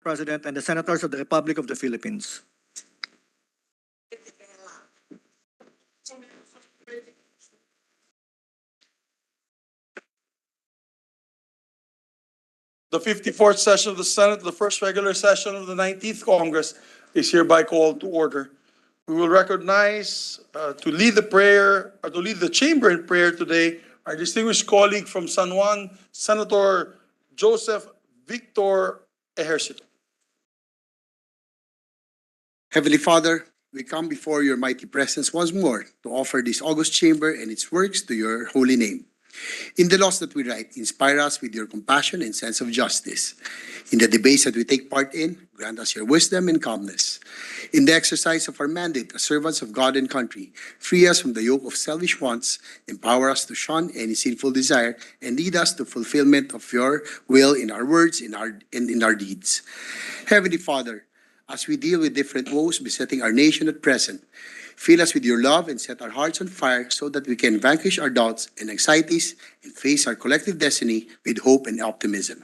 President, and the Senators of the Republic of the Philippines. The 54th session of the Senate, the first regular session of the 19th Congress, is hereby called to order. We will recognize to lead the chamber in prayer today, our distinguished colleague from San Juan, Senator Joseph Victor Ejercito. Heavenly Father, we come before your mighty presence once more to offer this august chamber and its works to your holy name. In the laws that we write, inspire us with your compassion and sense of justice. In the debates that we take part in, grant us your wisdom and calmness. In the exercise of our mandate as servants of God and country, free us from the yoke of selfish wants, empower us to shun any sinful desire, and lead us to fulfillment of your will in our words and in our deeds. Heavenly Father, as we deal with different woes besetting our nation at present, fill us with your love and set our hearts on fire so that we can vanquish our doubts and anxieties and face our collective destiny with hope and optimism.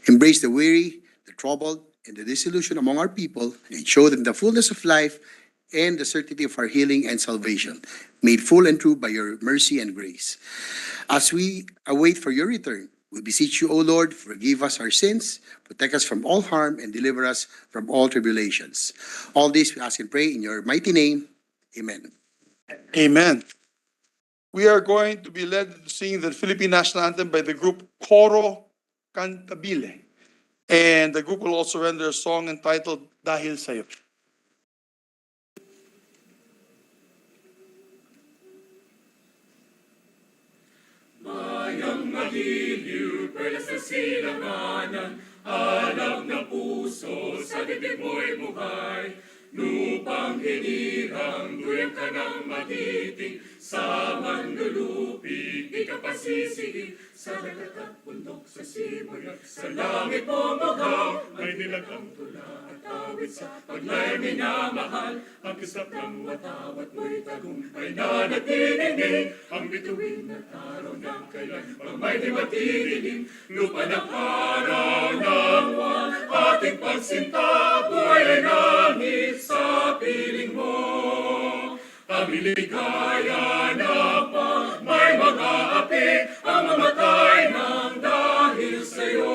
Embrace the weary, the troubled, and the disillusioned among our people and show them the fullness of life and the certainty of our healing and salvation, made full and true by your mercy and grace. As we await for your return, we beseech you, O Lord, forgive us our sins, protect us from all harm, and deliver us from all tribulations. All this we ask and pray in your mighty name. Amen. Amen. We are going to be led to sing the Philippine National Anthem by the group Coro Cantabile. And the group will also render a song entitled Dahil Sa'yo. Bayang magiliw, perlas sa silanganan, alam ng puso, sa dibdib mo'y buhay. Lupang hinirang, tuyang ka ng magiting, sa manlulupig, di ka pasisihin. Sa dagat at bundok, sa simoy at sa langit mo magaw, may nilagang tula at awit sa paglay minamahal. Ang kislap ng watawat mo'y tagumpay na nagtininig, ang bituin at araw ng kailan, pag may di matidilim. Lupa ng araw ng buwan, ating pagsinta, buhay ay langit sa piling mo. Kami ligaya na pa, may mga api, ang mamatay ng dahil sa'yo.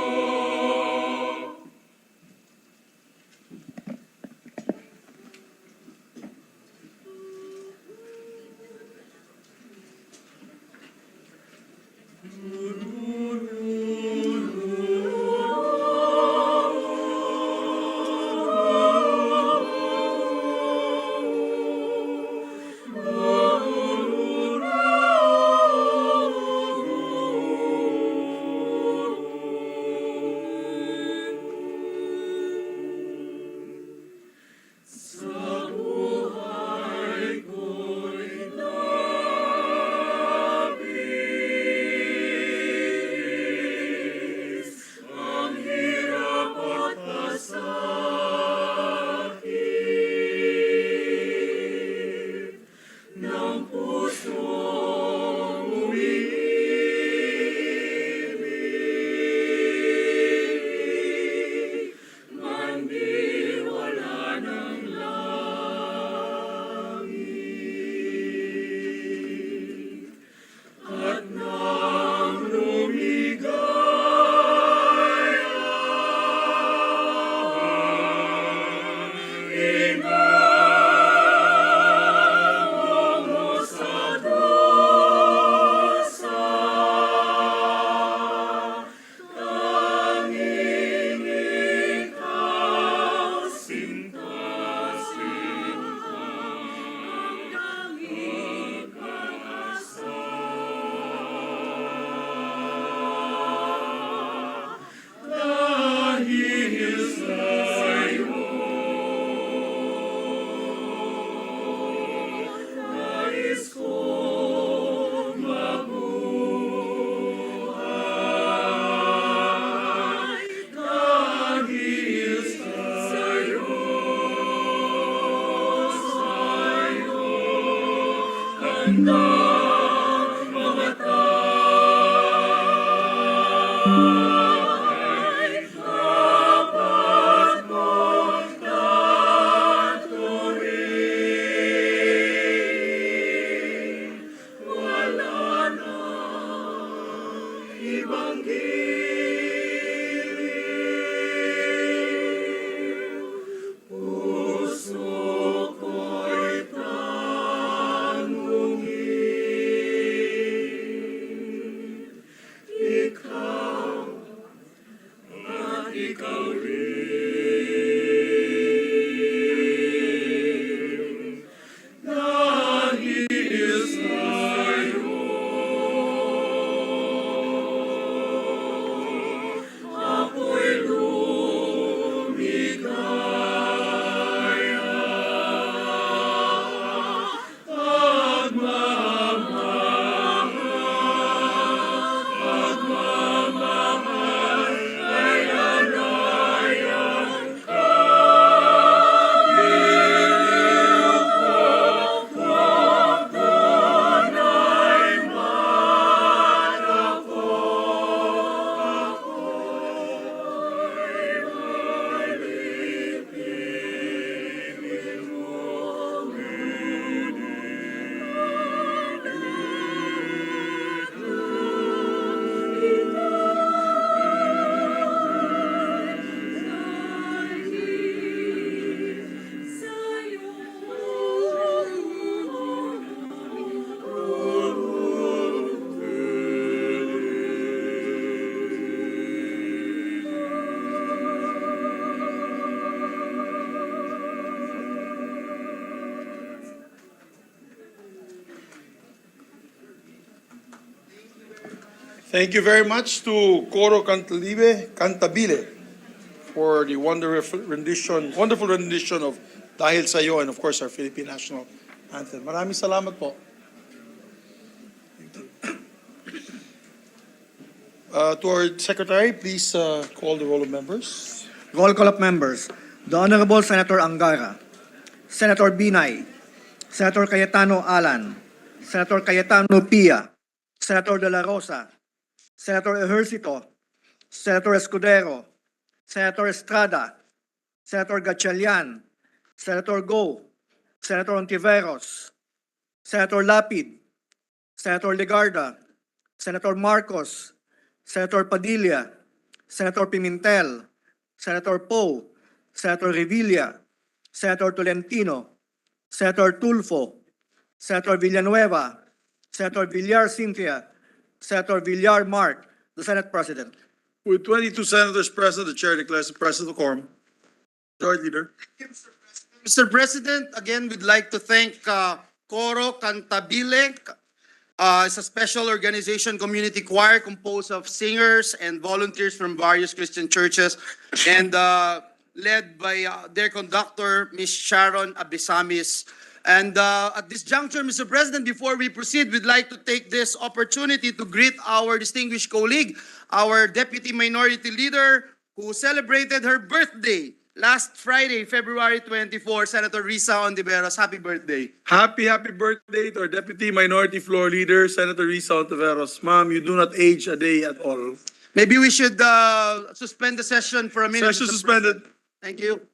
Dapat ikaw rin. Dahil sa'yo, ako'y lumigaya. Pagmamahal ay lalayan ka. Giliw ko, huwag tunay man ako. Ako'y alipin mo. Thank you very much to Coro Cantabile for the wonderful rendition of Dahil Sa'yo, and of course our Philippine National Anthem. Maraming salamat po. To our Secretary, please call the roll of members. Roll call of members. The Honorable Senator Angara, Senator Binay, Senator Cayetano Alan, Senator Cayetano Pia, Senator De La Rosa, Senator Ejercito, Senator Escudero, Senator Estrada, Senator Gatchalian, Senator Go, Senator Ontiveros, Senator Lapid, Senator Legarda, Senator Marcos, Senator Padilla, Senator Pimentel, Senator Poe, Senator Revilla, Senator Tolentino, Senator Tulfo, Senator Villanueva, Senator Villar Cynthia, Senator Villar Mark, the Senate President. With 22 senators present, the chair declares the president a quorum. Majority Leader. Mr. President, again, we'd like to thank Coro Cantabile. It's a special organization, community choir composed of singers and volunteers from various Christian churches and led by their conductor, Ms. Sharon Abisamis. And at this juncture, Mr. President, before we proceed, we'd like to take this opportunity to greet our distinguished colleague, our Deputy Minority Leader, who celebrated her birthday last Friday, February 24, Senator Risa Ontiveros. Happy birthday. Happy birthday to our Deputy Minority Floor Leader, Senator Risa Ontiveros. Ma'am, you do not age a day at all. Maybe we should suspend the session for a minute. Session Mr. suspended. President. Thank you.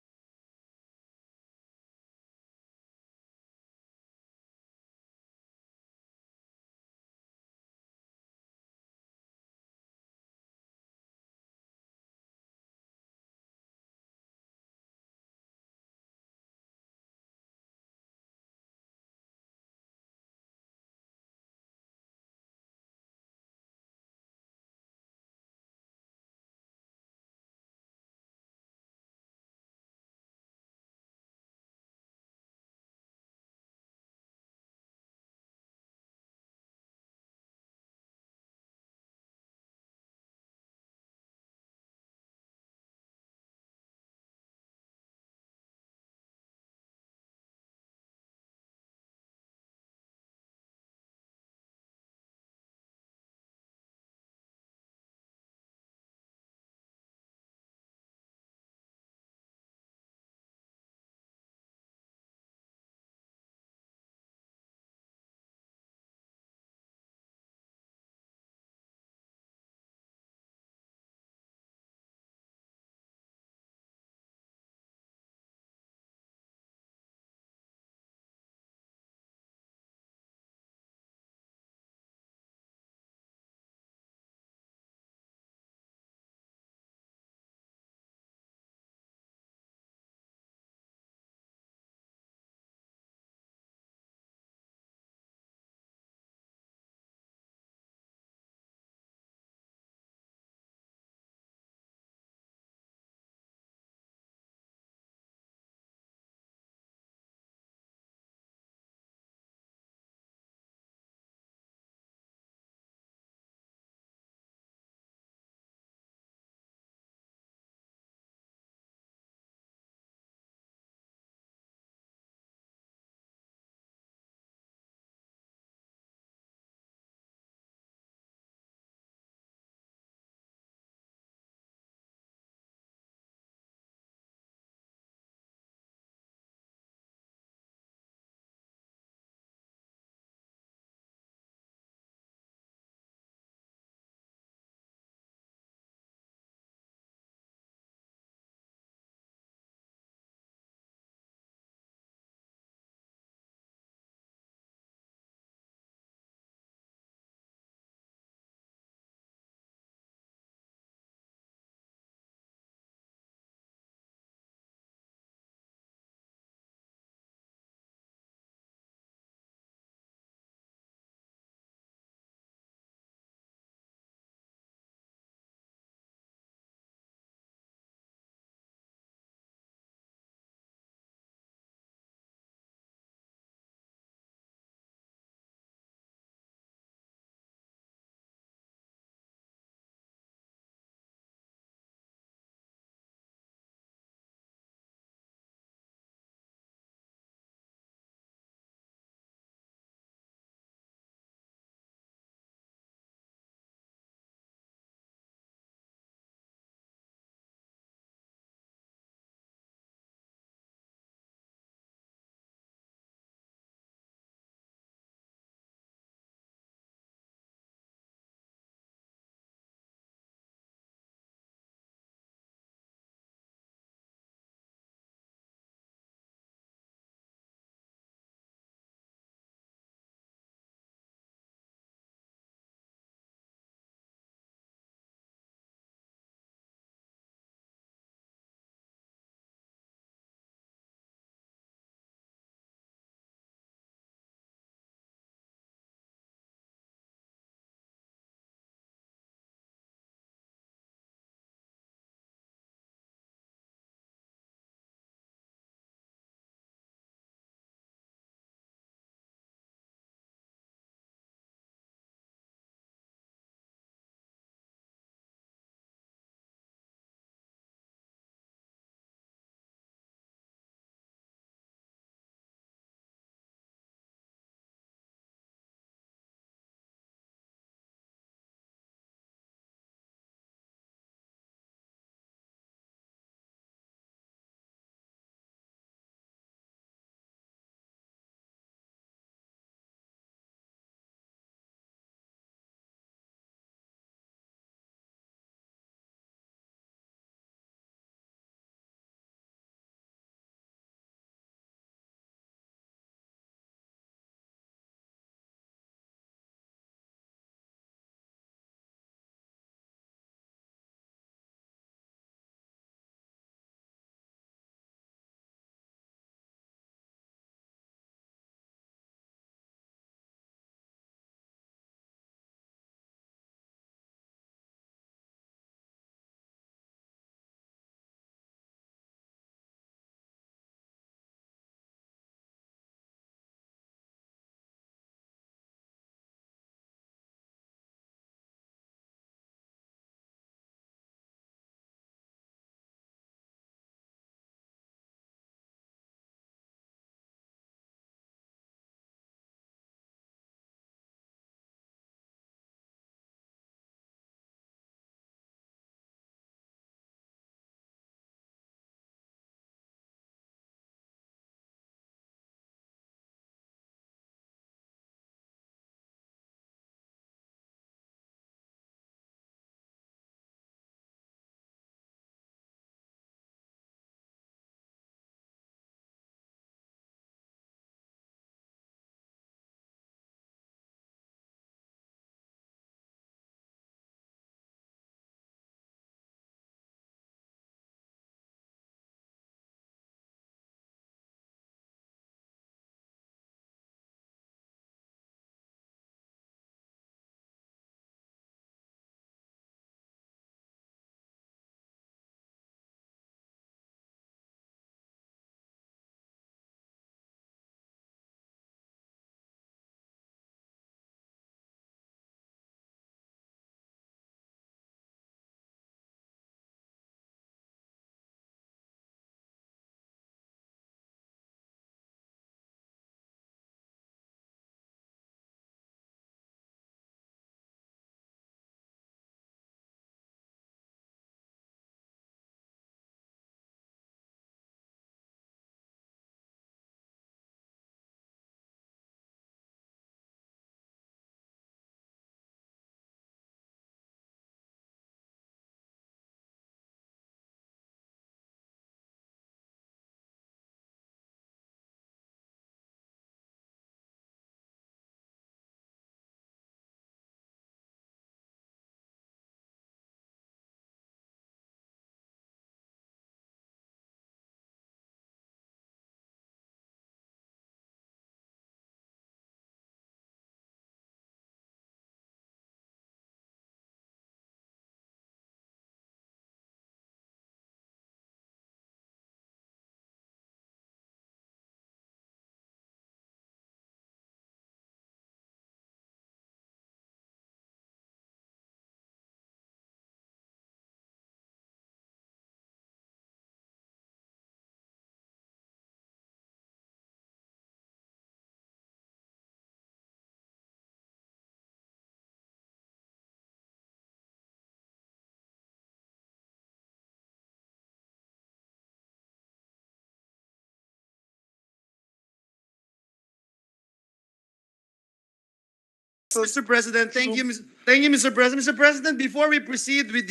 Mr. President. Thank you, Mr. President. Mr. President, before we proceed with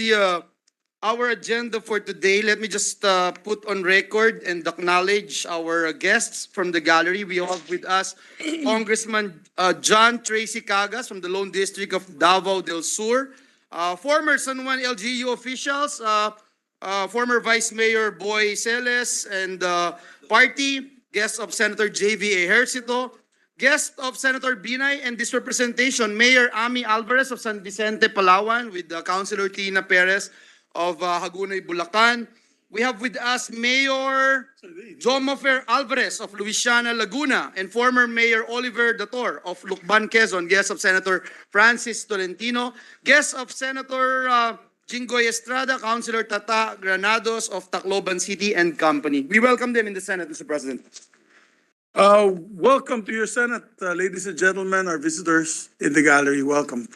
our agenda for today, let me just put on record and acknowledge our guests from the gallery. We have with us Congressman John Tracy Cagas from the Lone District of Davao del Sur, former San Juan LGU officials, former Vice Mayor Boy Celes and party, guests of Senator J.V. Ejercito, guest of Senator Binay, and this representation, Mayor Ami Alvarez of San Vicente, Palawan, with Councilor Tina Perez of Hagonoy, Bulacan. We have with us Mayor Jomofer Alvarez of Luisiana, Laguna, and former Mayor Oliver Dator of Lucban, Quezon, guest of Senator Francis Tolentino, guest of Senator Jinggoy Estrada, Councilor Tata Granados of Tacloban City and Company. We welcome them in the Senate, Mr. President. Welcome to your Senate, ladies and gentlemen, our visitors in the gallery. Welcome.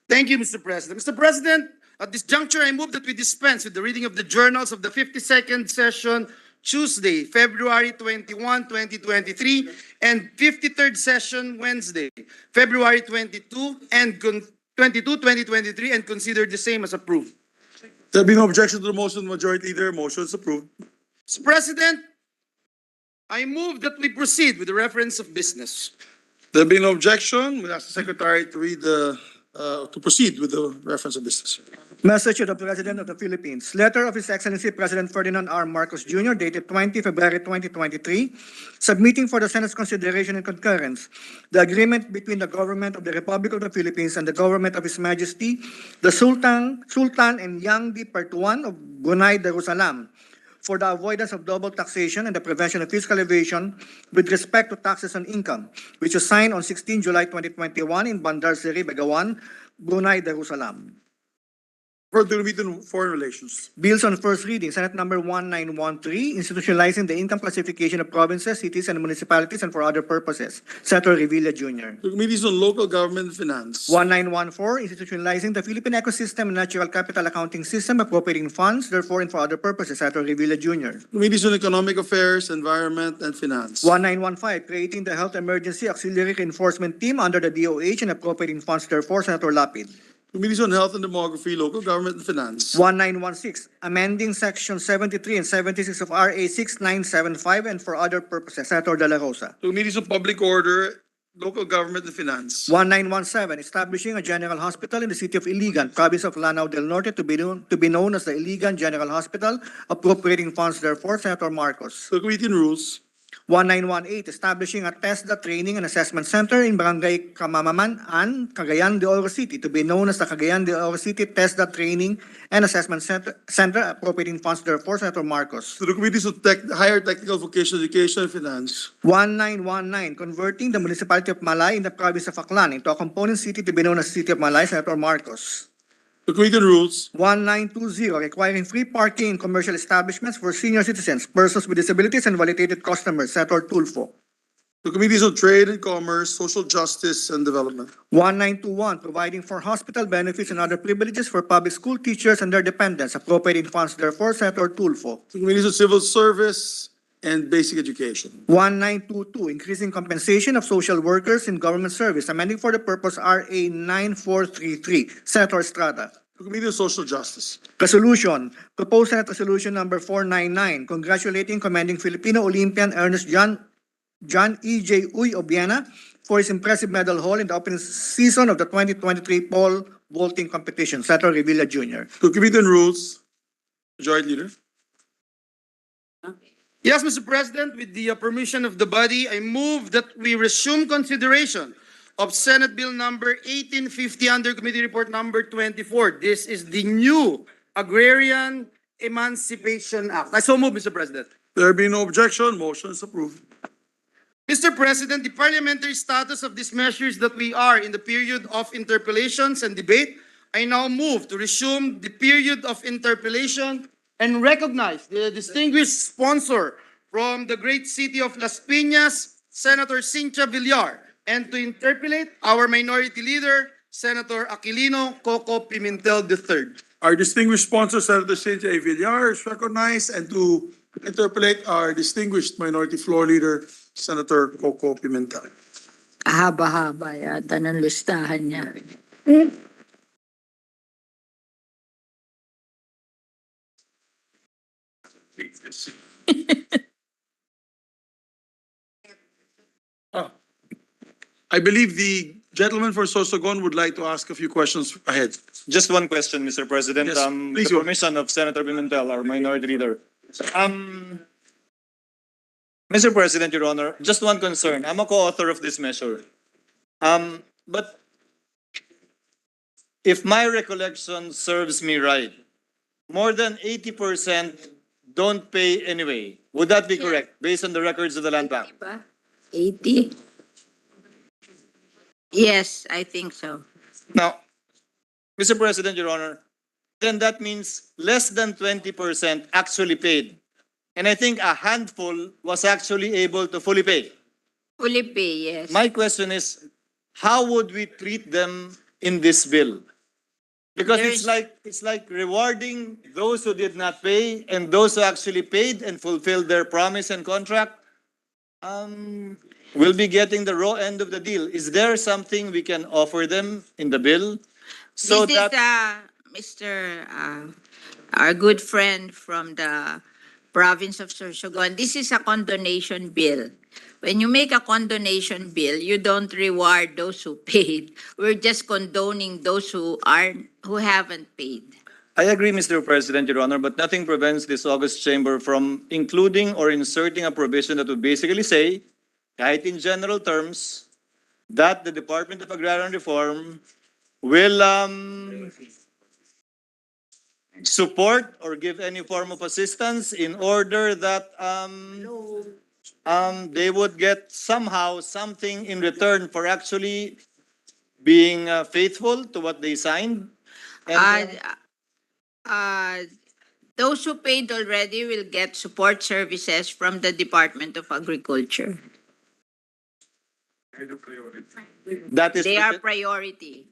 Thank you, Mr. President. Mr. President, at this juncture, I move that we dispense with the reading of the journals of the 52nd session, Tuesday, February 21, 2023, and 53rd session, Wednesday, February 22, 2023, and consider the same as approved. There be no objection to the motion, Majority Leader. Motion is approved. Mr. President, I move that we proceed with the reference of business. There be no objection. We ask the Secretary to read to proceed with the reference of business. Message to the President of the Philippines. Letter of His Excellency President Ferdinand R. Marcos Jr. dated 20 February 2023, submitting for the Senate's consideration and concurrence the agreement between the Government of the Republic of the Philippines and the Government of His Majesty, the Sultan and Yang di Pertuan of Brunei Darussalam for the avoidance of double taxation and the prevention of fiscal evasion with respect to taxes on income, which was signed on 16 July 2021 in Bandar Seri, Begawan, Brunei Darussalam. For the Committee on Foreign Relations. Bills on first reading, Senate number 1913, institutionalizing the income classification of provinces, cities, and municipalities and for other purposes. Senator Revilla Jr. The Committees on Local Government and Finance. 1914, institutionalizing the Philippine Ecosystem and Natural Capital Accounting System, appropriating funds, therefore and for other purposes. Senator Revilla Jr. Committees on Economic Affairs, Environment, and Finance. 1915, creating the Health Emergency Auxiliary Reinforcement Team under the DOH and appropriating funds, therefore. Senator Lapid. Committees on Health and Demography, Local Government and Finance. 1916, amending Section 73 and 76 of RA 6975 and for other purposes. Senator De La Rosa. Committees on Public Order, Local Government and Finance. 1917, establishing a general hospital in the city of Iligan, province of Lanao del Norte, to be known as the Iligan General Hospital, appropriating funds, therefore. Senator Marcos. The Committee on Rules. 1918, establishing a TESDA Training and Assessment Center in Barangay Kamamaman, Cagayan de Oro City, to be known as the Cagayan de Oro City TESDA Training and Assessment Center, appropriating funds, therefore. Senator Marcos. To the Committees of Higher Technical Vocational Education and Finance. 1919, converting the municipality of Malay in the province of Aklan into a component city to be known as City of Malay. Senator Marcos. The Committee on Rules. 1920, requiring free parking in commercial establishments for senior citizens, persons with disabilities, and validated customers. Senator Tulfo. The Committees on Trade and Commerce, Social Justice and Development. 1921, providing for hospital benefits and other privileges for public school teachers and their dependents, appropriating funds, therefore. Senator Tulfo. The Committees on Civil Service and Basic Education. 1922, increasing compensation of social workers in government service, amending for the purpose RA 9433. Senator Estrada. The Committee on Social Justice. Resolution. Proposed Senate Resolution number 499, congratulating commending Filipino Olympian Ernest John E.J. Uy Obiena for his impressive medal haul in the opening season of the 2023 pole vaulting competition. Senator Revilla Jr. The Committee on Rules. Majority Leader. Yes, Mr. President, with the permission of the body, I move that we resume consideration of Senate Bill number 1850 under Committee Report number 24. This is the new Agrarian Emancipation Act. I so move, Mr. President. There be no objection. Motion is approved. Mr. President, the parliamentary status of these measures that we are in the period of interpellations and debate, I now move to resume the period of interpellation and recognize the distinguished sponsor from the great city of Las Piñas, Senator Cynthia Villar, and to interpellate our Minority Leader, Senator Aquilino Coco Pimentel III. Our distinguished sponsor, Senator Cynthia A. Villar, is recognized, and to interpellate our distinguished Minority Floor Leader, Senator Coco Pimentel. Haba-haba yata ng listahan niya. I believe the gentleman for Sorsogon would like to ask a few questions ahead. Just one question, Mr. President. Yes, please The go. permission of Senator Pimentel, our minority leader. Um, Mr. President, Your Honor, just one concern. I'm a co-author of this measure. But if my recollection serves me right, more than 80% don't pay anyway. Would that be correct, based on the records of the Land Bank? Diba? 80? Yes, I think so. Now, Mr. President, Your Honor, then that means less than 20% actually paid. And I think a handful was actually able to fully pay. Fully pay, yes. My question is, how would we treat them in this bill? Because it's like rewarding those who did not pay and those who actually paid and fulfilled their promise and contract will be getting the raw end of the deal. Is there something we can offer them in the bill so This that is Mr. Our good friend from the province of Sorsogon. This is a condonation bill. When you make a condonation bill, you don't reward those who paid. We're just condoning those who haven't paid. I agree, Mr. President, Your Honor, but nothing prevents this August Chamber from including or inserting a provision that would basically say, kahit in general terms, that the Department of Agrarian Reform will support or give any form of assistance in order that they would get somehow something in return for actually being faithful to what they signed. And, Those who paid already will get support services from the Department of Agriculture. that is They are written, priority.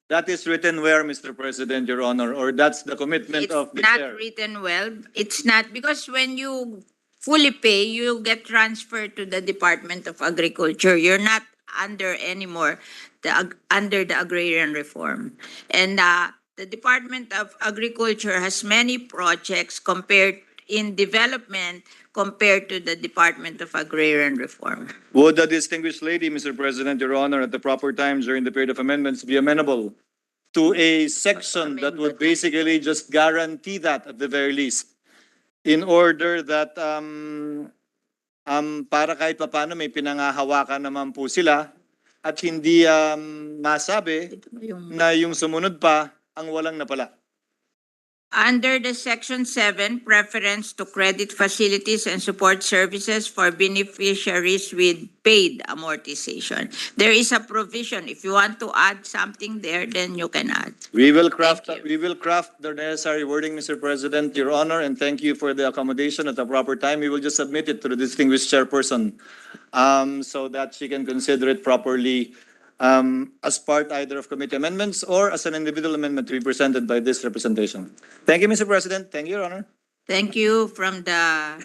that is written where, Mr. President, Your Honor, or that's the commitment It's of the not chair. written well. It's not, because when you fully pay, you get transferred to the Department of Agriculture. You're not under anymore under the agrarian reform. And the Department of Agriculture has many projects in development compared to the Department of Agrarian Reform. Would the distinguished lady, Mr. President, Your Honor, at the proper time during the period of amendments be amenable to a section that would basically just guarantee that at the very least, in order that para kahit papaano may pinangahawakan naman po sila at hindi masabi na yung sumunod pa ang walang napala. Under the Section 7, preference to credit facilities and support services for beneficiaries with paid amortization. There is a provision. If you want to add something there, then you can add. We will craft Thank you. the necessary wording, Mr. President, Your Honor, and thank you for the accommodation at the proper time. We will just submit it to the distinguished chairperson so that she can consider it properly as part either of committee amendments or as an individual amendment to be presented by this representation. Thank you, Mr. President. Thank you, Your Honor. Thank you from the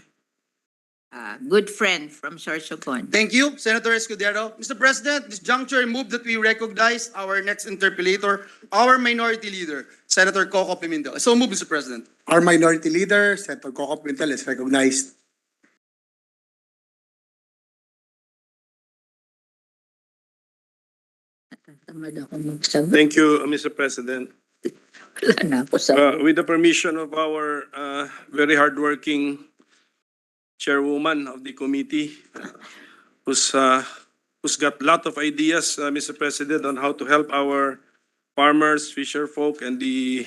good friend from Sorsogon. Thank you, Senator Escudero. Mr. President, this juncture, I move that we recognize our next interpellator, our minority leader, Senator Coco Pimentel. So move, Mr. President. Our minority leader, Senator Coco Pimentel, is recognized. Tamad ako magsagot. Thank you, Mr. President. Wala na ako sa... With the permission of our very hardworking chairwoman of the committee, who's got a lot of ideas, Mr. President, on how to help our farmers, fisher folk, and the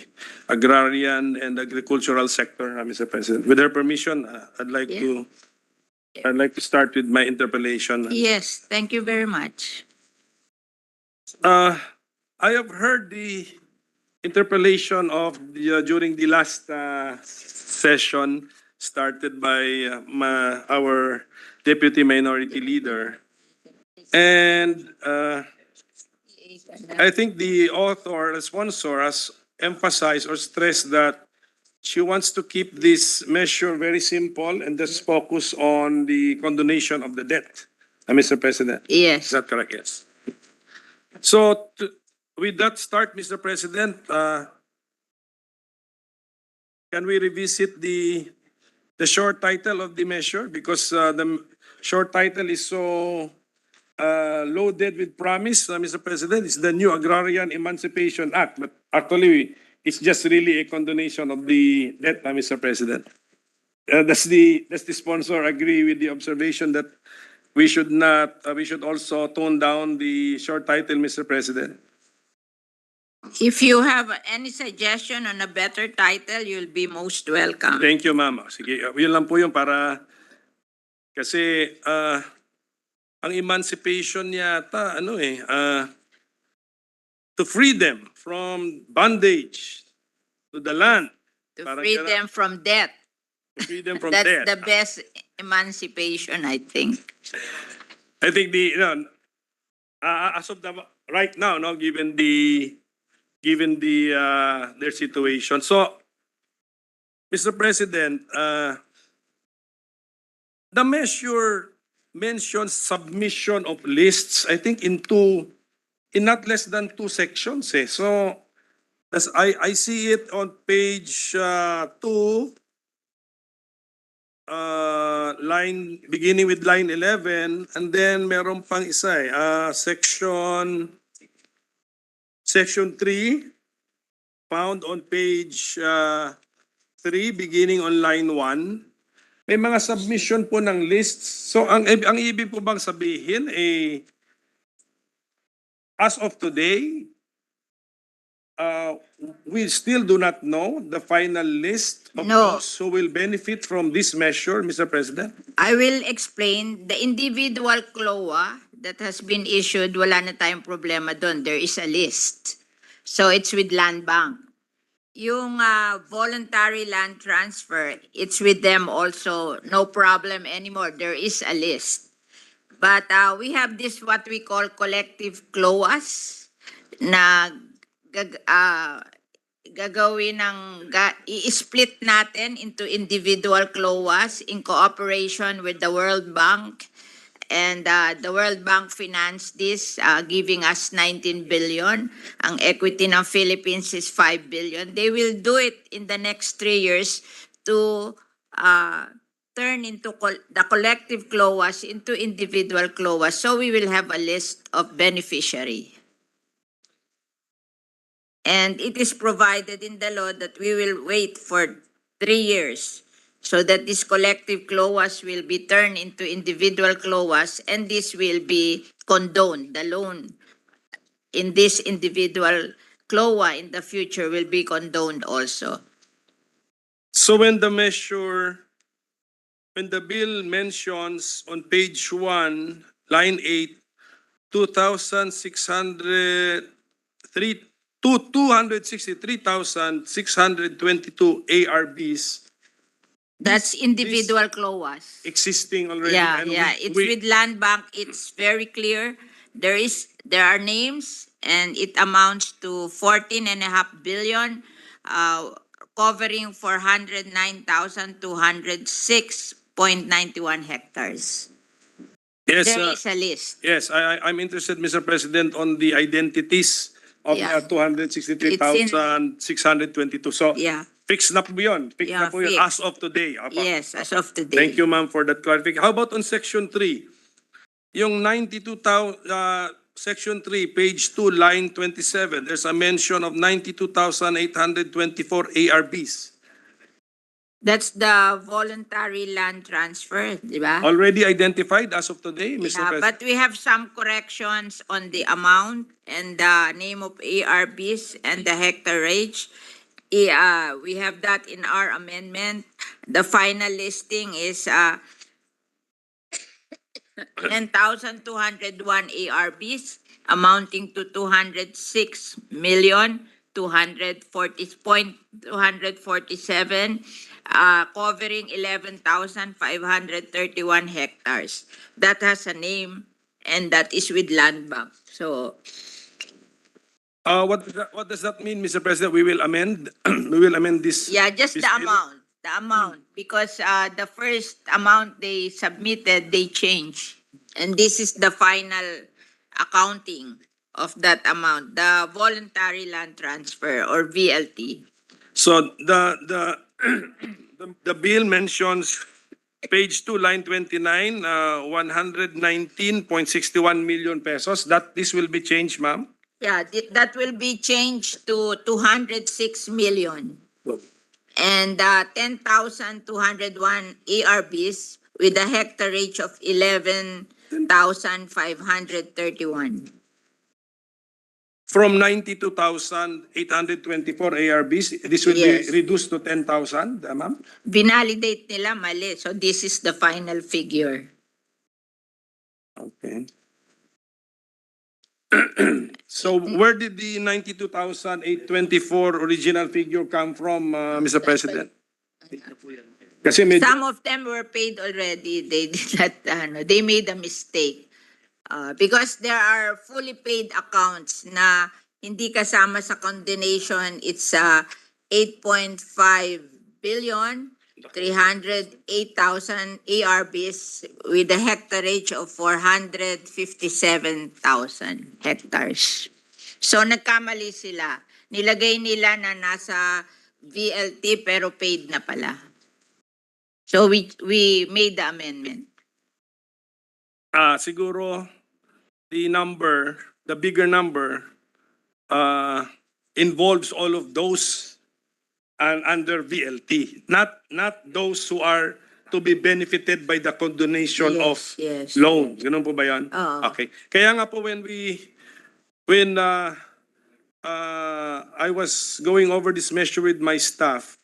agrarian and agricultural sector, Mr. President. With her permission, I'd like to start with my interpellation. Yes, thank you very much. I have heard the interpellation of during the last session started by our deputy minority leader, and I think the author, the sponsor, has emphasized or stressed that she wants to keep this measure very simple and just focus on the condonation of the debt. Mr. President, is Yes, that correct? Yes. So with that start, Mr. President, can we revisit the short title of the measure? Because the short title is so loaded with promise, Mr. President. It's the new Agrarian Emancipation Act. But actually, it's just really a condonation of the debt, Mr. President. Does the sponsor agree with the observation that we should not, we should also tone down the short title, Mr. President? If you have any suggestion on a better title, you'll be most welcome. Thank you, Ma'am. Sige, yun lang po yung para, kasi ang emancipation yata, to free them from bondage to the land. To Parang free gano'n. them from debt. To free them from That's debt. the best emancipation, I think. I think as of the right now, no, given their situation. So, Mr. President, the measure mentions submission of lists, I think in not less than 2 sections. So, as I see it on page 2, line beginning with line 11, and then meron pang isa section 3 found on page 3 beginning on line 1. May mga submission po ng lists. So ang ibig po bang sabihin as of today, we still do not know the final list of No. those who will benefit from this measure, Mr. President? I will explain. The individual CLOA that has been issued, wala na tayong problema doon. There is a list. So it's with Land Bank. Yung voluntary land transfer, it's with them also. No problem anymore. There is a list. But we have this what we call collective CLOAs na gagawin i-split natin into individual CLOAs in cooperation with the World Bank. And the World Bank financed this, giving us 19 billion. Ang equity ng Philippines is 5 billion. They will do it in the next 3 years to turn into the collective CLOAs into individual CLOAs. So we will have a list of beneficiary. And it is provided in the law that we will wait for 3 years so that these collective CLOAs will be turned into individual CLOAs, and this will be condoned. The loan in this individual CLOA in the future will be condoned also. So when the bill mentions on page 1, line 8, 263,622 ARBs That's individual CLOAs. existing already. Yeah, and yeah. It's with Land Bank. It's very clear. There are names, and it amounts to 14.5 billion, covering 409,206.91 hectares. Yes, There is a list. yes, I'm interested, Mr. President, on the identities of Yeah. the 263,622. So, Yeah. fixed na po yun. Fixed Yeah, na po yun fixed. as of today. Apa. Yes, as of today. Thank you, ma'am, for that clarification. How about on section 3? Yung 92,000, section 3, page 2, line 27, there's a mention of 92,824 ARBs. That's the voluntary land transfer, di ba? Already identified as of today, Mr. Yeah, President? but we have some corrections on the amount and the name of ARBs and the hectareage. We have that in our amendment. The final listing is 10,201 ARBs amounting to 206,247, covering 11,531 hectares. That has a name, and that is with Land Bank. So What does that mean, Mr. President? We will amend, we will amend this. yeah, just this the bill? amount, because the first amount they submitted, they changed. And this is the final accounting of that amount, the voluntary land transfer or VLT. So the bill mentions page 2, line 29, 119.61 million pesos. This will be changed, ma'am? Yeah, that will be changed to 206 million. And 10,201 ARBs with a hectareage of 11,531. From 92,824 ARBs, this will Yes. be reduced to 10,000, ma'am? Binalidate nila mali. So this is the final figure. Okay. So where did the 92,824 original figure come from, Mr. President? Kasi medyo, Some of them were paid already. They did not, they made a mistake. Because there are fully paid accounts na hindi kasama sa condonation. It's 8.5 billion, 308,000 ARBs with a hectareage of 457,000 hectares. So nagkamali sila. Nilagay nila na nasa VLT pero paid na pala. So we made the amendment. siguro the bigger number, involves all of those under VLT, not those who are to be benefited by the condonation of Yes. loans. Ganun po ba yan? Oo. Okay. Kaya nga po when I was going over this measure with my staff,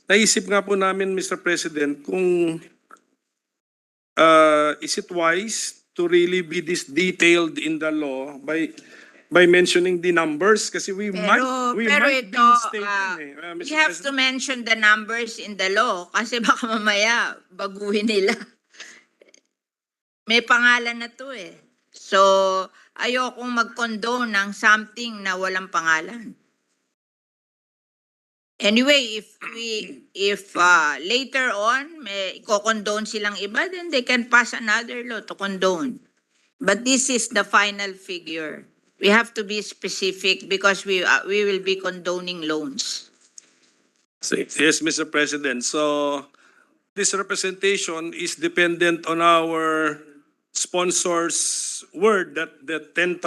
naisip nga po namin, Mr. President, kung is it wise to really be this detailed in the law by mentioning the numbers? Kasi we might be ito, mistaken. we Mr. have to President. mention the numbers in the law kasi baka mamaya baguhin nila. May pangalan na to eh. So, ayokong mag-condone ng something na walang pangalan. Anyway, if later on may i-condone silang iba, then they can pass another law to condone. But this is the final figure. We have to be specific because we will be condoning loans. Yes, Mr. President. So this representation is dependent on our sponsor's word that the 10,000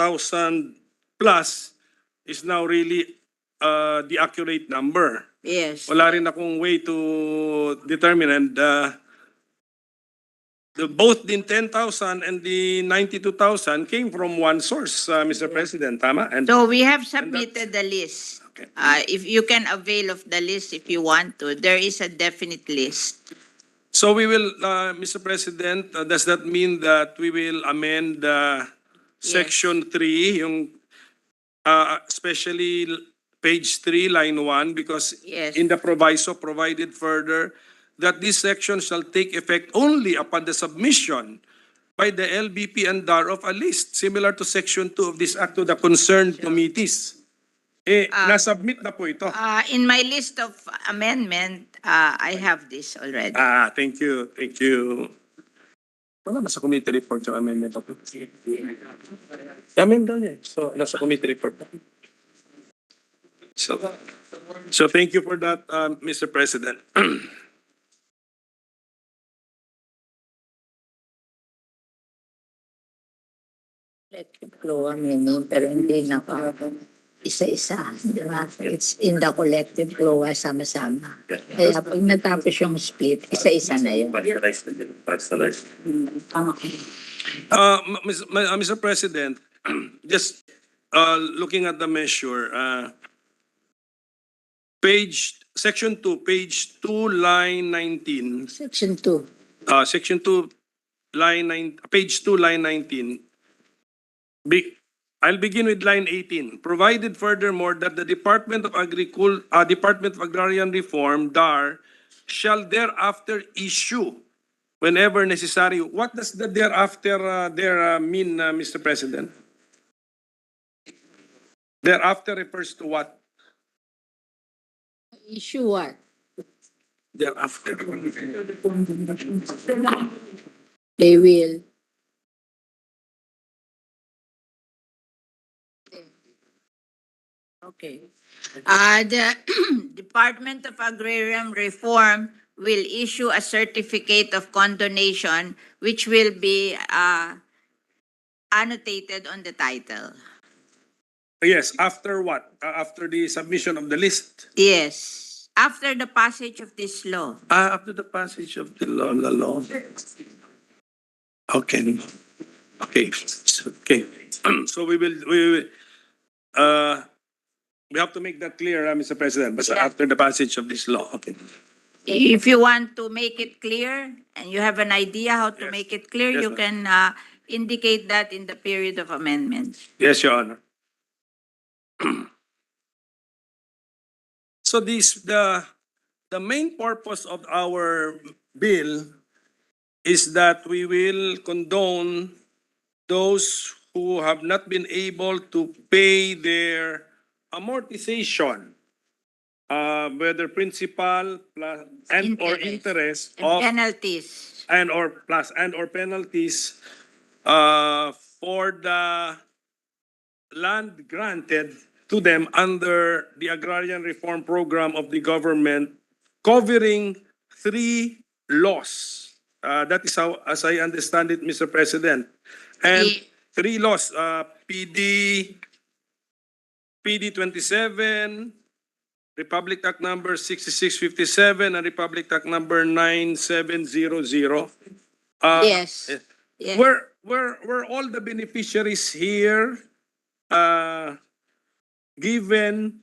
plus is now really the accurate number. Yes. Wala rin akong way to determine, and both the 10,000 and the 92,000 came from one source, Mr. President, tama? And So we have submitted the list. Okay. If you can avail of the list if you want to, there is a definite list. so we will, Mr. President, does that mean that we will amend Section 3, yung especially page 3, line 1, because Yes. in the proviso provided further that this section shall take effect only upon the submission by the LBP and DAR of a list similar to Section 2 of this Act to the concerned committees. Nasubmit na po ito. In my list of amendment, I have this already. Thank you. Thank you. Wala, nasa committee report yung amendment ako. Amend daw niya. So, nasa committee report. So thank you for that, Mr. President. Collective flow, pero hindi na isa-isa. Di ba? It's in the collective flow, sama-sama. Kaya pag natapos yung split, isa-isa na yun. Mr. President, just looking at the measure, Section 2, page 2, line 19. Section 2. Section 2, page 2, line 19. I'll begin with line 18. Provided furthermore that the Department of Agrarian Reform, DAR, shall thereafter issue whenever necessary. What does the thereafter mean, Mr. President? Thereafter refers to what? Issue what? Thereafter. They will. Okay. The Department of Agrarian Reform will issue a certificate of condonation which will be annotated on the title. Yes, after what? After the submission of the list? Yes, after the passage of this law. After the passage of the law. Okay. Okay. Okay. So we have to make that clear, Mr. President, but Yeah. after the passage of this law. Okay. If you want to make it clear and you have an idea how to Yes. make it clear, Yes, you ma'am. can indicate that in the period of amendments. Yes, Your Honor. So the main purpose of our bill is that we will condone those who have not been able to pay their amortization, whether principal plus and or interest And of penalties. and or plus and or penalties for the land granted to them under the agrarian reform program of the government, covering 3 laws. That is how, as I understand it, Mr. President. And Ye- 3 laws, PD 27, Republic Act number 6657, and Republic Act number 9700. Yes. Yes. Were all the beneficiaries here given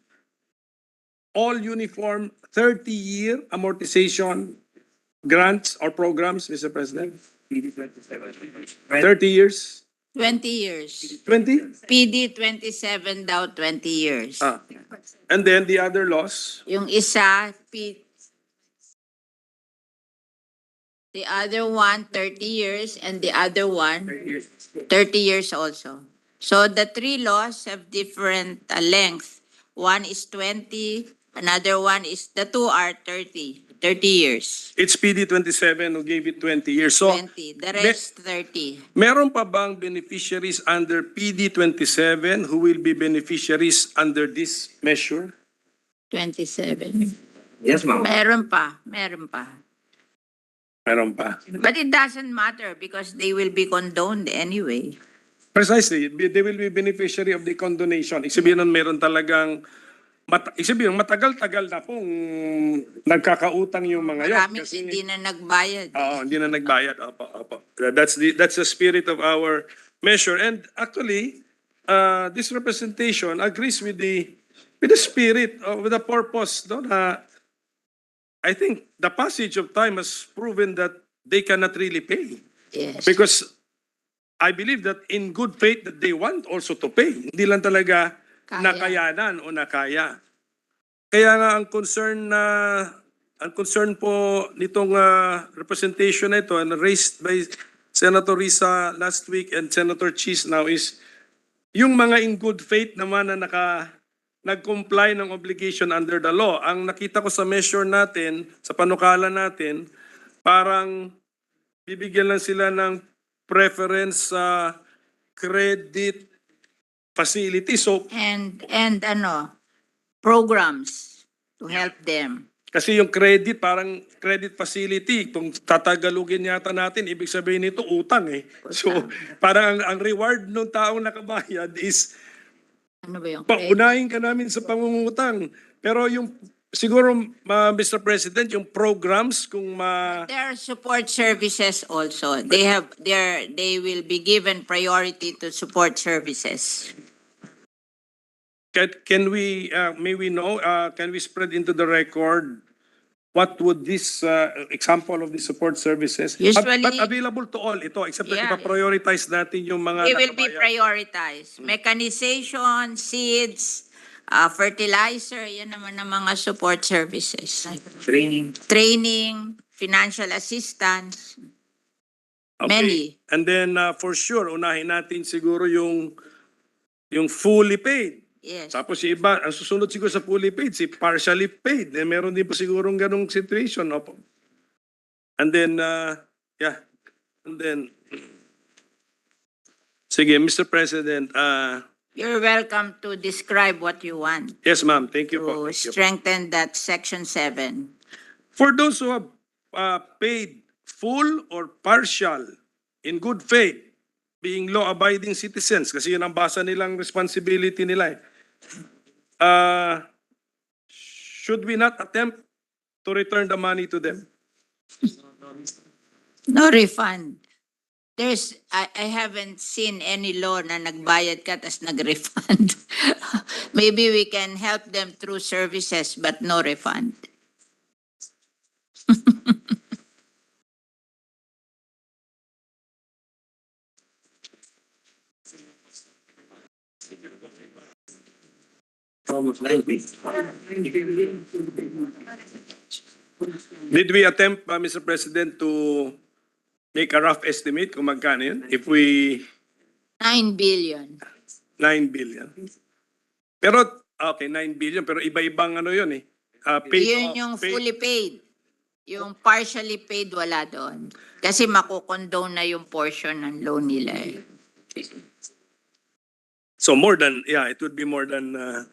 all uniform 30-year amortization grants or programs, Mr. President? 30 years? 20 years. 20? PD 27 daw 20 years. And then the other laws? Yung isa, the other one 30 years and the other one 30 years also. So the 3 laws have different length. One is 20, another one is, the 2 are 30 years. It's PD 27 who gave it 20 years. So 20, the rest 30. meron pa bang beneficiaries under PD 27 who will be beneficiaries under this measure? 27. Yes, ma'am. Meron pa, meron pa. Meron pa. But it doesn't matter because they will be condoned anyway. Precisely, they will be beneficiary of the condonation. Ibig sabihin nun, meron talagang, ibig sabihin, matagal-tagal na pong nagkakautang yung mga yun. Maraming hindi na nagbayad. Oo, hindi na nagbayad. Opo, opo. That's the spirit of our measure. And actually, this representation agrees with the spirit, with the purpose. No? I think the passage of time has proven that they cannot really pay. Yes. Because I believe that in good faith that they want also to pay. Hindi lang talaga Kaya. nakayanan o nakaya. Kaya nga ang concern po nitong representation na ito and raised by Senator Risa last week and Senator Cheese now is yung mga in good faith naman na nag-comply ng obligation under the law. Ang nakita ko sa measure natin, sa panukala natin, parang bibigyan lang sila ng preference sa credit facility. So, And programs to help them. kasi yung credit, parang credit facility, kung tatagalugin yata natin, ibig sabihin nito utang eh. So, parang ang reward ng taong nakabayad is Ano ba yung paunahin ka namin sa pangungutang. Pero yung, siguro, Mr. President, yung programs, kung There are support services also. They will be given priority to support services. can we, may we know, can we spread into the record what would this example of the support services? Usually- But available to all ito, except that Yeah. ipa-prioritize natin yung mga They will be nakabayad. prioritized. Mechanization, seeds, fertilizer, yan naman ang mga support services. Training. Training, financial assistance, many. And then for sure, unahin natin siguro yung fully paid. Yes. Tapos yung iba, ang susunod siguro sa fully paid, si partially paid. Eh, meron din po sigurong ganong situation. Opo. And then, yeah. And then, sige, Mr. President, You're welcome to describe what you want Yes, ma'am. Thank you po. to Thank you po. strengthen that section 7. For those who have paid full or partial in good faith, being law-abiding citizens, kasi yun ang basa nilang responsibility nila. Should we not attempt to return the money to them? No refund. I haven't seen any law na nagbayad ka tas nag-refund. Maybe we can help them through services but no refund. Did we attempt, Mr. President, to make a rough estimate kung magkano yun? If we, 9 billion. 9 billion. Pero, okay, 9 billion, pero iba-ibang ano yun eh. Paid Yun off, yung paid- fully paid. Yung partially paid wala doon. Kasi makukondone na yung portion ng loan nila eh. So more than, yeah, it would be more than 9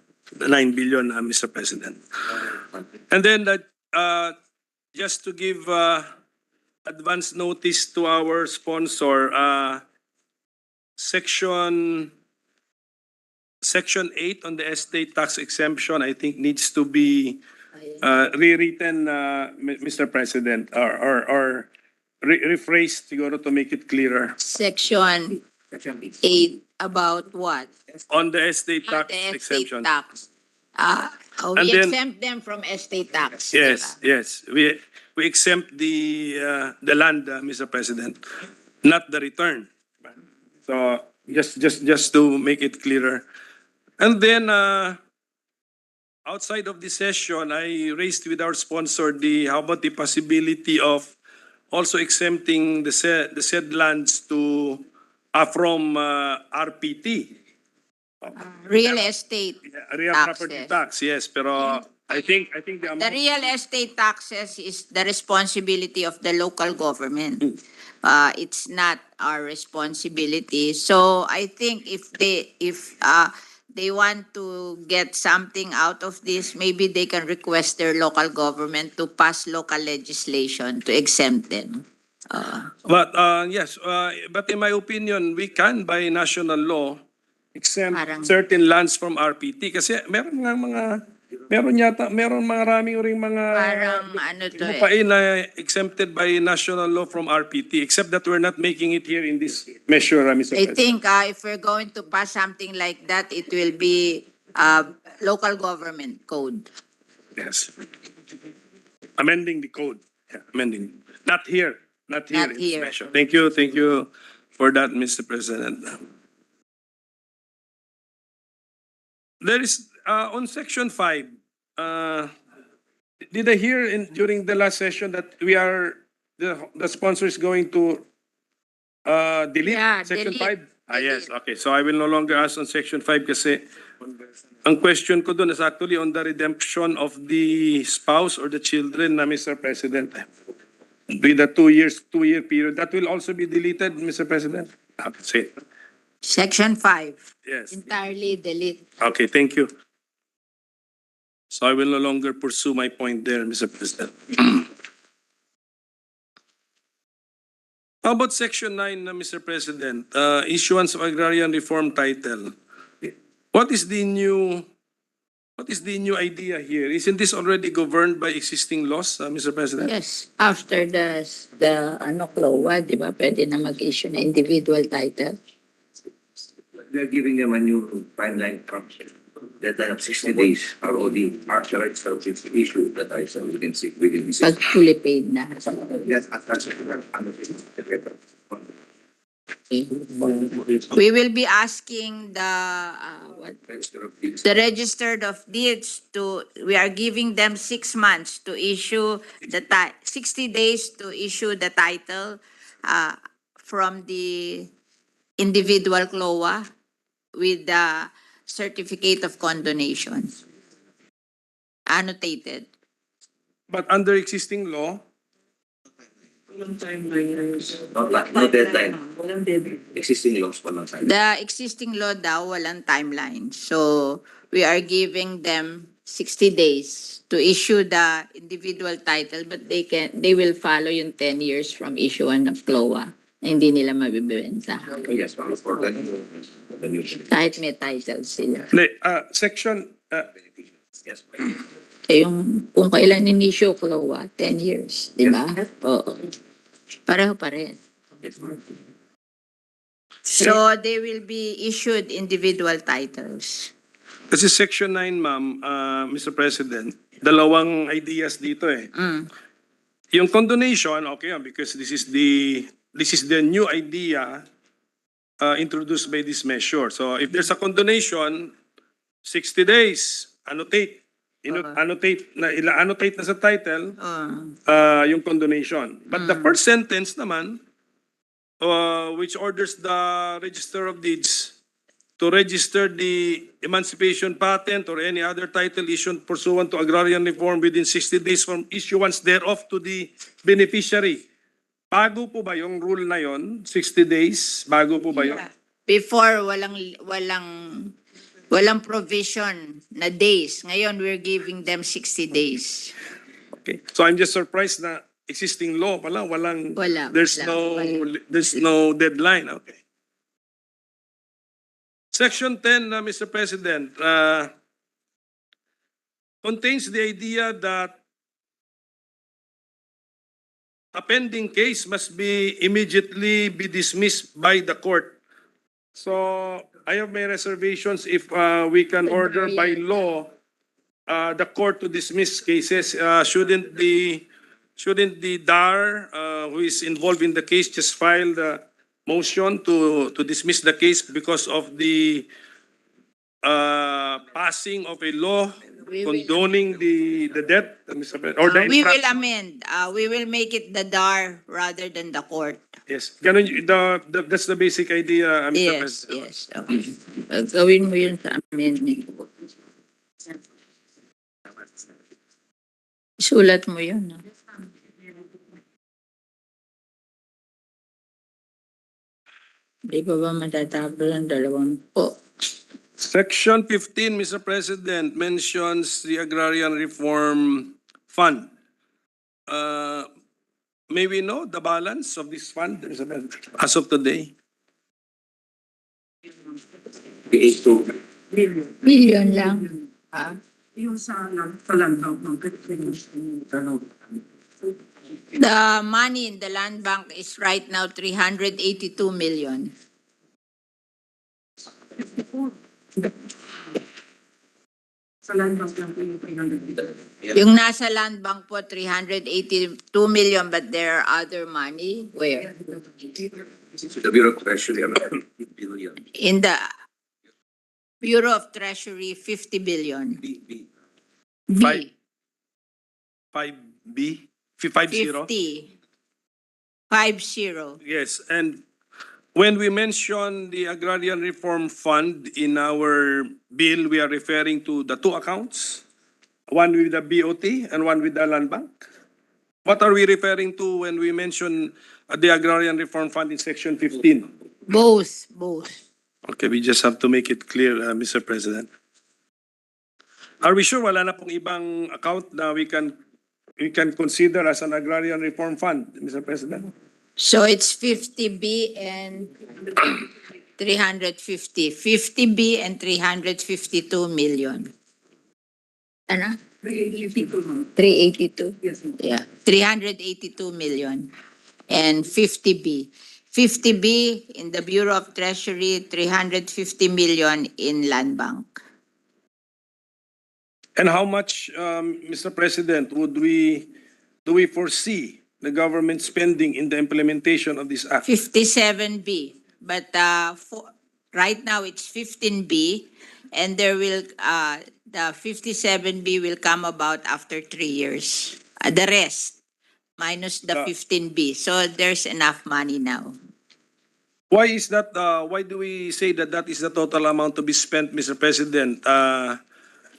billion, Mr. President. And then just to give advance notice to our sponsor, Section 8 on the estate tax exemption, I think needs to be rewritten, Mr. President, or rephrased siguro to make it clearer. Section 8 about what? On the estate Ah, tax the estate exemption. tax. And We then- exempt them from estate tax. Yes, diba? yes. We exempt the land, Mr. President, not the return. So just to make it clearer. And then outside of the session, I raised with our sponsor how about the possibility of also exempting the said lands to from RPT. Real estate. Real property tax, yes. Pero I think the The amount. real estate taxes is the responsibility of the local government. It's not our responsibility. So I think if they want to get something out of this, maybe they can request their local government to pass local legislation to exempt them. But yes, but in my opinion, we can by national law exempt Parang- certain lands from RPT kasi meron maraming ring mga Parang ano to eh. lupain na exempted by national law from RPT, except that we're not making it here in this measure, Mr. I President. think if we're going to pass something like that, it will be local government code. Yes. Amending the code. Yeah, amending. Not here. Not here Not in this here. measure. Thank you for that, Mr. President. There is, on Section 5, did I hear during the last session that the sponsor is going to delete Yeah, Section delete. 5? Yes, okay. So I will no longer ask on Section 5 kasi ang question ko doon is actually on the redemption of the spouse or the children na, Mr. President. With the 2-year period. That will also be deleted, Mr. President? Okay, Section 5, yes. entirely delete. Okay, thank you. So I will no longer pursue my point there, Mr. President. How about Section 9, Mr. President? Issuance of agrarian reform title. What is the new idea here? Isn't this already governed by existing laws, Mr. President? Yes, after the CLOA, di ba, pwede na mag-issue na individual title. They're giving them a new timeline function. Deadline of 60 days, ROD, partial rights of issue that I said within Pag fully paid na. Yes, that's We will be asking the registered of deeds we are giving them 6 months to issue 60 days to issue the title from the individual CLOA with the certificate of condonation. Annotated. But under existing law, No deadline. Existing laws pa lang tayo. The existing law daw, walang timeline. So, we are giving them 60 days to issue the individual title, but they will follow yung 10 years from issuance of CLOA na hindi nila mabibenta. Yes, for the new. Kahit may title sila. Section, Yes. Eh, yung kung kailan in-issue CLOA, 10 years, di ba? Oo. Pareho pa rin. So, they will be issued individual titles. kasi Section 9, ma'am, Mr. President, dalawang ideas dito eh. Yung condonation, okay, because this is the new idea introduced by this measure. So if there's a condonation, 60 days, annotate na sa title yung condonation. But the first sentence naman, which orders the Register of Deeds to register the emancipation patent or any other title issued pursuant to agrarian reform within 60 days from issuance thereof to the beneficiary. Bago po ba yung rule na yon? 60 days? Bago po ba yun? Before, walang provision na days. Ngayon, we're giving them 60 days. Okay. So I'm just surprised na existing law pala, walang, Wala, there's wala. no deadline. Okay. Section 10, Mr. President, contains the idea that a pending case must immediately be dismissed by the court. So I have my reservations if we can order by law the court to dismiss cases. Shouldn't the DAR who is involved in the case just file the motion to dismiss the case because of the passing of a law We will- condoning the debt, Mr. President, or the We will infraction? amend. We will make it the DAR rather than the court. Yes, ganun, that's the basic idea, Mr. Yes, President. yes. Okay. Gawin mo yun sa amendment. Sulat mo yun. No? Di ba matatablo ng dalawang po? Section 15, Mr. President, mentions the Agrarian Reform Fund. May we know the balance of this fund as of today? Million lang. The money in the land bank is right now 382 million. Yung nasa land bank po 382 million, but there are other money. Where? The Bureau of Treasury, billion. In the Bureau of Treasury, 50 billion. B. Five- 5B, 50? 50. Yes, and when we mention the Agrarian Reform Fund in our bill, we are referring to the two accounts, one with the BOT and one with the land bank. What are we referring to when we mention the Agrarian Reform Fund in Section 15? Both. Okay, we just have to make it clear, Mr. President. Are we sure wala na pong ibang account na we can consider as an Agrarian Reform Fund, Mr. President? So it's 50B and 350. 50B and 352 million. Ano? 382. Yeah, 382 million. And 50B. 50B in the Bureau of Treasury, 350 million in land bank. And how much, Mr. President, do we foresee the government spending in the implementation of this act? 57B. But right now it's 15B, and there will the 57B will come about after 3 years. The rest minus the 15B. So there's enough money now. Why is that? Why do we say that that is the total amount to be spent, Mr. President?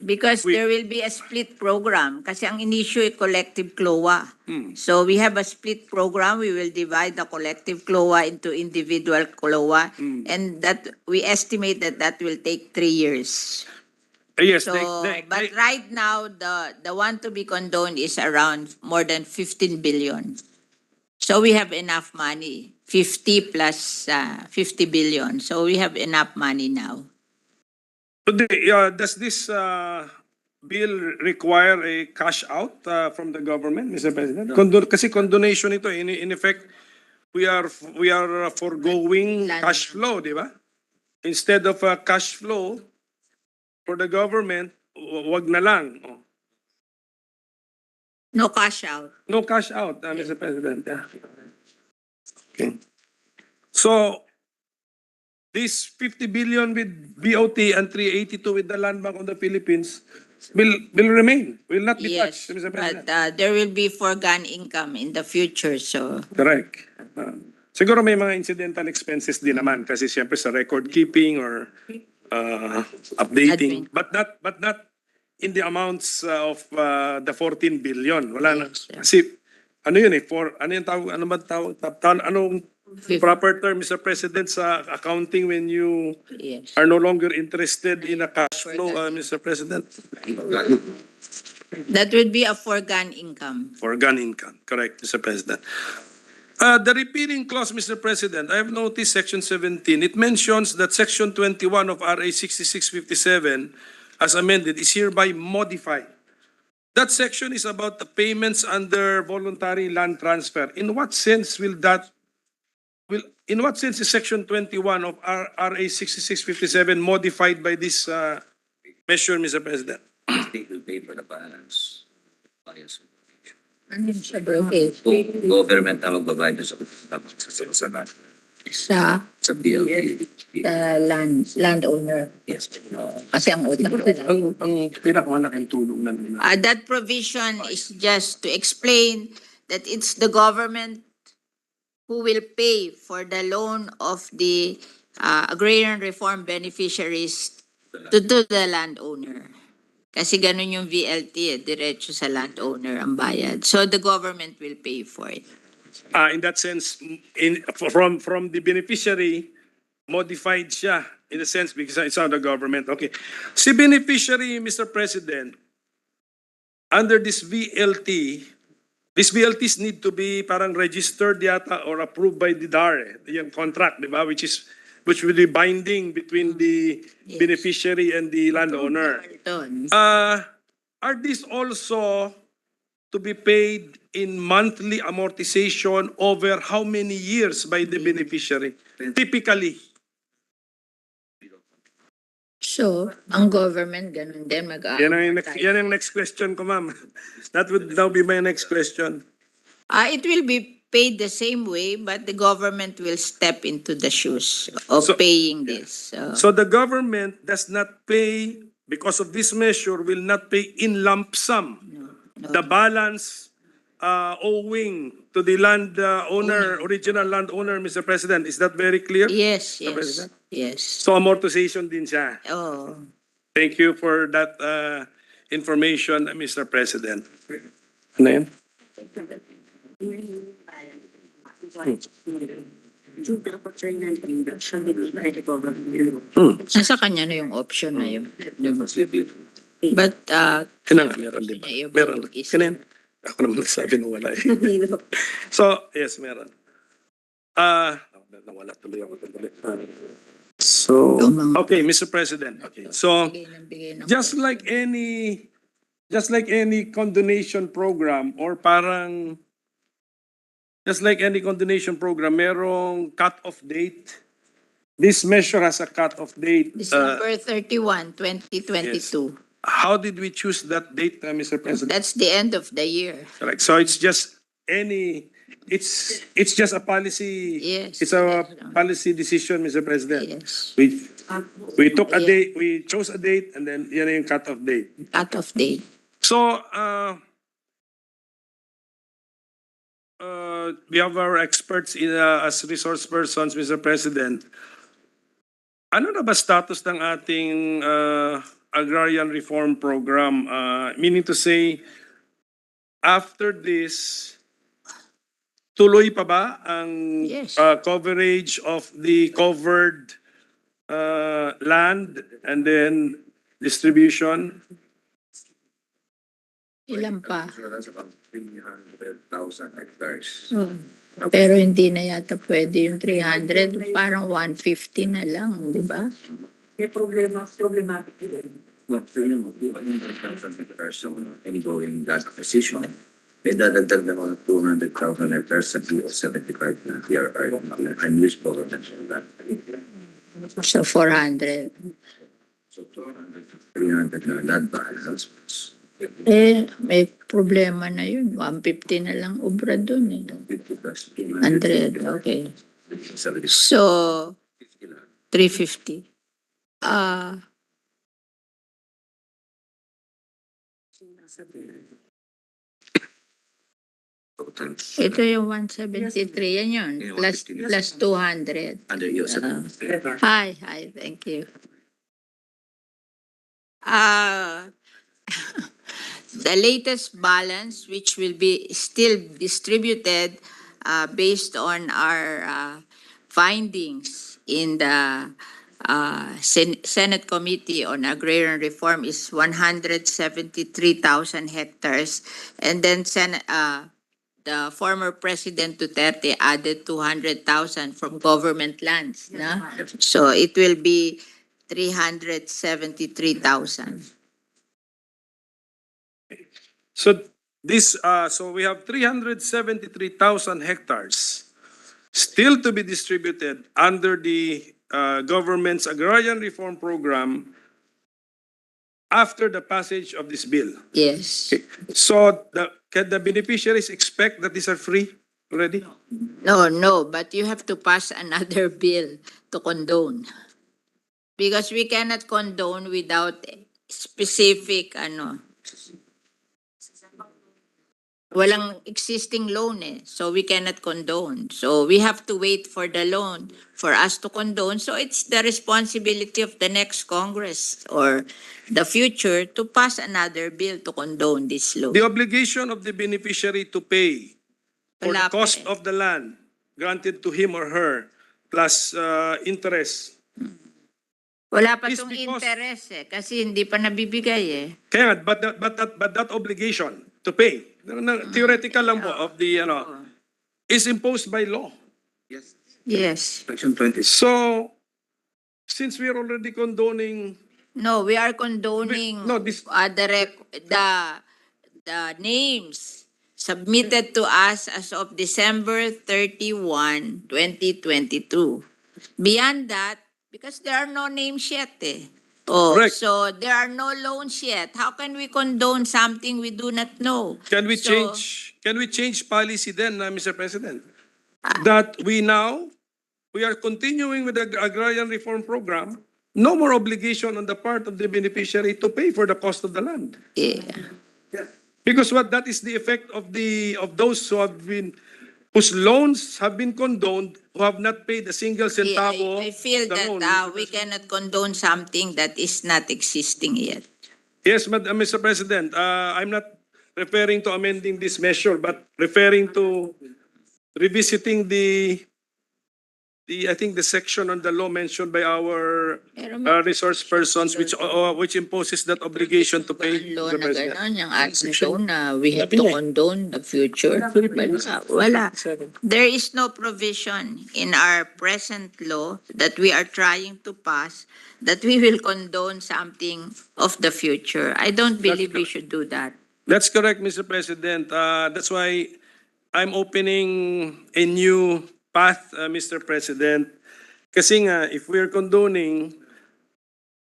Because We- there will be a split program. Kasi ang in-issue ay collective CLOA. Hmm. So we have a split program. We will divide the collective CLOA into individual CLOA. Hmm. And that we estimate that that will take 3 years. Yes, So, but right now, the one to be condoned is around more than 15 billion. So we have enough money, 50 plus 50 billion. So we have enough money now. Does this bill require a cash out from the government, Mr. President? Kasi condonation ito, in effect, we are foregoing Land. cash flow, di ba? Instead of cash flow for the government, wag na lang. Oh. No cash out. No cash out, Mr. President. Yeah. Okay. So, this 50 billion with BOT and 382 with the Land Bank of the Philippines will remain, will not be Yes, touched, Mr. President. but there will be foregone income in the future. So Correct. Siguro may mga incidental expenses din naman kasi siyempre sa record keeping or updating, but not in the amounts of the 14 billion. Wala na. Yes, yeah. Kasi ano yun eh, ano yung tawag, ano ba tawag, anong proper term, Mr. President, sa accounting when you yes. are no longer interested in a cash flow, Mr. President? That would be a foregone income. Foregone income, correct, Mr. President. The repealing clause, Mr. President, I have noticed section 17. It mentions that section 21 of RA 6657 as amended is hereby modified. That section is about the payments under voluntary land transfer. In what sense is section 21 of RA 6657 modified by this measure, Mr. President? State will pay for the balance. Bias. Ano yung sa brokerage? Government ang magbabayad sa Sa BLT. landowner. Yes. Kasi ang utang Ang pinakamalaking tulong na nila. That provision is just to explain that it's the government who will pay for the loan of the agrarian reform beneficiaries to the landowner. Kasi ganun yung VLT, diretso sa landowner ang bayad. So the government will pay for it. In that sense, from the beneficiary, modified siya in a sense because it's on the government. Okay. Si beneficiary, Mr. President, under this VLT, these VLTs need to be parang registered yata or approved by the DAR, yung contract, di ba? Which will be binding between the Yes. beneficiary and the landowner. Are these also to be paid in monthly amortization over how many years by the beneficiary? Typically. So, ang government ganun din Yan ang next question ko, ma'am. That would now be my next question. It will be paid the same way, but the government will step into the shoes of So- paying this. So the government does not pay, because of this measure, will not pay in lump sum the balance owing to the original landowner, Mr. President. Is that very clear? Yes, Mr. yes, President? yes. So amortization din siya. Oh, Thank you for that information, Mr. President. Ano yan? Nasa kanya na yung option na yun. But, Kailan nga, meron di ba? Yeah, Meron. is- Kailan? Ako naman nagsabi na wala eh. So, yes, meron. Nawala tuloy ako. So, okay, Mr. President. Okay. So, bigay ng just like any condonation program or parang just like any condonation program, merong cut-off date. This measure has a cut-off date. December 31, 2022. How did we choose that date, Mr. President? That's the end of the year. Correct. So it's just it's just a policy. Yes. It's a policy decision, Mr. President. Yes. We took a date, we chose a date, and then yan na yung cut-off date. Cut-off date. So, we have our experts as resource persons, Mr. President. Ano na ba status ng ating agrarian reform program, meaning to say, after this, tuloy pa ba ang Yes. coverage of the covered land and then distribution? Ilan pa? So that's about 300,000 hectares. Pero hindi na yata pwede yung 300, parang 150 na lang, di ba? Problematic yun. Well, so yun, kung ano yung 1,000 hectares yung ongoing land acquisition, may dadagdag na mga 200,000 hectares sa PO75 na PRR, unused government land. So 400. So 200, 300 na land balance. May problema na yun. 150 na lang obra dun eh. 50 plus 100, okay. 70. So, 350. Total. Ito yung 173. Yan yun. Plus 200. Under your Hi, thank you. The latest balance, which will be still distributed based on our findings in the Senate Committee on Agrarian Reform, is 173,000 hectares. And then the former President Duterte added 200,000 from government lands. No? So it will be 373,000. So so we have 373,000 hectares still to be distributed under the government's agrarian reform program after the passage of this bill. Yes. Okay. So can the beneficiaries expect that these are free already? No, but you have to pass another bill to condone. Because we cannot condone without specific, walang existing loan eh. So we cannot condone. So we have to wait for the loan for us to condone. So it's the responsibility of the next Congress or the future to pass another bill to condone this loan. The obligation of the beneficiary to pay for the Wala pa cost eh. of the land granted to him or her plus interest. Wala pa It's tong because- interest eh, kasi hindi pa nabibigay eh. Kaya nga, but that obligation to pay, theoretical lang po of the, is imposed by law. Yes. Section 20. So, since we are already condoning, No, we are condoning No, this- the names submitted to us as of December 31, 2022. Beyond that, because there are no names yet eh. Oh, Correct. so there are no loans yet. How can we condone something we do not know? can we So- change policy then, Mr. President? That we are continuing with the agrarian reform program, no more obligation on the part of the beneficiary to pay for the cost of the land. Yeah. Because that is the effect of those whose loans have been condoned, who have not paid a single centavo. I feel of the that loan. we cannot condone something that is not existing yet. Yes, Mr. President, I'm not referring to amending this measure, but referring to revisiting I think the section on the law mentioned by our resource persons, which imposes that obligation to pay. Ang law Mr. na President. gano'n, yung ating law na we have to condone the future. Wala. There is no provision in our present law that we are trying to pass that we will condone something of the future. I don't believe we should do that. That's correct, Mr. President. That's why I'm opening a new path, Mr. President. Kasi nga, if we are condoning,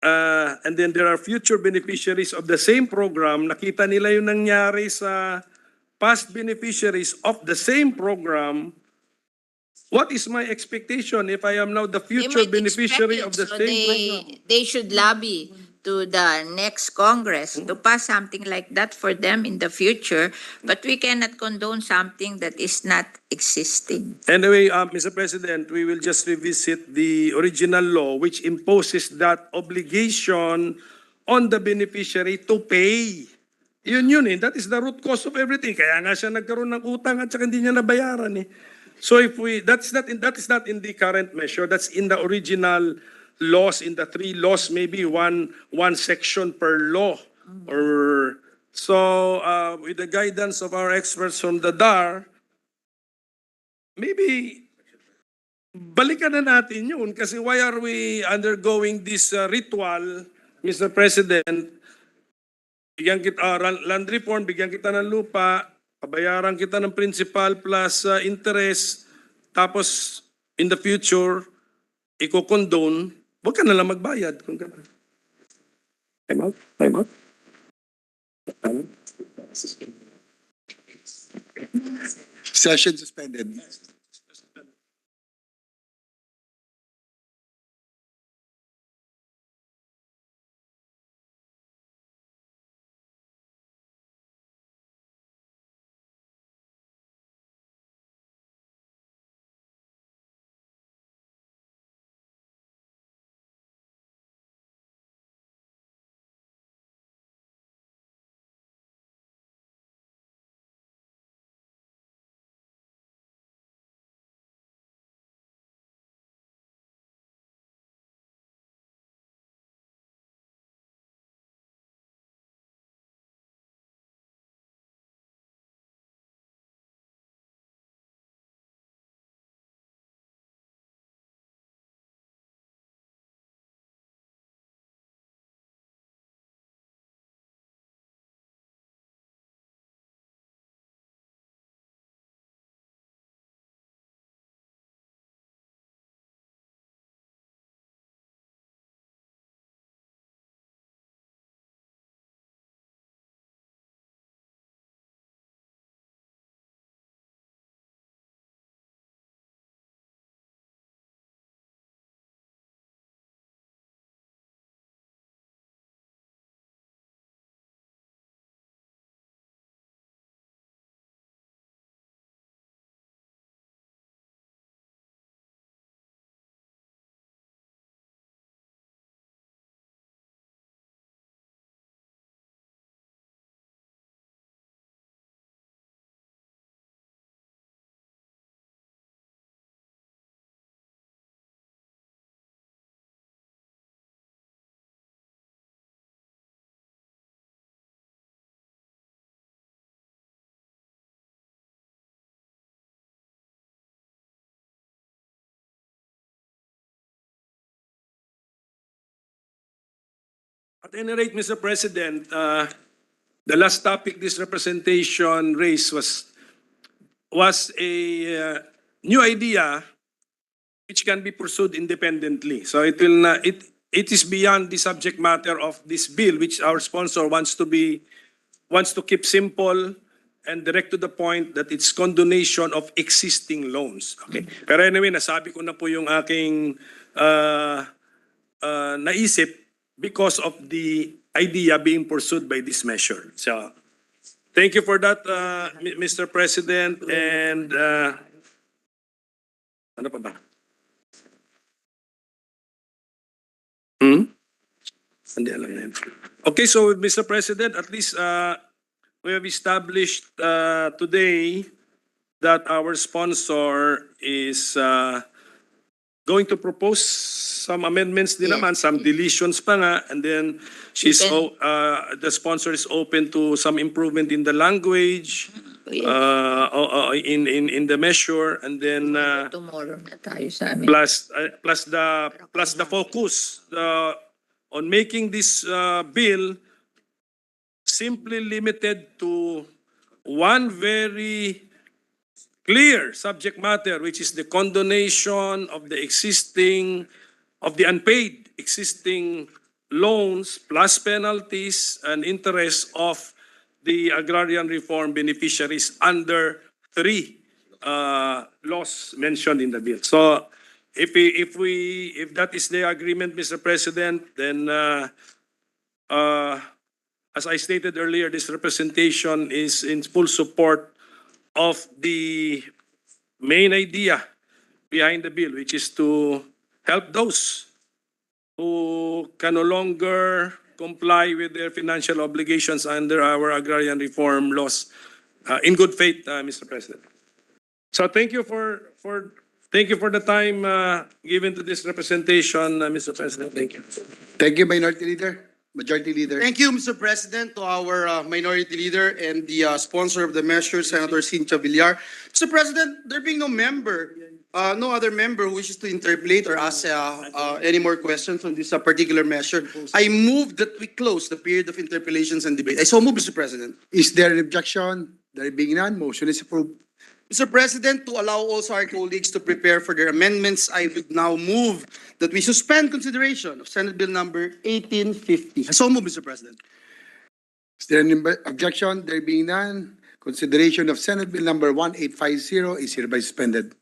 and then there are future beneficiaries of the same program, nakita nila yung nangyari sa past beneficiaries of the same program, what is my expectation if I am now the They future might beneficiary expect of the it, so same program? they should lobby to the next Congress to pass something like that for them in the future, but we cannot condone something that is not existing. Anyway, Mr. President, we will just revisit the original law which imposes that obligation on the beneficiary to pay. Yun eh. That is the root cause of everything. Kaya nga siya nagkaroon ng utang at saka hindi niya nabayaran eh. So if we, that is not in the current measure. That's in the original laws, in the 3 laws, maybe one section per law. Or so with the guidance of our experts from the DAR, maybe balikan na natin yun kasi why are we undergoing this ritual, Mr. President? Bigyan kita land reform, bigyan kita ng lupa, pabayaran kita ng principal plus interest, tapos in the future, i-condone, huwag ka na lang magbayad. Kung gano'n. Time out? Time out? Session suspended. At any rate, Mr. President, the last topic this representation raised was a new idea which can be pursued independently. So it will not, it is beyond the subject matter of this bill, which our sponsor wants to keep simple and direct to the point that it's condonation of existing loans. Okay. Pero anyway, nasabi ko na po yung aking naisip because of the idea being pursued by this measure. So, thank you for that, Mr. President, and ano pa ba? Hindi alam na yun. Okay, so Mr. President, at least we have established today that our sponsor is going to propose some amendments din naman, some deletions pa nga, and then the sponsor is open to some improvement in the language, in the measure, and then Tomorrow na tayo sa amin. plus the focus on making this bill simply limited to one very clear subject matter, which is the condonation of the unpaid existing loans plus penalties and interest of the agrarian reform beneficiaries under 3 laws mentioned in the bill. So if that is the agreement, Mr. President, then as I stated earlier, this representation is in full support of the main idea behind the bill, which is to help those who can no longer comply with their financial obligations under our agrarian reform laws in good faith, Mr. President. So thank you for the time given to this representation, Mr. President. Thank you. Thank you, Minority Leader. Majority Leader. Thank you, Mr. President, to our minority leader and the sponsor of the measure, Senator Cynthia Villar. Mr. President, there being no other member who wishes to interpolate or ask any more questions on this particular measure, I move that we close the period of interpellations and debate. I so move, Mr. President. Is there an objection? There being none, motion is approved. Mr. President, to allow also our colleagues to prepare for their amendments, I would now move that we suspend consideration of Senate Bill number 1850. I so move, Mr. President. Is there an objection? There being none, consideration of Senate Bill number 1850 is hereby suspended.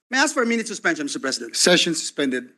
May I ask for a minute suspension, Mr. President? Session suspended.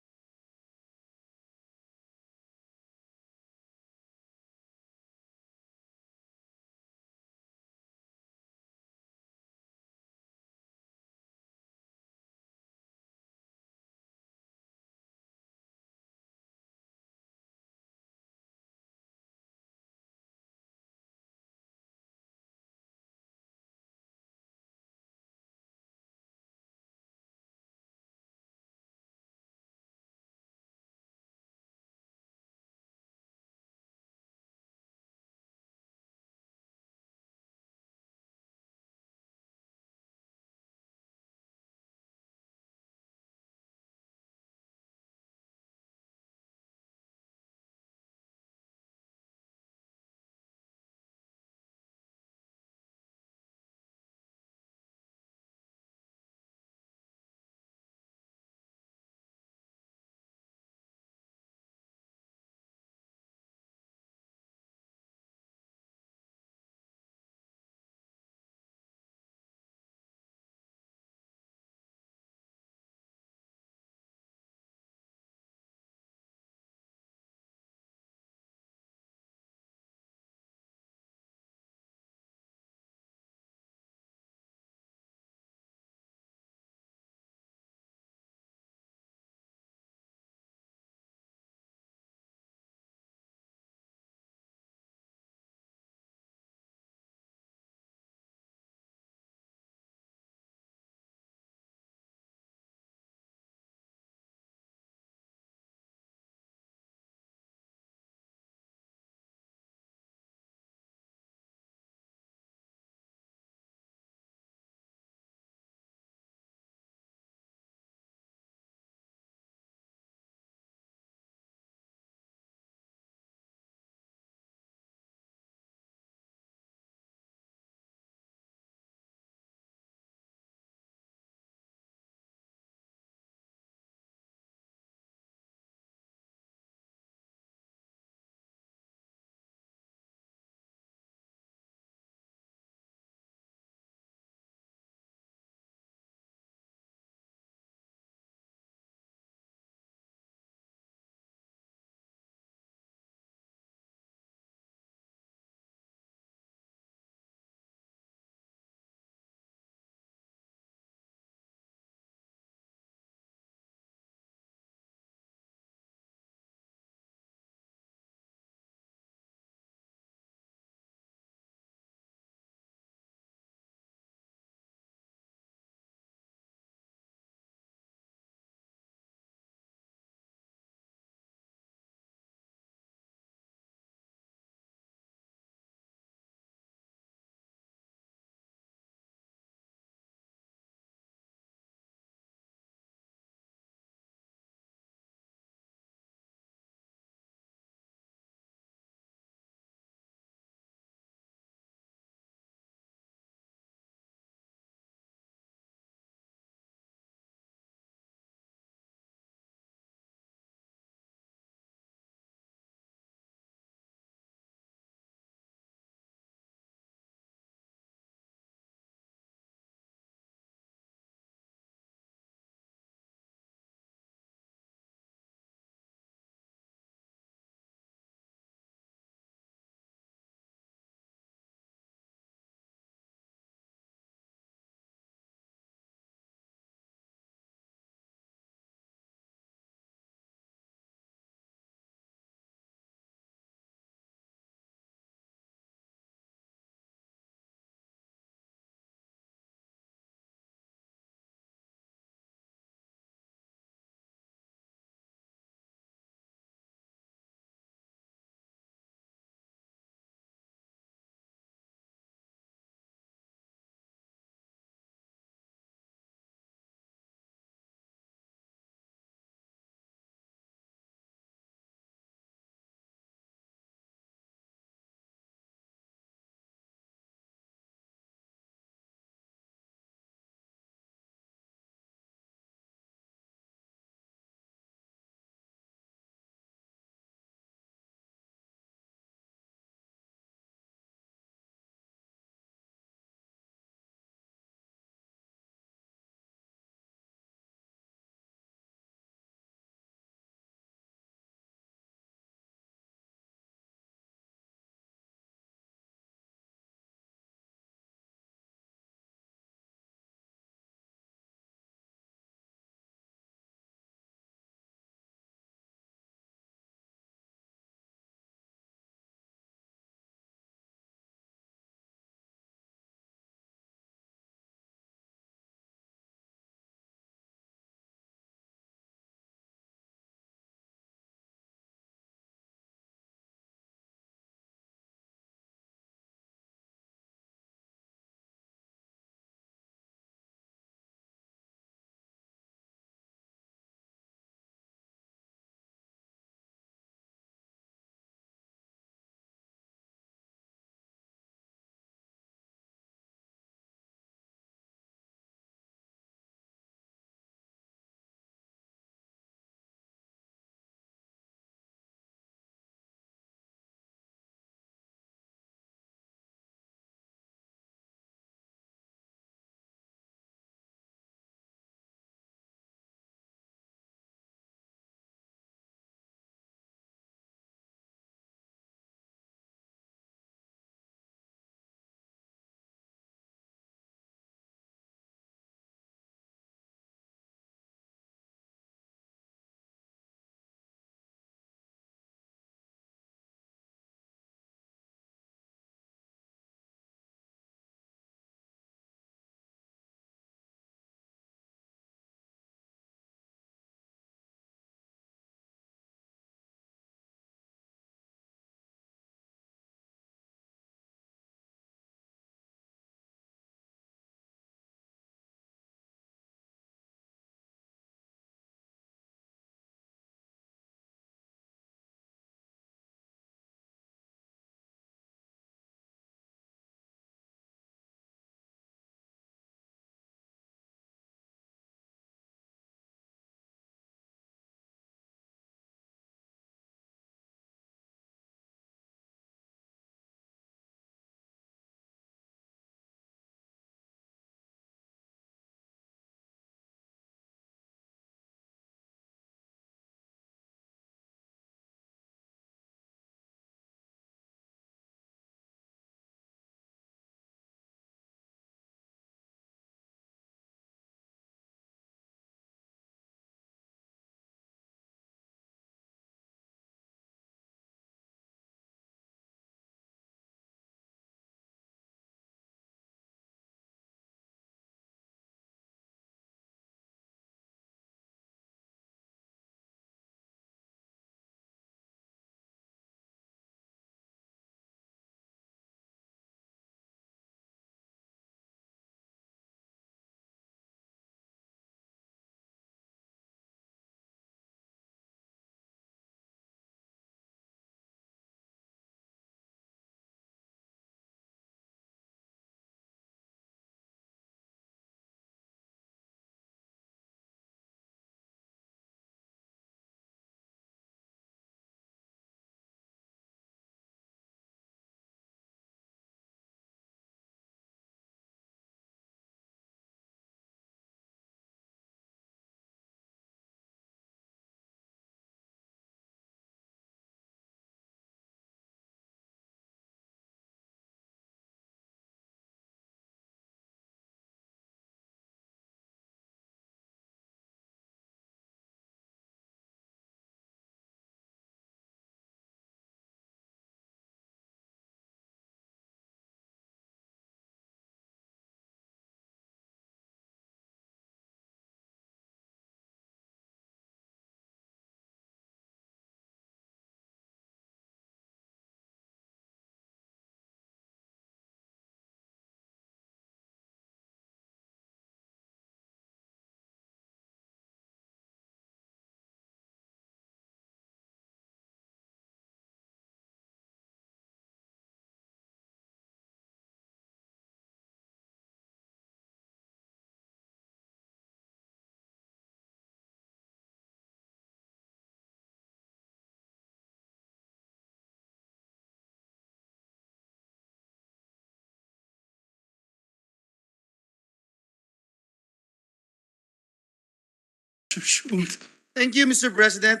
Thank you, Mr. President.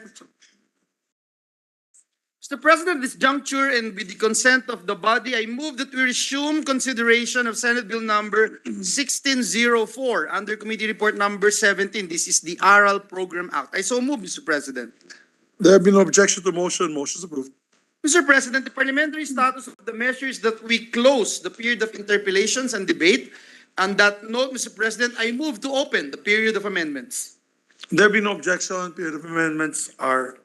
Mr. President, at this juncture and with the consent of the body, I move that we resume consideration of Senate Bill number 1604 under Committee Report number 17. This is the ARAL Program Act. I so move, Mr. President. There have been no objection to the motion. Motion is approved. Mr. President, the parliamentary status of the measure is that we close the period of interpellations and debate. On that note, Mr. President, I move to open the period of amendments. There have been no objection. Period of amendments are.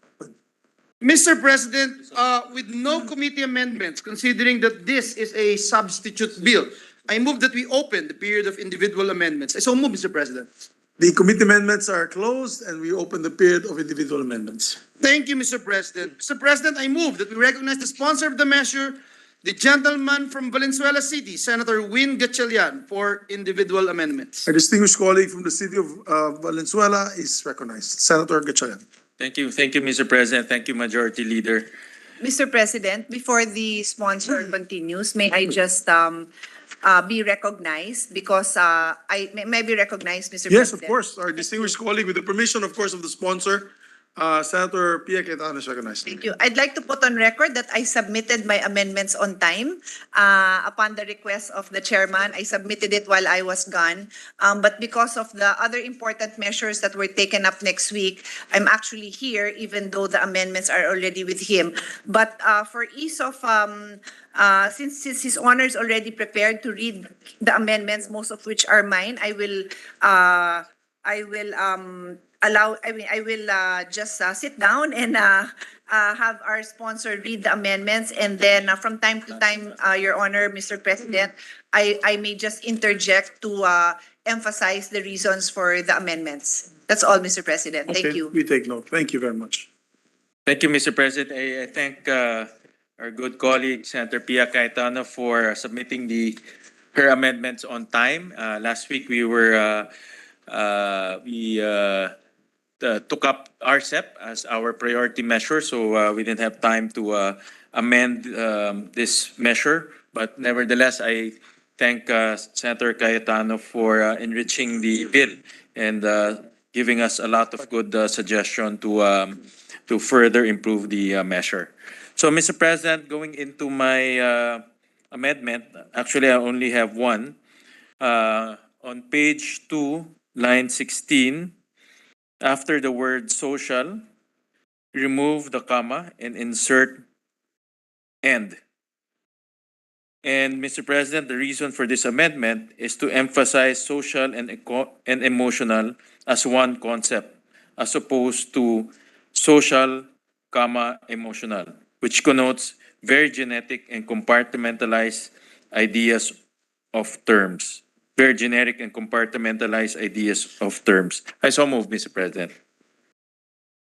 Mr. President, with no committee amendments, considering that this is a substitute bill, I move that we open the period of individual amendments. I so move, Mr. President. The committee amendments are closed and we open the period of individual amendments. Thank you, Mr. President. Mr. President, I move that we recognize the sponsor of the measure, the gentleman from Valenzuela City, Senator Win Gatchalian, for individual amendments. Our distinguished colleague from the city of Valenzuela is recognized. Senator Gatchalian. Thank you, Mr. President. Thank you, Majority Leader. Mr. President, before the sponsor continues, may I just be recognized because may I be recognized, Mr. Yes, President? of course. Our distinguished colleague, with the permission, of course, of the sponsor, Senator Pia Cayetano is recognized. Thank you. I'd like to put on record that I submitted my amendments on time. Upon the request of the chairman, I submitted it while I was gone. But because of the other important measures that were taken up next week, I'm actually here even though the amendments are already with him. But for ease of, since His Honor is already prepared to read the amendments, most of which are mine, I will just sit down and have our sponsor read the amendments, and then from time to time, Your Honor, Mr. President, I may just interject to emphasize the reasons for the amendments. That's all, Mr. President. Thank Okay, you. we take note. Thank you very much. Thank you, Mr. President. I thank our good colleague, Senator Pia Cayetano, for submitting her amendments on time. Last week, we took up RCEP as our priority measure, so we didn't have time to amend this measure. But nevertheless, I thank Senator Cayetano for enriching the bill and giving us a lot of good suggestion to further improve the measure. So, Mr. President, going into my amendment, actually I only have one. On page 2, line 16, after the word social, remove the comma and insert and. And Mr. President, the reason for this amendment is to emphasize social and emotional as one concept, as opposed to social, comma, emotional, which connotes very genetic and compartmentalized ideas of terms. Very generic and compartmentalized ideas of terms. I so move, Mr. President.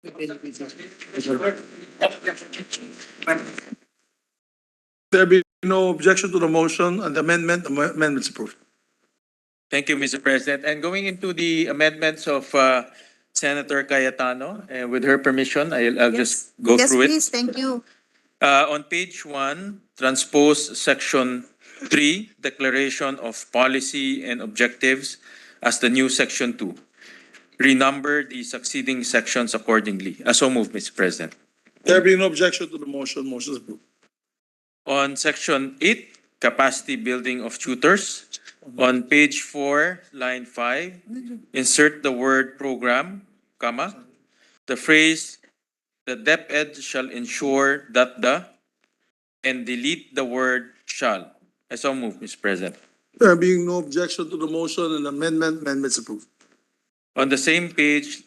There be no objection to the motion and the amendment. Amendments approved. Thank you, Mr. President. And going into the amendments of Senator Cayetano, and with her permission, I'll just go through it. Yes, please. Thank you. On page 1, transpose section 3, declaration of policy and objectives as the new section 2. Renumber the succeeding sections accordingly. So move, Mr. President. There be no objection to the motion. Motion is approved. On section 8, capacity building of tutors. On page 4, line 5, insert the word program, comma. The phrase, the DepEd shall ensure that the, and delete the word shall. I so move, Mr. President. There being no objection to the motion and amendment. Amendments approved. On the same page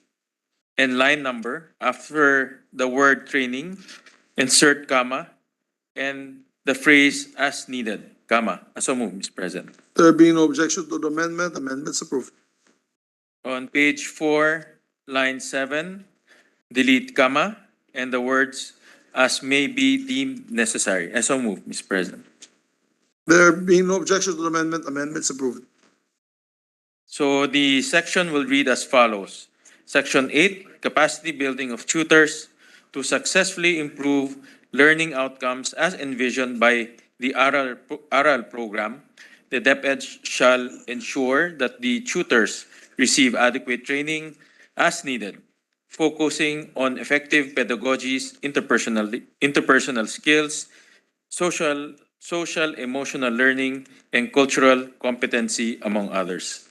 and line number, after the word training, insert comma, and the phrase as needed, comma. I so move, Mr. President. There being no objection to the amendment. Amendments approved. On page 4, line 7, delete comma, and the words as may be deemed necessary. I so move, Mr. President. There being no objection to the amendment. Amendments approved. So the section will read as follows. Section 8, capacity building of tutors to successfully improve learning outcomes as envisioned by the ARAL program. The DepEd shall ensure that the tutors receive adequate training, as needed, focusing on effective pedagogies, interpersonal skills, social emotional learning, and cultural competency, among others.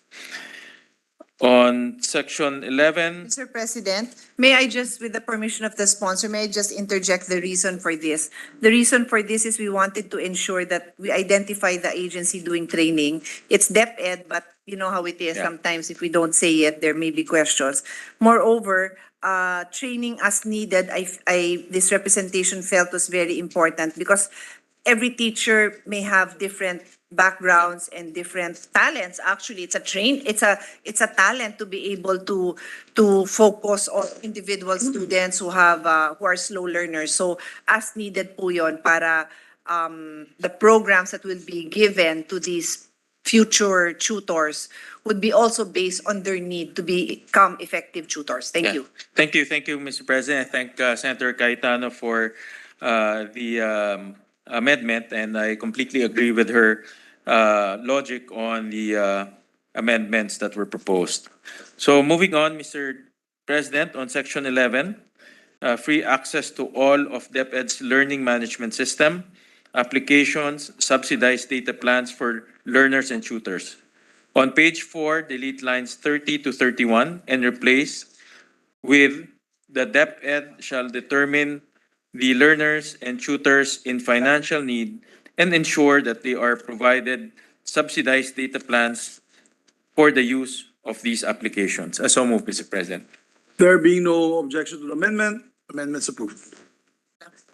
On section 11, Mr. President, may I just, with the permission of the sponsor, may I just interject the reason for this? The reason for this is we wanted to ensure that we identify the agency doing training. It's DepEd, but you know how it is. Yeah. Sometimes if we don't say it, there may be questions. Moreover, training as needed, this representation felt was very important because every teacher may have different backgrounds and different talents. Actually, it's a talent to be able to focus on individual students who are slow learners. So as needed po yun para the programs that will be given to these future tutors would be also based on their need to become effective tutors. Thank yeah. you. Thank you, Mr. President. I thank Senator Cayetano for the amendment, and I completely agree with her logic on the amendments that were proposed. So moving on, Mr. President, on section 11, free access to all of DepEd's learning management system, applications, subsidized data plans for learners and tutors. On page 4, delete lines 30 to 31 and replace with the DepEd shall determine the learners and tutors in financial need and ensure that they are provided subsidized data plans for the use of these applications. So moved, Mr. President. There being no objection to the amendment, amendment's approved.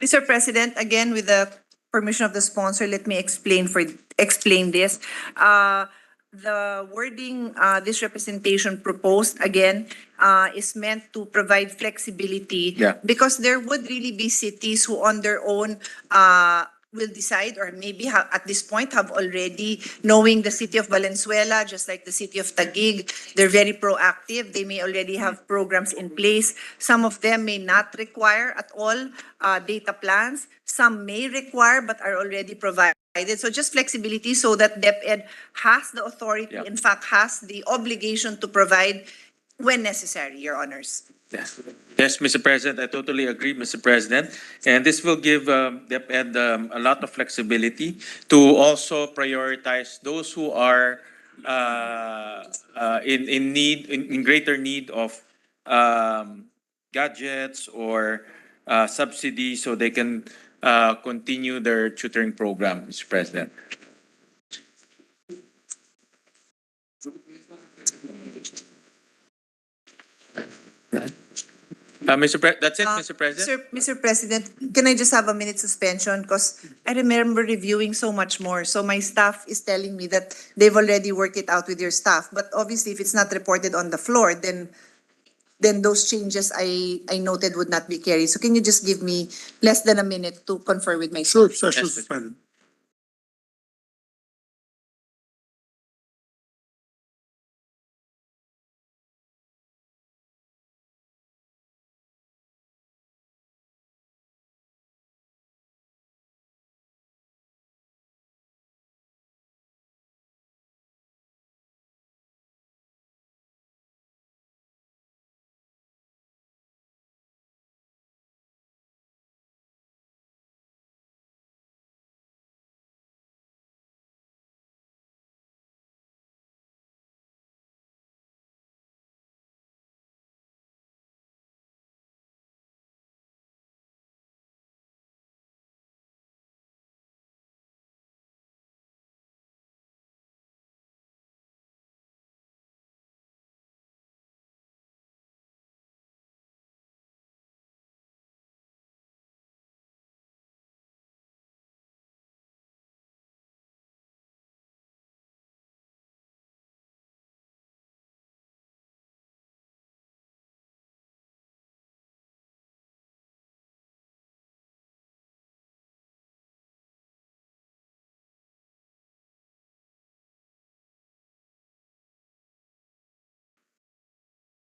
Mr. President, again, with the permission of the sponsor, let me explain this. The wording, this representation proposed, again, is meant to provide flexibility. Yeah. Because there would really be cities who on their own, will decide or maybe at this point have already, knowing the city of Valenzuela, just like the city of Taguig, they're very proactive. They may already have programs in place. Some of them may not require at all data plans. Some may require but are already provided. So just flexibility so that DepEd has the authority, Yeah. in fact, has the obligation to provide when necessary, Your Honors. Yes. Yes, Mr. President, I totally agree, Mr. President. And this will give DepEd a lot of flexibility to also prioritize those who are in greater need of gadgets or subsidies so they can continue their tutoring program, Mr. President. That's it, Mr. President. Mr. President, can I just have a minute suspension? Because I remember reviewing so much more. So my staff is telling me that they've already worked it out with your staff. But obviously, if it's not reported on the floor, then those changes I noted would not be carried. So can you just give me less than a minute to confer with my staff? Sure, session Yes, suspended.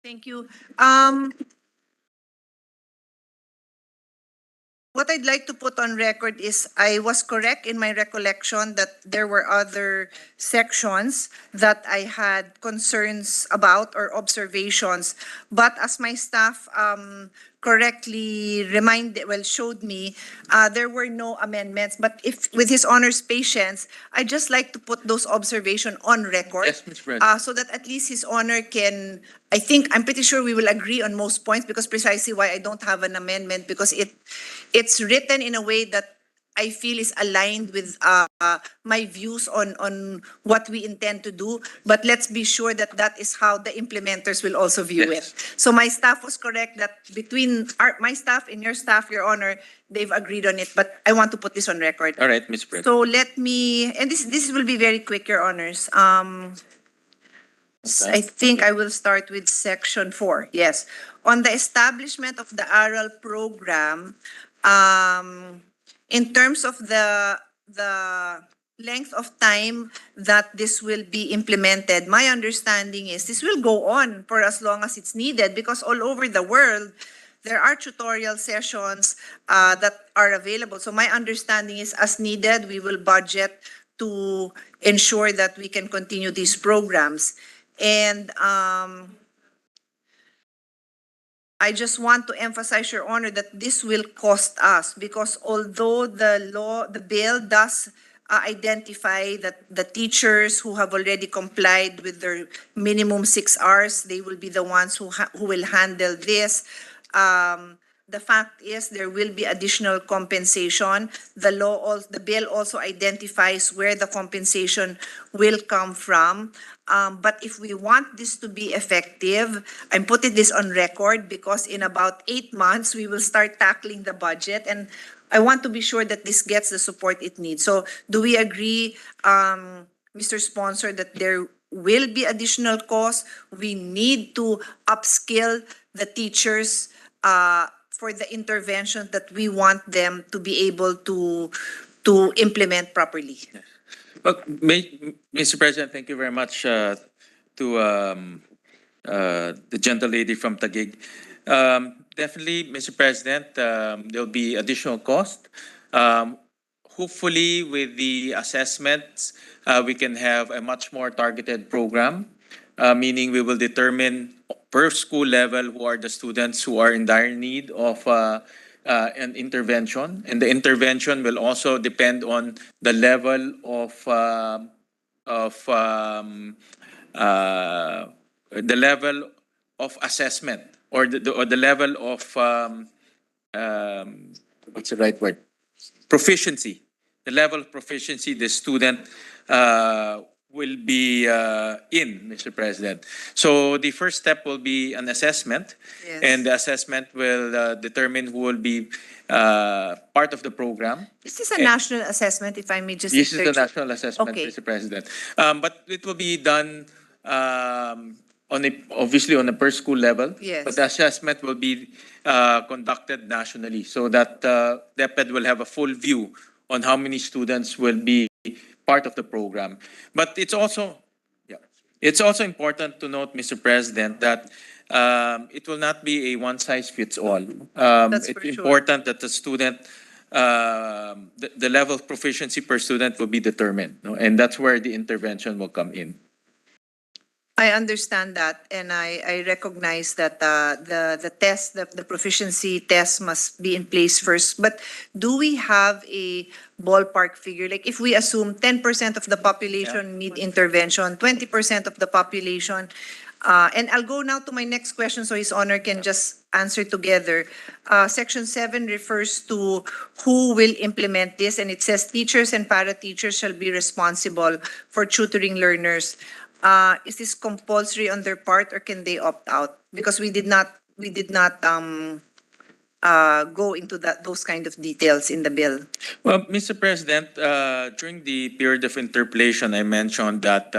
Thank you. what I'd like to put on record is I was correct in my recollection that there were other sections that I had concerns about or observations. But as my staff correctly showed me, there were no amendments. But if, with His Honor's patience, I'd just like to put those observations on record. Yes, Mr. President. So that at least His Honor can, I'm pretty sure we will agree on most points, because precisely why I don't have an amendment, because it's written in a way that I feel is aligned with my views on what we intend to do. But let's be sure that that is how the implementers will also view Yes. it. So my staff was correct that between my staff and your staff, Your Honor, they've agreed on it. But I want to put this on record. All right, Mr. President. So let me, and this will be very quick, Your Honors. I think I will start with section 4. Yes. On the establishment of the ARAL program, in terms of the length of time that this will be implemented, my understanding is this will go on for as long as it's needed, because all over the world, there are tutorial sessions that are available. So my understanding is, as needed, we will budget to ensure that we can continue these programs. And I just want to emphasize, Your Honor, that this will cost us, because although the bill does identify that the teachers who have already complied with their minimum 6 hours, they will be the ones who will handle this. The fact is there will be additional compensation. The bill also identifies where the compensation will come from. But if we want this to be effective, I'm putting this on record because in about 8 months, we will start tackling the budget. And I want to be sure that this gets the support it needs. So do we agree, Mr. Sponsor, that there will be additional costs? We need to upskill the teachers for the intervention that we want them to be able to implement properly. Well, Mr. President, thank you very much to the gentle lady from Taguig. Definitely, Mr. President, there'll be additional cost. Hopefully, with the assessments, we can have a much more targeted program, meaning we will determine per school level who are the students who are in dire need of an intervention, and the intervention will also depend on the level of assessment, or the level of what's the right word? Proficiency. The level of proficiency the student will be in, Mr. President. So the first step will be an assessment, Yes. and the assessment will determine who will be part of the program. Is this a national assessment, if I may just This is the interject? national assessment, Okay. Mr. President. But it will be done obviously on a per school level. Yes. But the assessment will be conducted nationally, so that DepEd will have a full view on how many students will be part of the program. But it's also important to note, Mr. President, that it will not be a one-size-fits-all. That's It's for sure. important that the student, the level of proficiency per student will be determined, no? And that's where the intervention will come in. I understand that, and I recognize that the test, the proficiency test must be in place first. But do we have a ballpark figure? Like if we assume 10% of the population need intervention, 20% of the population, and I'll go now to my next question so His Honor can just answer together. Section 7 refers to who will implement this, and it says teachers and para-teachers shall be responsible for tutoring learners. Is this compulsory on their part, or can they opt out? Because we did not go into those kind of details in the bill. Well, Mr. President, during the period of interpellation, I mentioned that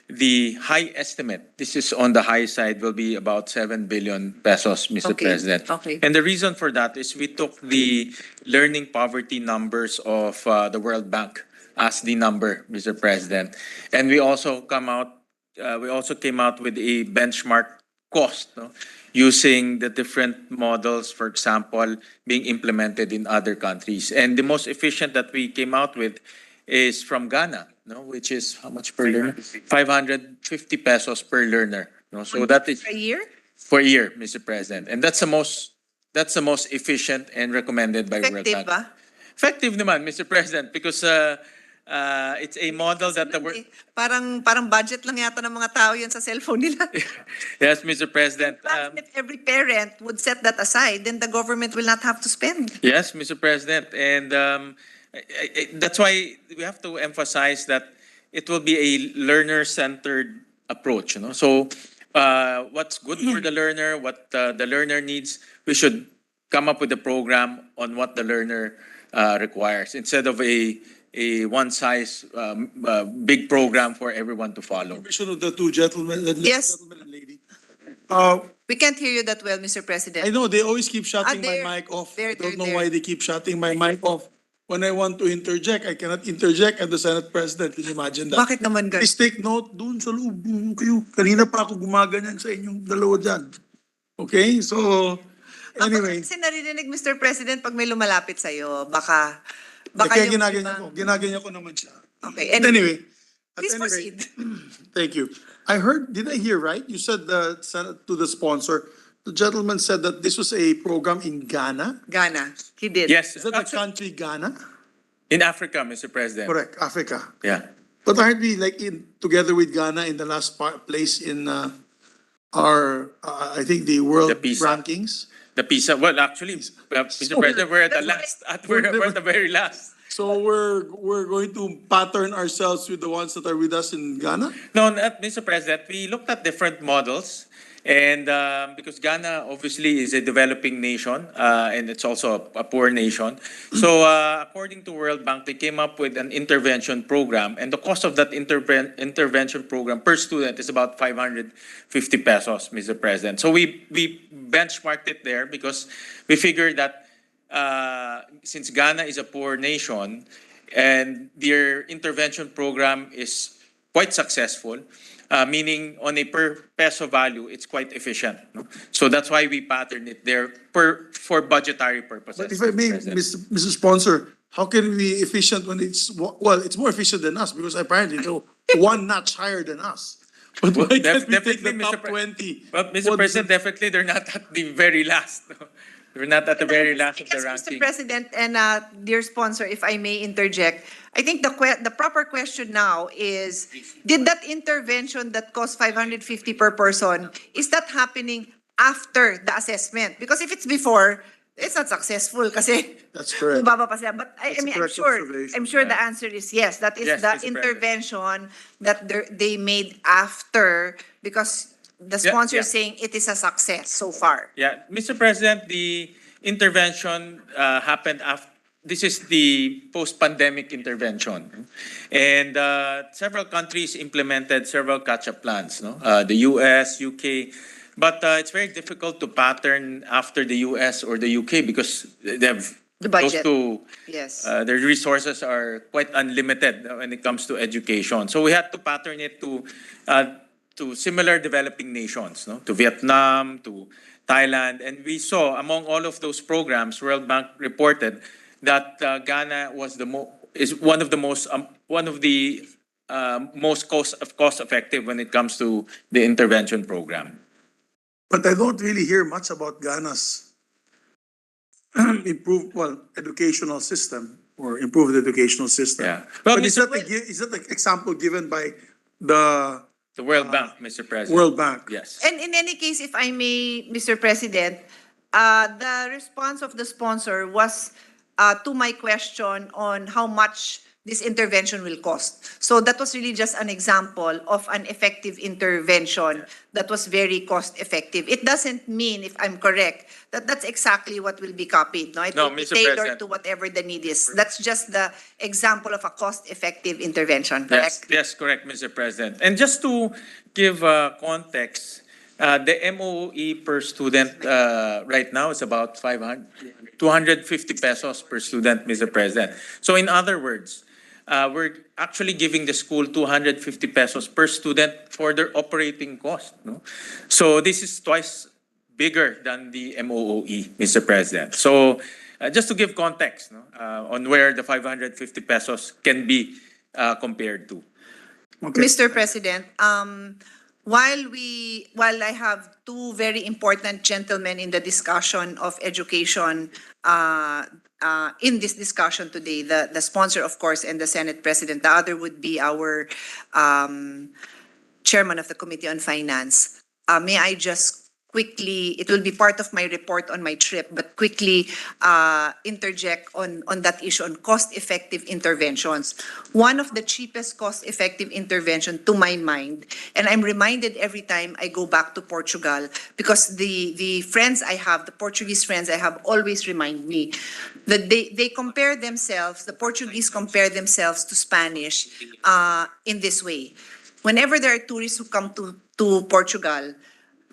the high estimate, this is on the high side, will be about 7 billion pesos, Mr. Okay, President. okay. And the reason for that is we took the learning poverty numbers of the World Bank as the number, Mr. President. And we also came out with a benchmark cost, no? Using the different models, for example, being implemented in other countries. And the most efficient that we came out with is from Ghana, no? Which is how much per learner? 550 pesos per learner. No? So that is For a year? for a year, Mr. President. And that's the most efficient and recommended by World Effective Bank. ba? Effective naman, Mr. President, because it's a model that the Eh, parang budget lang yata ng mga tao yan sa cellphone nila. yes, Mr. President. Imagine if every parent would set that aside, then the government will not have to spend. Yes, Mr. President, and that's why we have to emphasize that it will be a learner-centered approach. You know, so what's good for the learner, what the learner needs, we should come up with a program on what the learner requires instead of a one size big program for everyone to follow. Permission of the two gentlemen, Yes. gentleman and lady. We can't hear you that well, Mr. President. I know they always keep shutting there. my mic off. There, I don't there, know why they keep shutting my mic off. When I want to interject, I cannot interject at the Senate President. Can you imagine that? Bakit naman ganun? Please take note doon sa loob. Kayo, kanina pa ako gumaganyan sa inyong dalawa dyan. Okay? So, anyway. Kasi naririnig, Mr. President, pag may lumalapit sa'yo, baka Kaya yung ginaganyan ko. ibang- Ginaganyan ko naman siya. Okay, But anyway. please at any rate, proceed. Thank you. I heard, did I hear right? You said to the sponsor, the gentleman said that this was a program in Ghana. Ghana, he did. Yes, Is that the country Ghana? in Africa, Mr. President. Correct, Africa. Yeah. But aren't we like together with Ghana in the last place in our, I think the world The PISA. rankings? The PISA, well, actually, Mr. President, we're at the That's last, we're at the very last. So we're going to pattern ourselves with the ones that are with us in Ghana? No, Mr. President, we looked at different models. And because Ghana obviously is a developing nation and it's also a poor nation. So according to World Bank, they came up with an intervention program. And the cost of that intervention program per student is about 550 pesos, Mr. President. So we benchmarked it there because we figured that since Ghana is a poor nation and their intervention program is quite successful, meaning on a per peso value, it's quite efficient. No? So that's why we patterned it there for budgetary purposes. But if I may, Mr. President. Mr. Sponsor, how can we be efficient when it's more efficient than us because apparently they're one notch higher than us. But why can't we take the Definitely, top Mr. 20? But Mr. What is President, definitely they're not at the very last. No? They're not at the very last of the Yes, ranking. Mr. President and dear sponsor, if I may interject, I think the proper question now is, did that intervention that cost 550 per person, is that happening after the assessment? Because if it's before, it's not successful kasi That's correct. bumaba pa sila. But I That's a mean, correct observation. I'm sure the answer is yes. That is Yes, the Mr. President. intervention that they made after, because the Yeah, sponsor yeah. is saying it is a success so far. Yeah, Mr. President, the intervention happened after. This is the post-pandemic intervention. And several countries implemented several catch-up plans, no? The US, UK. But it's very difficult to pattern after the US or the UK because they have The those budget. two, Yes. their resources are quite unlimited when it comes to education. So we had to pattern it to similar developing nations, no? To Vietnam, to Thailand. And we saw among all of those programs, World Bank reported that Ghana was is one of the most cost effective when it comes to the intervention program. But I don't really hear much about Ghana's educational system or improved educational system. Yeah. But Well, is that the example given by the The World Bank, Mr. President. World Bank? Yes. And in any case, if I may, Mr. President, the response of the sponsor was to my question on how much this intervention will cost. So that was really just an example of an effective intervention that was very cost effective. It doesn't mean, if I'm correct, that that's exactly what will be copied. No, it No, will be Mr. tailored President. to whatever the need is. That's just the example of a cost effective intervention, Yes, correct? yes, correct, Mr. President. And just to give context, the MOE per student right now is about 250 pesos per student, Mr. President. So in other words, we're actually giving the school 250 pesos per student for their operating cost. No? So this is twice bigger than the MOOE, Mr. President. So just to give context on where the 550 pesos can be compared to. Mr. President, while I have two very important gentlemen in the discussion of education, in this discussion today, the sponsor, of course, and the Senate President, the other would be our Chairman of the Committee on Finance. May I just quickly, it will be part of my report on my trip, but quickly interject on that issue on cost-effective interventions. One of the cheapest cost-effective intervention to my mind, and I'm reminded every time I go back to Portugal, because the friends I have, the Portuguese friends I have, always remind me that they compare themselves, the Portuguese compare themselves to Spanish in this way. Whenever there are tourists who come to Portugal,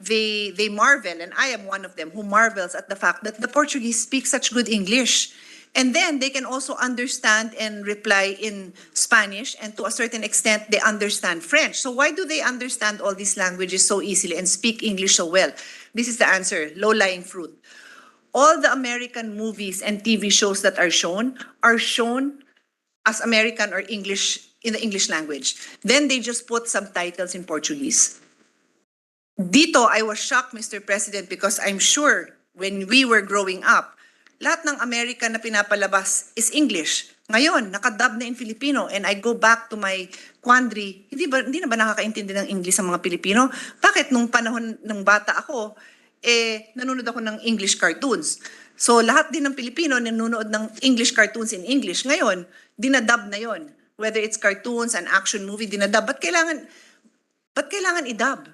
they marvel, and I am one of them who marvels at the fact that the Portuguese speak such good English. And then they can also understand and reply in Spanish, and to a certain extent, they understand French. So why do they understand all these languages so easily and speak English so well? This is the answer: low-lying fruit. All the American movies and TV shows that are shown as American or English, in the English language. Then they just put subtitles in Portuguese. Dito, I was shocked, Mr. President, because I'm sure when we were growing up, lahat ng American na pinapalabas is English. Ngayon, nakadub na in Filipino, and I go back to my quandary, hindi na ba nakakaintindi ng English ang mga Pilipino? Bakit nung panahon ng bata ako, nanonood ako ng English cartoons. So lahat din ng Pilipino nanonood ng English cartoons in English. Ngayon, dinadub na yon. Whether it's cartoons, an action movie, dinadub. Ba't kailangan idub?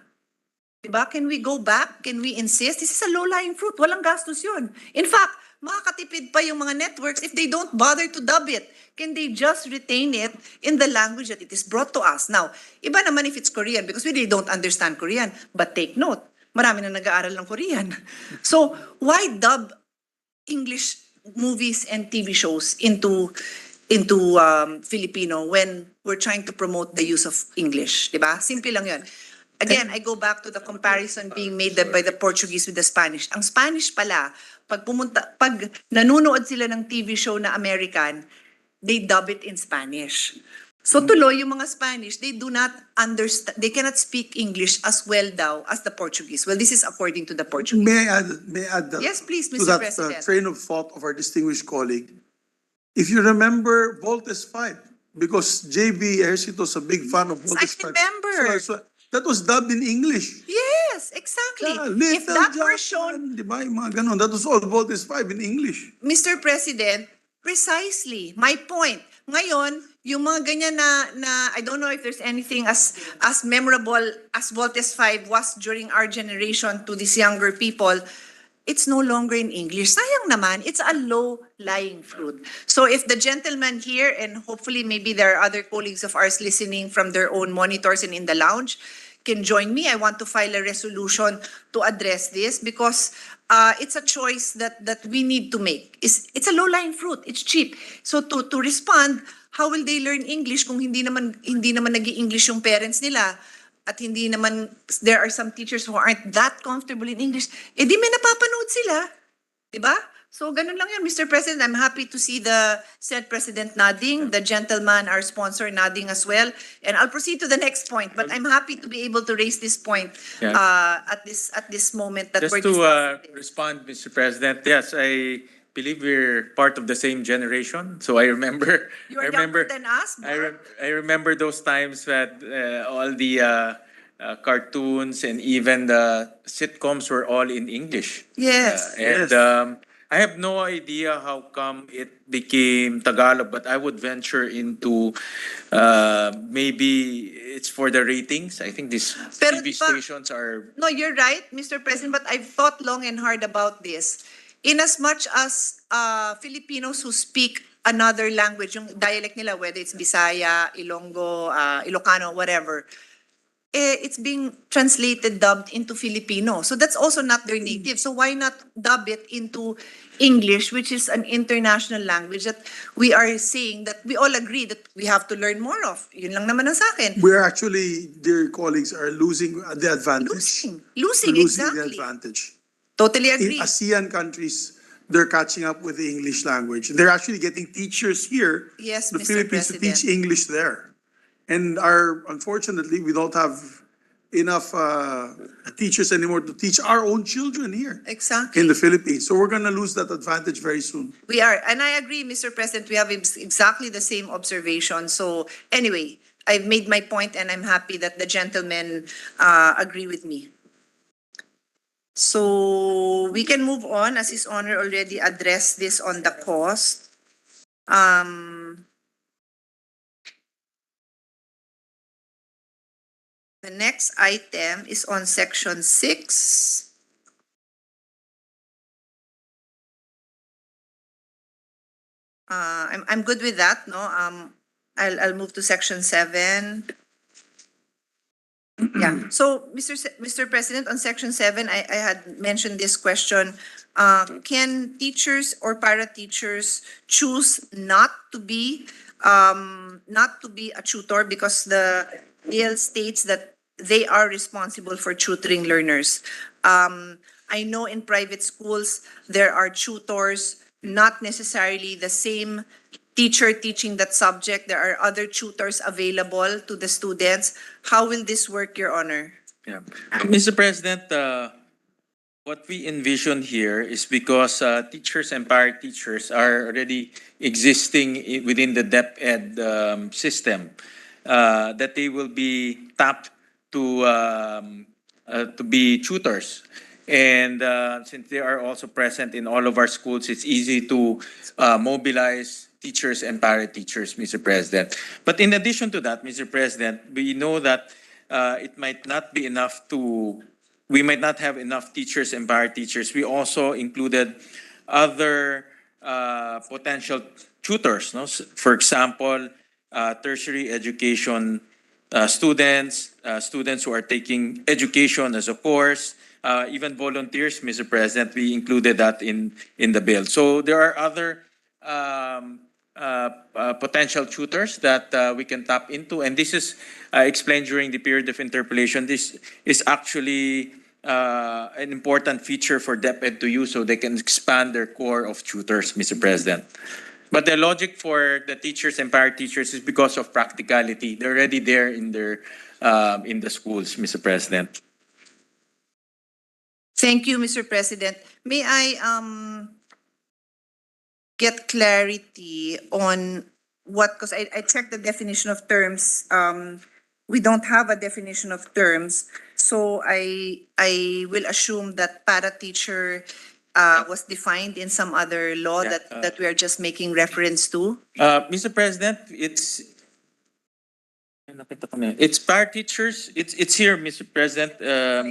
Diba? Can we go back? Can we insist? This is a low-lying fruit. Walang gastos yun. In fact, makakatipid pa yung mga networks if they don't bother to dub it. Can they just retain it in the language that it is brought to us? Now, iba naman if it's Korean because we really don't understand Korean. But take note, marami na nag-aaral ng Korean. So, why dub English movies and TV shows into Filipino when we're trying to promote the use of English? Diba? Simple lang yun. Again, I go back to the comparison being made by the Portuguese with the Spanish. Ang Spanish pala, pag nanonood sila ng TV show na American, they dub it in Spanish. So tuloy yung mga Spanish, they do not understand, they cannot speak English as well daw as the Portuguese. Well, this is according to the Portuguese. May I add Yes, please, to Mr. that President. train of thought of our distinguished colleague. If you remember Voltes 5, because JB Ejercito's a big fan of Voltes 5. remember. So, that was dubbed in English. Yes, exactly. Yeah, If that were shown, di ba, yung mga ganon. That was all Voltes 5 in English. Mr. President, precisely, my point. Ngayon, yung mga ganyan na I don't know if there's anything as memorable as Voltes 5 was during our generation to these younger people, it's no longer in English. Sayang naman, it's a low-lying fruit. So if the gentleman here, and hopefully maybe there are other colleagues of ours listening from their own monitors and in the lounge, can join me. I want to file a resolution to address this because it's a choice that we need to make. It's a low-lying fruit. It's cheap. So to respond, how will they learn English kung hindi naman nag-i-English yung parents nila? At hindi naman, there are some teachers who aren't that comfortable in English, di may napapanood sila. Diba? So, ganun lang yun, Mr. President. I'm happy to see the Senate President nodding, the gentleman, our sponsor, nodding as well. And I'll proceed to the next point, but I'm happy to be able to raise this point at this moment that Just we're to discussing. respond, Mr. President, yes, I believe we're part of the same generation. So I remember, You are younger than us, Mark. I remember those times that all the cartoons and even the sitcoms were all in English. Yes. And I have no idea how come it became Tagalog, but I would venture into maybe it's for the ratings. I think these Pero TV diba- stations are. No, you're right, Mr. President, but I've thought long and hard about this. In as much as Filipinos who speak another language, yung dialect nila, whether it's Bisaya, Ilonggo, Ilocano, whatever, it's being translated, dubbed into Filipino. So that's also not their native. So why not dub it into English, which is an international language that we are saying that we all agree that we have to learn more of. Yun lang naman ang sa akin. We're actually, dear colleagues, are losing the advantage. Losing, We're losing the exactly. advantage. Totally In agree. ASEAN countries, they're catching up with the English language. They're actually getting teachers here, Yes, the Mr. Philippines, to teach President. English there. And unfortunately, we don't have enough teachers anymore to teach our own children here Exactly. in the Philippines. So we're gonna lose that advantage very soon. We are, and I agree, Mr. President, we have exactly the same observation. So anyway, I've made my point and I'm happy that the gentlemen agree with me. So we can move on as His Honor already addressed this on the cost. The next item is on section 6. I'm good with that, no? I'll move to section 7. Yeah, so Mr. President, on section 7, I had mentioned this question. Can teachers or para-teachers choose not to be a tutor because the bill states that they are responsible for tutoring learners? I know in private schools, there are tutors, not necessarily the same teacher teaching that subject. There are other tutors available to the students. How will this work, Your Honor? Yeah. Mr. President, what we envision here is because teachers and para-teachers are already existing within the DepEd system, that they will be tapped to be tutors. And since they are also present in all of our schools, it's easy to mobilize teachers and para-teachers, Mr. President. But in addition to that, Mr. President, we know that it might not be enough we might not have enough teachers and para-teachers. We also included other potential tutors, no? For example, tertiary education students, students who are taking education as a course, even volunteers, Mr. President, we included that in the bill. So there are other potential tutors that we can tap into, and this is explained during the period of interpellation. This is actually an important feature for DepEd to use so they can expand their core of tutors, Mr. President. But the logic for the teachers and para-teachers is because of practicality. They're already there in the schools, Mr. President. Thank you, Mr. President. May I get clarity on what, because I checked the definition of terms. We don't have a definition of terms. So I will assume that para-teacher was defined in some other law Yeah, that we are just making reference to. Mr. President, it's para-teachers. It's here, Mr. President.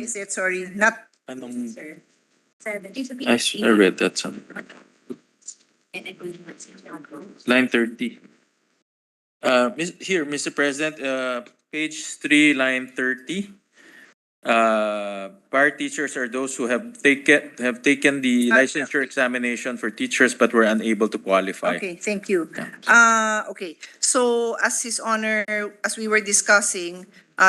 Is it, sorry, not, Anong, sir. I read that somewhere. Line 30. Here, Mr. President, page 3, line 30. Para-teachers are those who have taken the licensure examination for teachers but were unable to qualify. Okay, thank you. Okay, so as His Honor, as we were discussing,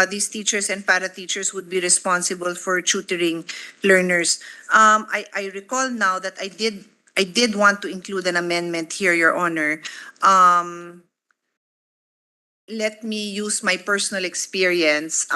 these teachers and para-teachers would be responsible for tutoring learners. I recall now that I did want to include an amendment here, Your Honor. Let me use my personal experience.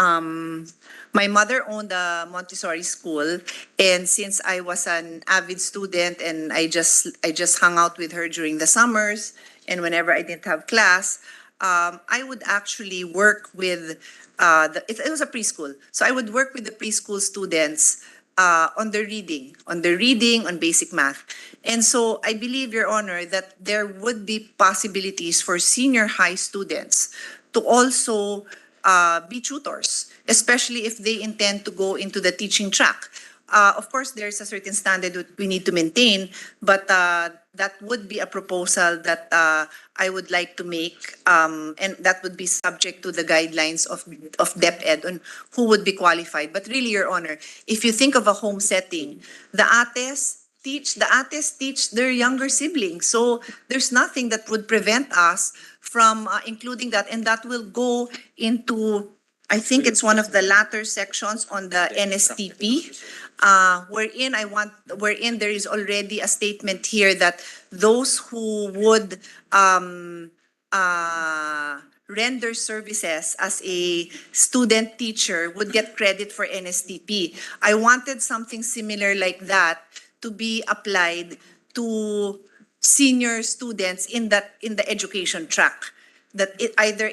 My mother owned a Montessori school, and since I was an avid student and I just hung out with her during the summers and whenever I didn't have class, I would actually work with it was a preschool. So I would work with the preschool students on the reading, on basic math. And so I believe, Your Honor, that there would be possibilities for senior high students to also be tutors, especially if they intend to go into the teaching track. Of course, there's a certain standard that we need to maintain, but that would be a proposal that I would like to make, and that would be subject to the guidelines of DepEd on who would be qualified. But really, Your Honor, if you think of a home setting, the ates teach their younger siblings. So there's nothing that would prevent us from including that, and that will go into, I think it's one of the latter sections on the NSTP, wherein there is already a statement here that those who would render services as a student teacher would get credit for NSTP. I wanted something similar like that to be applied to senior students in the education track. That either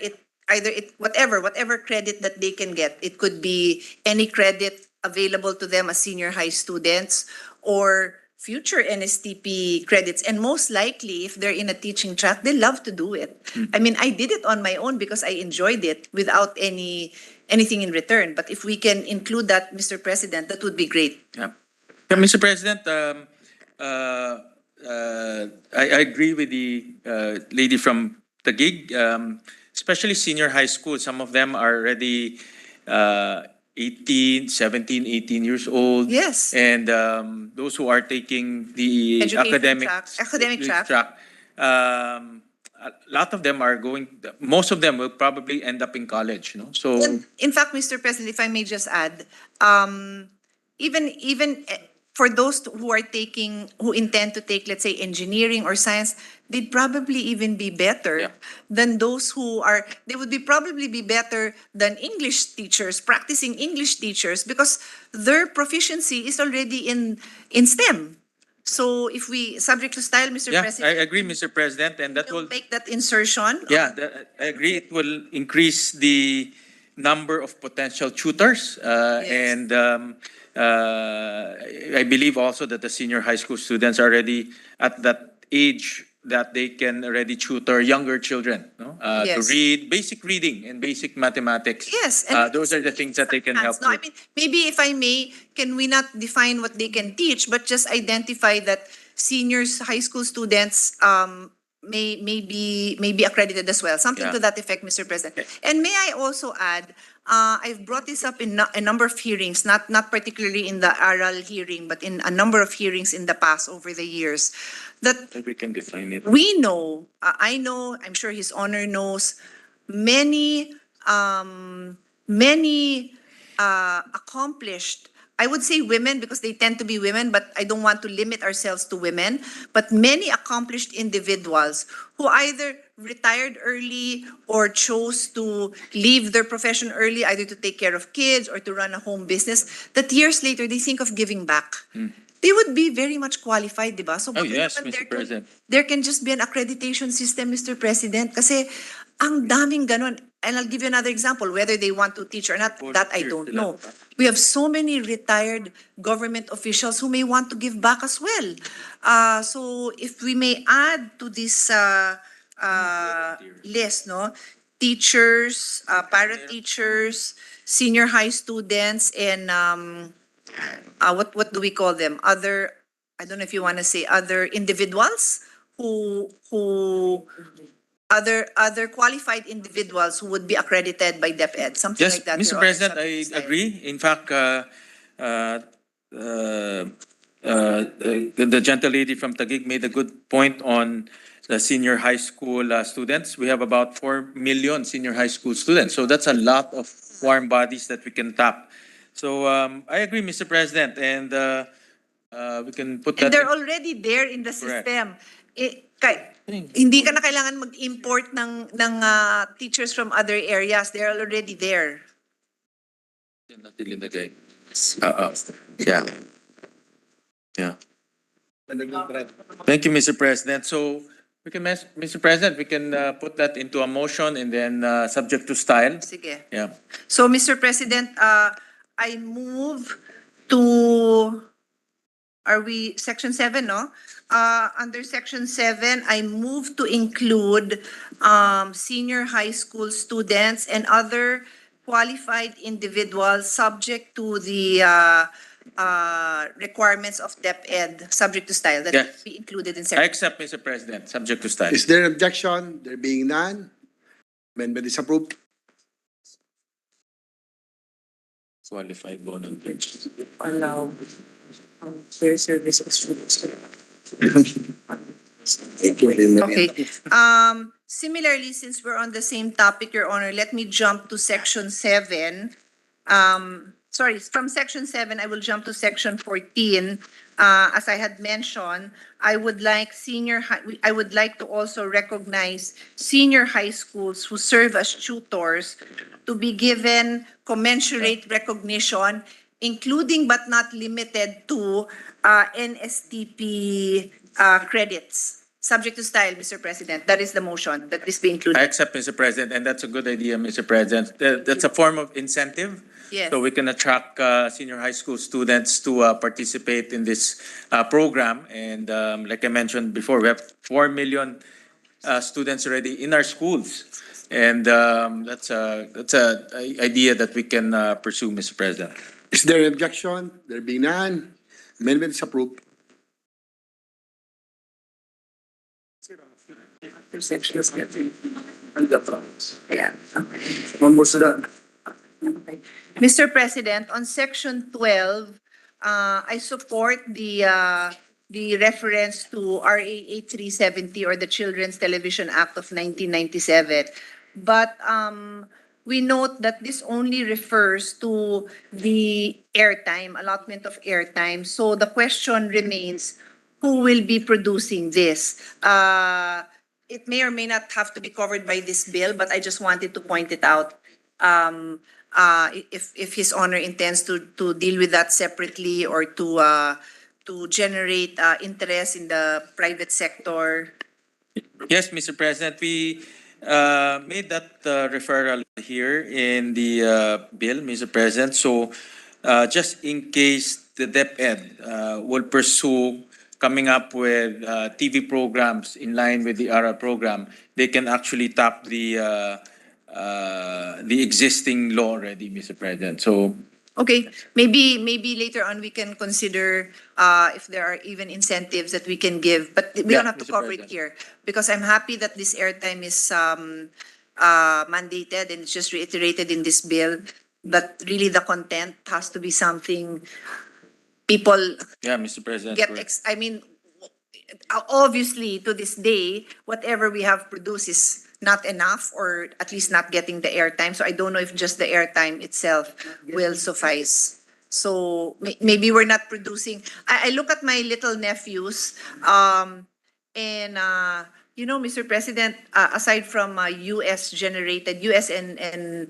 whatever credit that they can get, it could be any credit available to them as senior high students or future NSTP credits. And most likely, if they're in a teaching track, they love to do it. I mean, I did it on my own because I enjoyed it without anything in return. But if we can include that, Mr. President, that would be great. Yeah. Yeah, Mr. President, I agree with the lady from Taguig, especially senior high school. Some of them are already 17, 18 years old. Yes. And those who are taking the Education academic track. a lot of them are most of them will probably end up in college, you know. So And in fact, Mr. President, if I may just add, even for those who intend to take, let's say, engineering or science, they'd probably even be better than those they would probably be better than English teachers, practicing English teachers, because their proficiency is already in STEM. So if we, subject to style, Mr. yeah, President. I agree, Mr. President, and that we'll will make that insertion. Yeah, I agree. It will increase the number of potential tutors, and I believe also that the senior high school students are already at that age that they can already tutor younger children, no? To Yes. read basic reading and basic mathematics. Yes, and Those are the things that they can help No, I with. mean, maybe if I may, can we not define what they can teach, but just identify that seniors, high school students, may be accredited as well, something Yeah. to that effect, Mr. President. And may I also add, I've brought this up in a number of hearings, not particularly in the oral hearing, but in a number of hearings in the past over the years, that We can define it. we know, I know, I'm sure His Honor knows, many accomplished, I would say women because they tend to be women, but I don't want to limit ourselves to women, but many accomplished individuals who either retired early or chose to leave their profession early, either to take care of kids or to run a home business, that years later they think of giving back. They would be very much qualified, di ba? So Oh baka yes, naman Mr. President. there can just be an accreditation system, Mr. President, kasi ang daming ganon. And I'll give you another example, whether they want to teach or not, that I don't know. We have so many retired government officials who may want to give back as well. So if we may add to this list, no? Teachers, para-teachers, senior high students, and what do we call them? Other, I don't know if you want to say other individuals who other qualified individuals who would be accredited by DepEd, something Yes, like that. Mr. Your Honor, President, something I to say. agree. In fact, the gentle lady from Taguig made a good point on the senior high school students. We have about 4 million senior high school students. So that's a lot of warm bodies that we can tap. So I agree, Mr. President, and we can put And that. they're already there in the Correct. system. Hindi ka na kailangan mag-import ng teachers from other areas. They're already there. Yeah. Yeah. Thank you, Mr. President. So we can, Mr. President, we can put that into a motion and then subject to style. Sige. Yeah. So, Mr. President, I move to, are we, Section 7, no? Under Section 7, I move to include senior high school students and other qualified individuals subject to the requirements of DepEd, subject to style, that Yes. be included in I section. accept, Mr. President, subject to style. Is there objection? There being none, amendment is approved. Qualified volunteers. Allow fair service of students. Okay. Similarly, since we're on the same topic, Your Honor, let me jump to section 7. From section 7, I will jump to section 14. As I had mentioned, I would like to also recognize senior high schools who serve as tutors to be given commensurate recognition, including but not limited to NSTP credits. Subject to style, Mr. President. That is the motion, that this be I included. accept, Mr. President, and that's a good idea, Mr. President. That's a form of incentive. Yes. So we can attract senior high school students to participate in this program. And like I mentioned before, we have 4 million students already in our schools. And that's a idea that we can pursue, Mr. President. Is there an objection? There being none, amendment is approved. Yeah. One more to Mr. President, on section 12, I support the reference to RA 8370 or the Children's Television Act of 1997. But we note that this only refers to the airtime, allotment of airtime. So the question remains, who will be producing this? It may or may not have to be covered by this bill, but I just wanted to point it out. If His Honor intends to deal with that separately or to generate interest in the private sector. Yes, Mr. President, we made that referral here in the bill, Mr. President. So just in case the DepEd will pursue coming up with TV programs in line with the ARA program, they can actually tap the existing law already, Mr. President. So Okay, maybe later on we can consider if there are even incentives that we can give, but we don't Yeah, have to Mr. cover it President. here because I'm happy that this airtime is mandated and it's just reiterated in this bill. But really, the content has to be something people yeah, Mr. President. get. correct. Obviously, to this day, whatever we have produced is not enough, or at least not getting the airtime. So I don't know if just the airtime itself will suffice. So maybe we're not producing. I look at my little nephews, and Mr. President, aside from U.S. and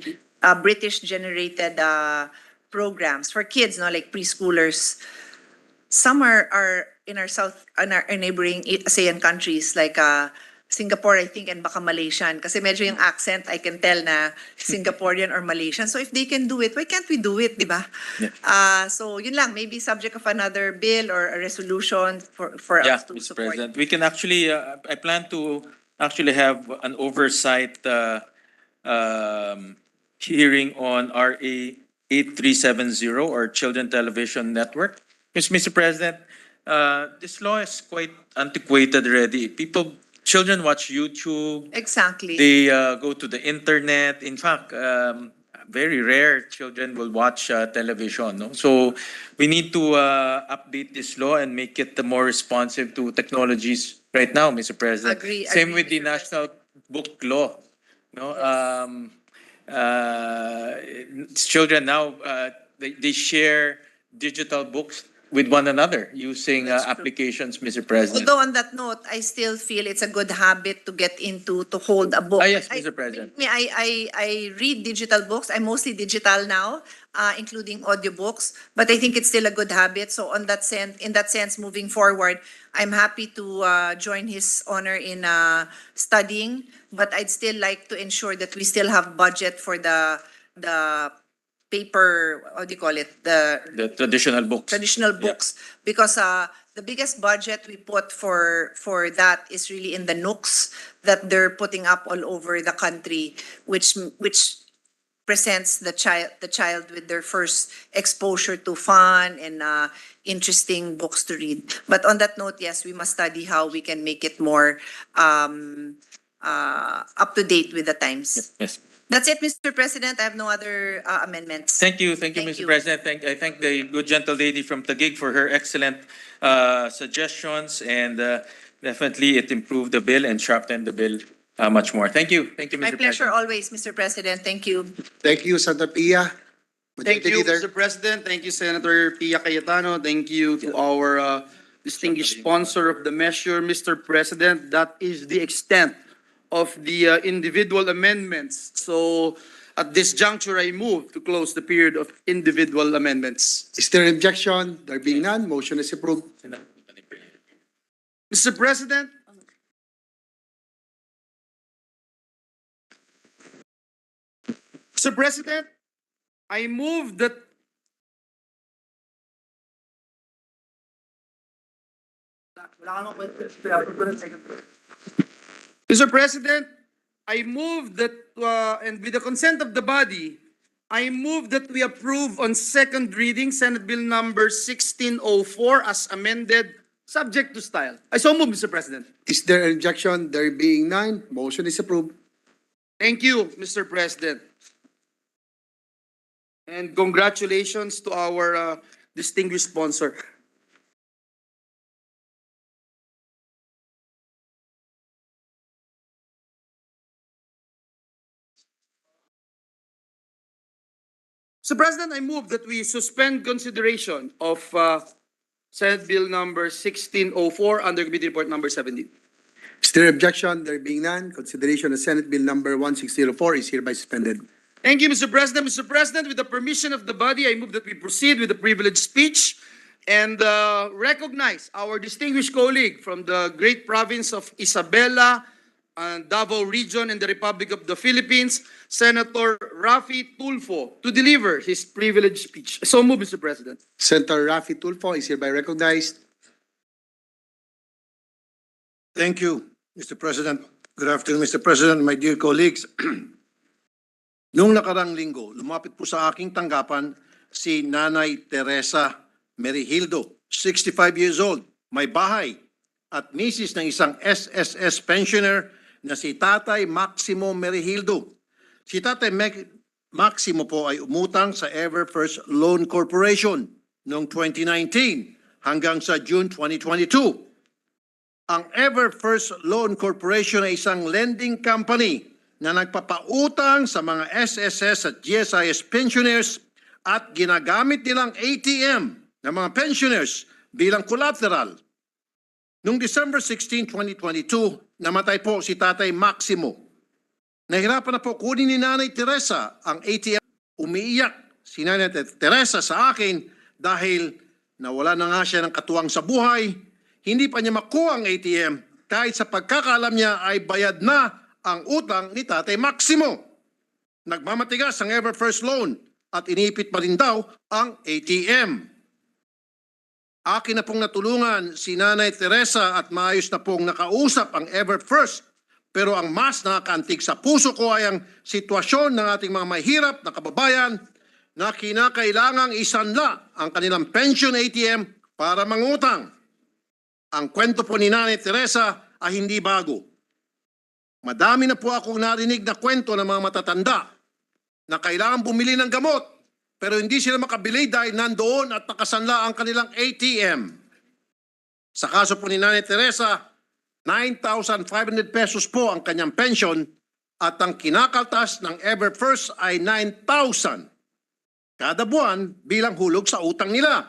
British generated programs for kids, like preschoolers, some are in our neighboring ASEAN countries like Singapore, I think, and baka Malaysian. Kasi medyo yung accent, I can tell na Singaporean or Malaysian. So if they can do it, why can't we do it, di ba? Yeah. So yun lang, maybe subject of another bill or a resolution for Yeah, us to Mr. support. President. We can actually, I plan to actually have an oversight hearing on RA 8370 or Children Television Network. Because, Mr. President, this law is quite antiquated already. Children watch YouTube. Exactly. They go to the internet. In fact, very rare children will watch television. No? So we need to update this law and make it more responsive to technologies right now, Mr. President. Agree, Same agree, with the Mr. National Book Law. No, children now they share digital books with one another using That's true. applications, Mr. President. Although on that note, I still feel it's a good habit to get into, to hold a book. Yes, Mr. President. I read digital books. I'm mostly digital now, including audiobooks, but I think it's still a good habit. So in that sense, moving forward, I'm happy to join His Honor in studying, but I'd still like to ensure that we still have budget for the paper, what do you call it? The traditional books. Traditional books, because the biggest budget we put for that is really in the nooks that they're putting up all over the country, which presents the child with their first exposure to fun and interesting books to read. But on that note, yes, we must study how we can make it more up to date with the times. Yes. That's it, Mr. President. I have no other amendments. Thank you, Thank Mr. you. President. I thank the good gentle lady from Taguig for her excellent suggestions, and definitely it improved the bill and sharpened the bill much more. Thank you, My Mr. pleasure President. always, Mr. President. Thank you. Thank you, Senator Pia. Thank Majority you, Leader. Mr. President. Thank you, Senator Pia Cayetano. Thank you to our distinguished sponsor of the measure, Mr. President. That is the extent of the individual amendments. So at this juncture, I move to close the period of individual amendments. Is there objection? There being none, motion is approved. Mr. President, Mr. President, I move that Mr. President, I move that, and with the consent of the body, I move that we approve on second reading Senate Bill number 1604 as amended, subject to style. I so move, Mr. President. Is there an objection? There being none, motion is approved. Thank you, Mr. President. And congratulations to our distinguished sponsor. Mr. President, I move that we suspend consideration of Senate Bill number 1604 under Committee Report number 17. Is there objection? There being none, consideration of Senate Bill number 1604 is hereby suspended. Thank you, Mr. President. Mr. President, with the permission of the body, I move that we proceed with the privileged speech and recognize our distinguished colleague from the great province of Isabela and Davao Region in the Republic of the Philippines, Senator Rafi Tulfo, to deliver his privileged speech. So move, Mr. President. Senator Rafi Tulfo is hereby recognized. Thank you, Mr. President. Good afternoon, Mr. President, my dear colleagues. Noong nakarang linggo, lumapit po sa aking tanggapan si Nanay Teresa Merihildo, 65 years old, may bahay, at misis ng isang SSS pensioner na si Tatay Maximo Merihildo. Si Tatay Maximo po ay umutang sa Everfirst Loan Corporation noong 2019 hanggang sa June 2022. Ang Everfirst Loan Corporation ay isang lending company na nagpapautang sa mga SSS at GSIS pensioners at ginagamit nilang ATM ng mga pensioners bilang collateral. Noong December 16, 2022, namatay po si Tatay Maximo. Nahirapan na po kunin ni Nanay Teresa ang ATM. Umiiyak si Nanay Teresa sa akin dahil nawala na nga siya ng katuwang sa buhay. Hindi pa niya makuha ang ATM kahit sa pagkakaalam niya ay bayad na ang utang ni Tatay Maximo. Nagmamatigas ang Everfirst Loan at inipit pa rin daw ang ATM. Akin na pong natulungan si Nanay Teresa at maayos na pong nakausap ang Everfirst. Pero ang mas nakakaantig sa puso ko ay ang sitwasyon ng ating mga mahirap na kababayan na kinakailangang isanla ang kanilang pension ATM para mangutang. Ang kwento po ni Nanay Teresa ay hindi bago. Madami na po akong narinig na kwento ng mga matatanda na kailangan bumili ng gamot pero hindi sila makabili dahil nandoon at nakasanla ang kanilang ATM. Sa kaso po ni Nanay Teresa, 9,500 pesos po ang kanyang pension at ang kinakaltas ng Everfirst ay 9,000 kada buwan bilang hulog sa utang nila.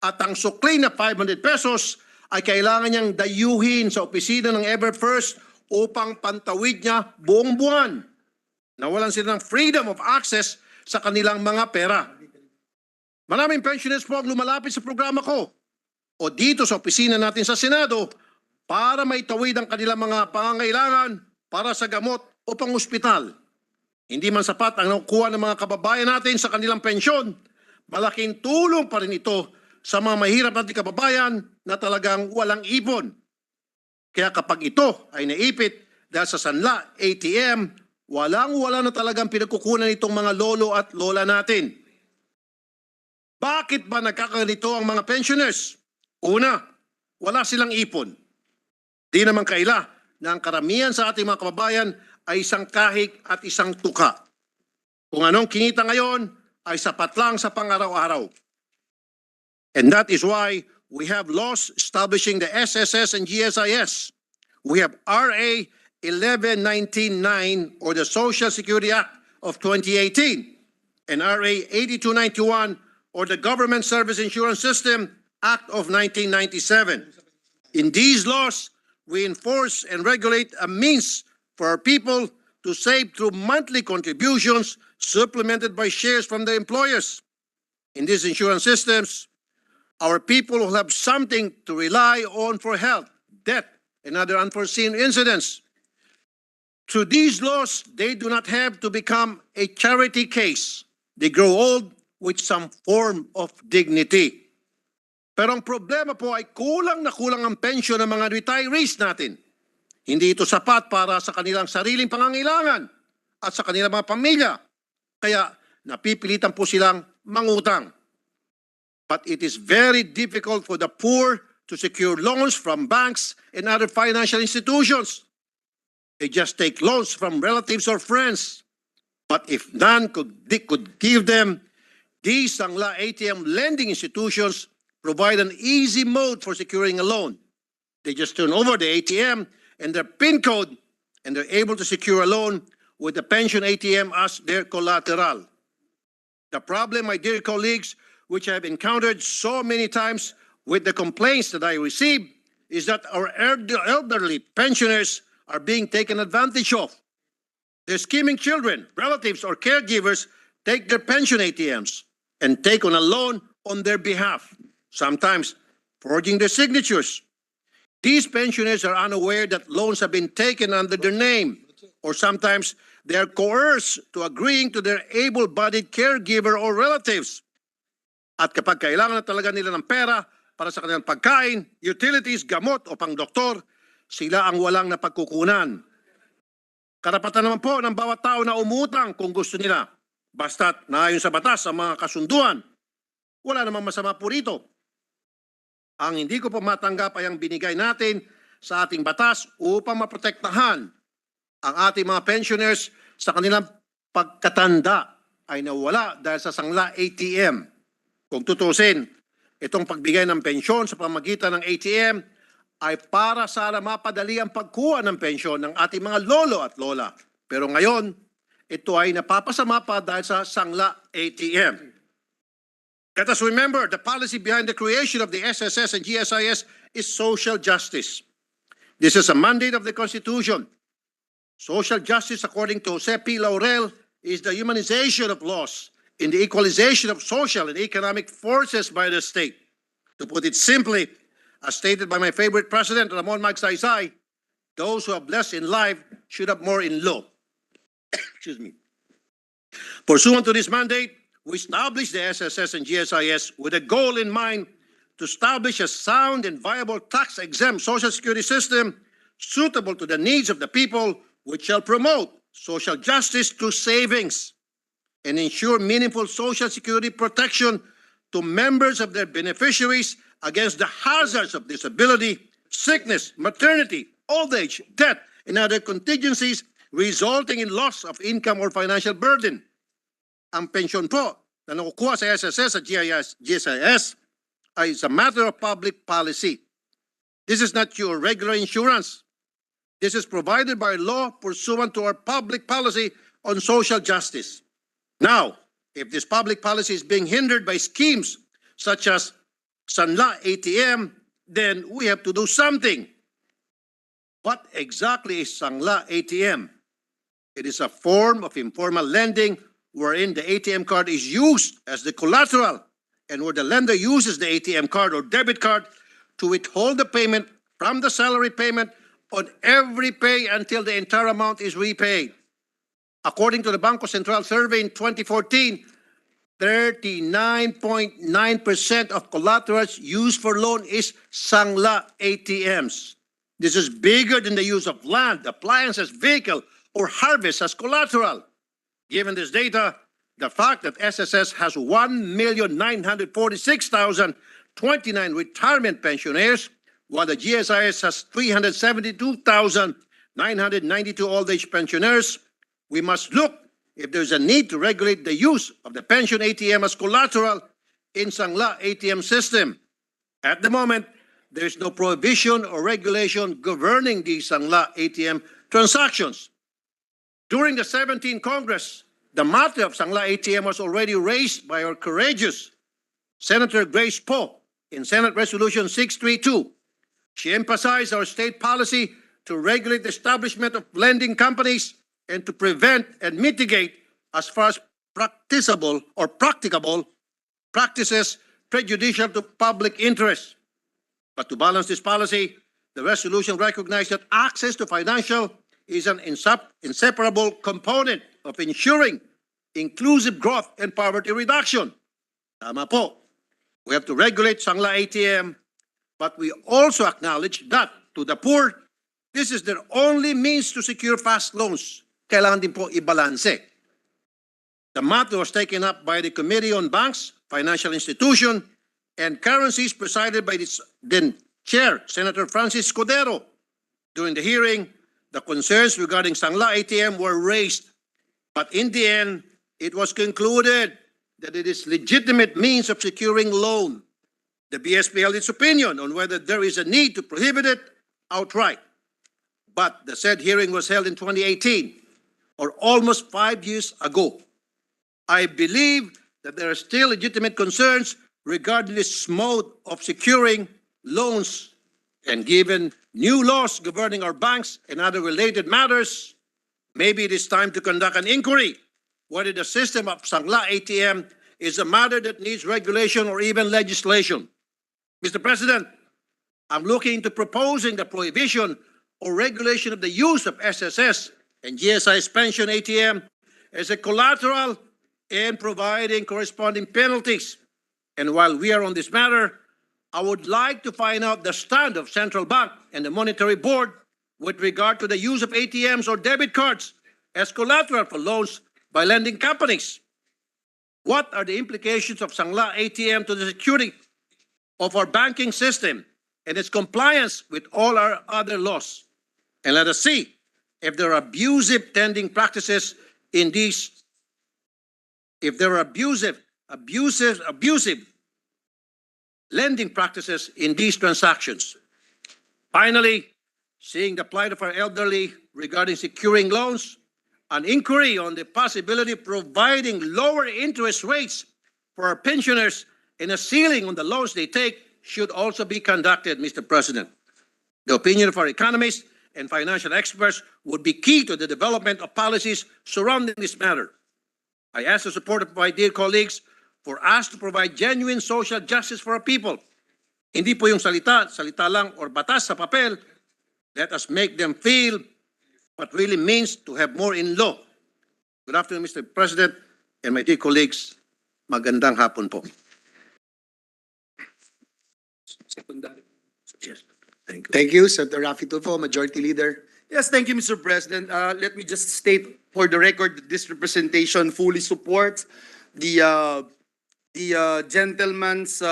At ang sukli na 500 pesos ay kailangan niyang dayuhin sa opisina ng Everfirst upang pantawid niya buong buwan. Nawalan sila ng freedom of access sa kanilang mga pera. Maraming pensioners po ang lumalapit sa programa ko o dito sa opisina natin sa Senado para maitawid ang kanilang mga pangangailangan para sa gamot o pang-ospital. Hindi man sapat ang nakukuha ng mga kababayan natin sa kanilang pensyon, malaking tulong pa rin ito sa mga mahirap nating kababayan na talagang walang ipon. Kaya kapag ito ay naipit dahil sa sanla, ATM, walang-wala na talagang pinagkukunan itong mga lolo at lola natin. Bakit ba nagkakaganito ang mga pensioners? Una, wala silang ipon. Di naman kaila na ang karamihan sa ating mga kababayan ay isang kahig at isang tuka. Kung anong kinita ngayon ay sapat lang sa pang-araw-araw. And that is why we have laws establishing the SSS and GSIS. We have RA 11199 or the Social Security Act of 2018 and RA 8291 or the Government Service Insurance System Act of 1997. In these laws, we enforce and regulate a means for our people to save through monthly contributions supplemented by shares from their employers. In these insurance systems, our people will have something to rely on for health, death, and other unforeseen incidents. Through these laws, they do not have to become a charity case. They grow old with some form of dignity. Pero ang problema po ay kulang na kulang ang pensyon ng mga retirees natin. Hindi ito sapat para sa kanilang sariling pangangailangan at sa kanilang mga pamilya. Kaya napipilitan po silang mangutang. But it is very difficult for the poor to secure loans from banks and other financial institutions. They just take loans from relatives or friends. But if none could give them, these Sangla ATM lending institutions provide an easy mode for securing a loan. They just turn over the ATM and their PIN code, and they're able to secure a loan with the pension ATM as their collateral. The problem, my dear colleagues, which I have encountered so many times with the complaints that I receive, is that our elderly pensioners are being taken advantage of. Their scheming children, relatives, or caregivers take their pension ATMs and take on a loan on their behalf, sometimes forging their signatures. These pensioners are unaware that loans have been taken under their name, or sometimes they are coerced to agreeing to their able-bodied caregiver or relatives. At kapag kailangan na talaga nila ng pera para sa kanilang pagkain, utilities, gamot o pang-doktor, sila ang walang napagkukunan. Karapatan naman po ng bawat tao na umutang kung gusto nila. Basta't naayon sa batas ang mga kasunduan. Wala namang masama po rito. Ang hindi ko po matanggap ay ang binigay natin sa ating batas upang maprotektahan ang ating mga pensioners sa kanilang pagkatanda ay nawala dahil sa Sangla ATM. Kung tutusin, itong pagbigay ng pensyon sa pamagitan ng ATM ay para sana mapadali ang pagkuha ng pensyon ng ating mga lolo at lola. Pero ngayon, ito ay napapasama pa dahil sa Sangla ATM. Let us remember, the policy behind the creation of the SSS and GSIS is social justice. This is a mandate of the Constitution. Social justice, according to Jose P. Laurel, is the humanization of laws in the equalization of social and economic forces by the state. To put it simply, as stated by my favorite president, Ramon Magsaysay, those who have less in life should have more in law. Excuse me. Pursuant to this mandate, we established the SSS and GSIS with a goal in mind to establish a sound and viable tax-exempt social security system suitable to the needs of the people, which shall promote social justice through savings and ensure meaningful social security protection to members of their beneficiaries against the hazards of disability, sickness, maternity, old age, death, and other contingencies resulting in loss of income or financial burden. Ang pensyon po na nakukuha sa SSS at GSIS ay is a matter of public policy. This is not your regular insurance. This is provided by law pursuant to our public policy on social justice. Now, if this public policy is being hindered by schemes such as Sanla ATM, then we have to do something. What exactly is Sangla ATM? It is a form of informal lending wherein the ATM card is used as the collateral and where the lender uses the ATM card or debit card to withhold the payment from the salary payment on every pay until the entire amount is repaid. According to the Bangko Sentral survey in 2014, 39.9% of collaterals used for loan is Sangla ATMs. This is bigger than the use of land, appliances, vehicle, or harvest as collateral. Given this data, the fact that SSS has 1,946,029 retirement pensioners, while the GSIS has 372,992 old age pensioners, we must look if there's a need to regulate the use of the pension ATM as collateral in Sangla ATM system. At the moment, there is no prohibition or regulation governing the Sangla ATM transactions. During the 17th Congress, the matter of Sangla ATM was already raised by our courageous Senator Grace Poe in Senate Resolution 632. She emphasized our state policy to regulate the establishment of lending companies and to prevent and mitigate, as far as practicable or practicable, practices prejudicial to public interest. But to balance this policy, the resolution recognized that access to financial is an inseparable component of ensuring inclusive growth and poverty reduction. Tama po. We have to regulate Sangla ATM, but we also acknowledge that to the poor, this is their only means to secure fast loans. Kailangan din po ibalanse. The matter was taken up by the Committee on Banks, Financial Institution, and Currencies presided by its then Chair, Senator Francis Cordero. During the hearing, the concerns regarding Sangla ATM were raised, but in the end, it was concluded that it is legitimate means of securing loan. The BSP held its opinion on whether there is a need to prohibit it outright. But the said hearing was held in 2018, or almost 5 years ago. I believe that there are still legitimate concerns regarding this mode of securing loans, and given new laws governing our banks and other related matters, maybe it is time to conduct an inquiry whether the system of Sangla ATM is a matter that needs regulation or even legislation. Mr. President, I'm looking into proposing the prohibition or regulation of the use of SSS and GSI's pension ATM as a collateral and providing corresponding penalties. And while we are on this matter, I would like to find out the stand of Central Bank and the Monetary Board with regard to the use of ATMs or debit cards as collateral for loans by lending companies. What are the implications of Sangla ATM to the security of our banking system and its compliance with all our other laws? And let us see if there are abusive lending practices in these, if there are abusive lending practices in these transactions. Finally, seeing the plight of our elderly regarding securing loans, an inquiry on the possibility of providing lower interest rates for our pensioners and a ceiling on the loans they take should also be conducted, Mr. President. The opinion of our economists and financial experts would be key to the development of policies surrounding this matter. I ask the support of my dear colleagues for us to provide genuine social justice for our people. Hindi po yung salita lang or batas sa papel. Let us make them feel what really means to have more in law. Good afternoon, Mr. President, and my dear colleagues. Magandang hapon po. Yes. Thank you, Senator Raffy Tulfo, Majority Leader. Yes, thank you, Mr. President. Let me just state for the record that this representation fully supports the gentleman's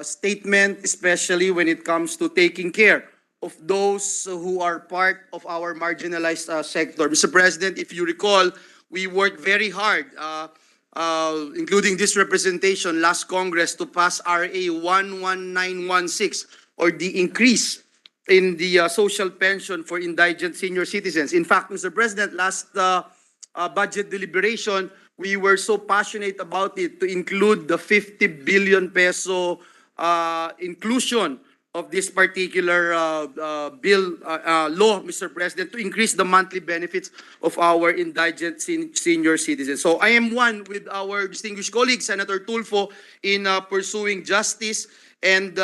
statement, especially when it comes to taking care of those who are part of our marginalized sector. Mr. President, if you recall, we worked very hard, including this representation last Congress, to pass RA 11916, or the increase in the social pension for indigent senior citizens. In fact, Mr. President, last budget deliberation, we were so passionate about it to include the 50 billion peso inclusion of this particular law, Mr. President, to increase the monthly benefits of our indigent senior citizens. So I am one with our distinguished colleague, Senator Tulfo, in pursuing justice and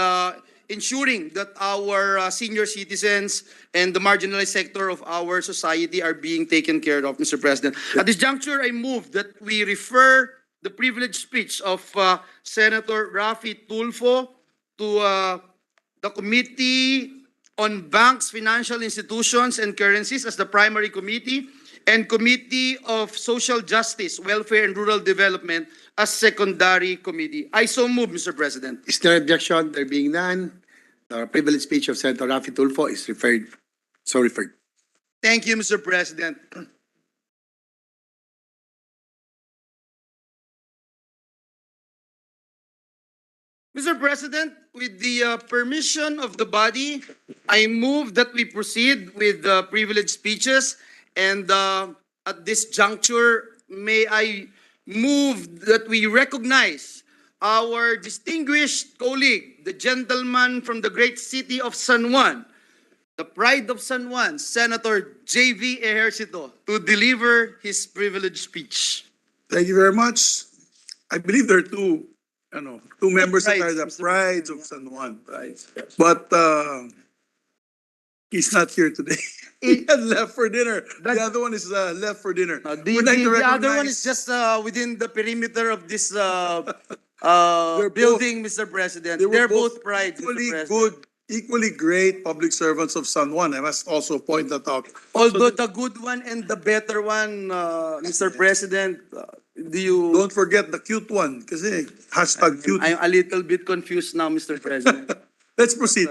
ensuring that our senior citizens and the marginalized sector of our society are being taken care of, Mr. President. At this juncture, I move that we refer the privileged speech of Senator Raffy Tulfo to the Committee on Banks, Financial Institutions, and Currencies as the primary committee, and Committee of Social Justice, Welfare and Rural Development as secondary committee. I so move, Mr. President. Is there objection? There being none, the privileged speech of Senator Raffy Tulfo is referred. Thank you, Mr. President. Mr. President, with the permission of the body, I move that we proceed with the privileged speeches. And at this juncture, may I move that we recognize our distinguished colleague, the gentleman from the great city of San Juan, the pride of San Juan, Senator J.V. Ejercito, to deliver his privileged speech. Thank you very much. I believe there are two members that are the Mr. prides of San Juan, right? But he's not here today. He had left for dinner. The other one is left for dinner. We'd like to The other one recognize- is just within the perimeter of this both- building, Mr. President. They were They're both both prides, equally Mr. President. good, equally great public servants of San Juan. I must also point that out. Although the good one and the better one, Mr. President, do you? Don't forget the cute one, kasi hashtag cute. I'm a little bit confused now, Mr. President. Let's proceed.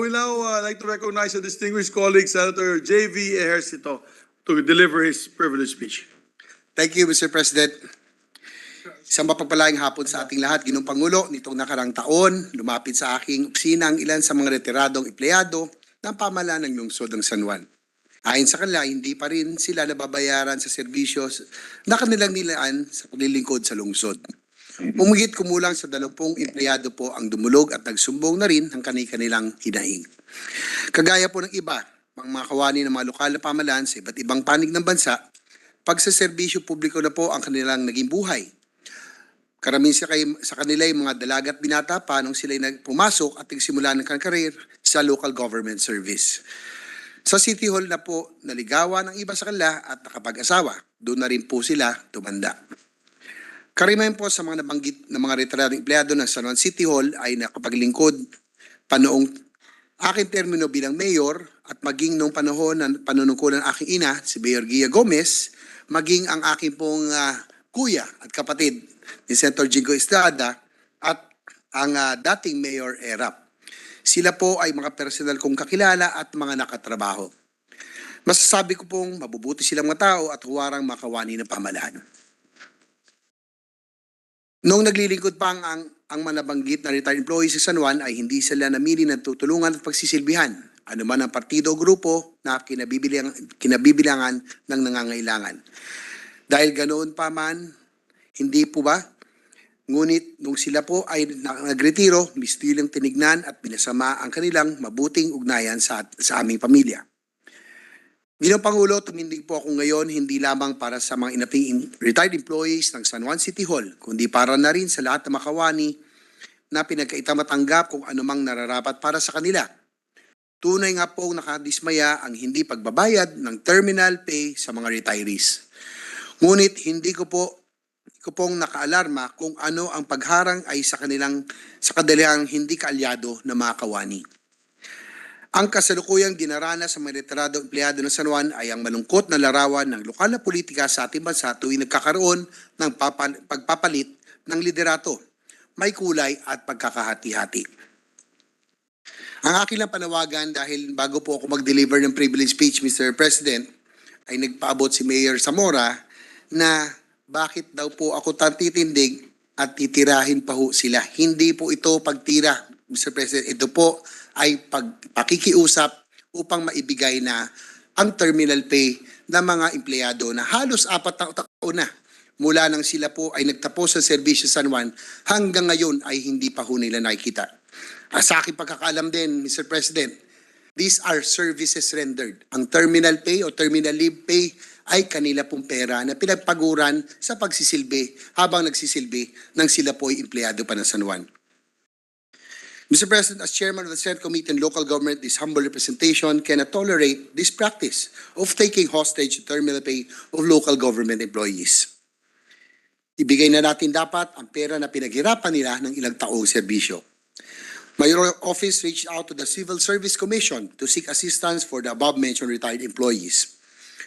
We now like to recognize a distinguished colleague, Senator J.V. Ejercito, to deliver his privileged speech. Thank you, Mr. President. Isang mapagpalayang hapon sa ating lahat, Ginoong Pangulo. Nitong nakarang taon, lumapit sa aking opisina ang ilan sa mga retiradong empleyado ng pamahalaan ng lungsod ng San Juan. Ayon sa kanila, hindi pa rin sila nababayaran sa serbisyo na kanilang nilaan sa paglilingkod sa lungsod. Umigit kumulang sa 20 empleyado po ang dumulog at nagsumbong na rin ang kanilang hinaing. Kagaya po ng iba, mga kawani ng mga lokal na pamahalaan sa iba't ibang panig ng bansa, pagsaserbisyo publiko na po ang kanilang naging buhay. Karamihan sa kanila ay mga dalaga at binata pa nung sila pumasok at nagsimula ng kanilang karir sa local government service. Sa City Hall na po naligawan ng iba sa kanila at nakapag-asawa. Doon na rin po sila tumanda. Karamihan po sa mga nabanggit na mga retiradong empleyado ng San Juan City Hall ay nakapaglingkod panoong aking termino bilang mayor at maging noong panahon ng panunungkulan ng aking ina, si Mayor Gia Gomez, maging ang aking pong kuya at kapatid ni Senator Jingo Estrada at ang dating Mayor Erap. Sila po ay mga personal kong kakilala at mga nakatrabaho. Masasabi ko pong mabubuti silang mga tao at huwarang makawani ng pamahalaan. Noong naglilingkod pa ang manabanggit na retired employees sa San Juan ay hindi sila namili ng tutulungan at pagsisilbihan, anuman ang partido o grupo na kinabibilangan ng nangangailangan. Dahil ganoon pa man, hindi po ba? Ngunit nung sila po ay nagretiro, mistilang tinignan at pinasama ang kanilang mabuting ugnayan sa aming pamilya. Ginoong Pangulo, tumindig po ako ngayon hindi lamang para sa mga inaping retired employees ng San Juan City Hall, kundi para na rin sa lahat ng makawani na pinagkaitamatanggap kung anumang nararapat para sa kanila. Tunay nga po nakadismaya ang hindi pagbabayad ng terminal pay sa mga retirees. Ngunit hindi ko pong nakaalarma kung ano ang pagharang ay sa kanilang hindi kaalyado na mga kawani. Ang kasalukuyang dinaranas sa mga retirado empleyado ng San Juan ay ang malungkot na larawan ng lokal na politika sa ating bansa tuwing nagkakaroon ng pagpapalit ng liderato, may kulay at pagkakahati-hati. Ang aking lang panawagan dahil bago po ako mag-deliver ng privilege speech, Mr. President, ay nagpaabot si Mayor Zamora na bakit daw po ako tatitindig at titirahin pa ho sila. Hindi po ito pagtira, Mr. President. Ito po ay pakikiusap upang maibigay na ang terminal pay ng mga empleyado na halos 4 taon na mula nang sila po ay nagtapos sa serbisyo San Juan hanggang ngayon ay hindi pa ho nila nakikita. Sa aking pagkakaalam din, Mr. President, these are services rendered. Ang terminal pay o terminal leave pay ay kanila pong pera na pinagpaguran sa pagsisilbi habang nagsisilbi nang sila po ay empleyado pa ng San Juan. Mr. President, as Chairman of the Senate Committee on Local Government, this humble representation cannot tolerate this practice of taking hostage the terminal pay of local government employees. Ibigay na natin dapat ang pera na pinaghirapan nila ng ilang taong serbisyo. My office reached out to the Civil Service Commission to seek assistance for the above-mentioned retired employees.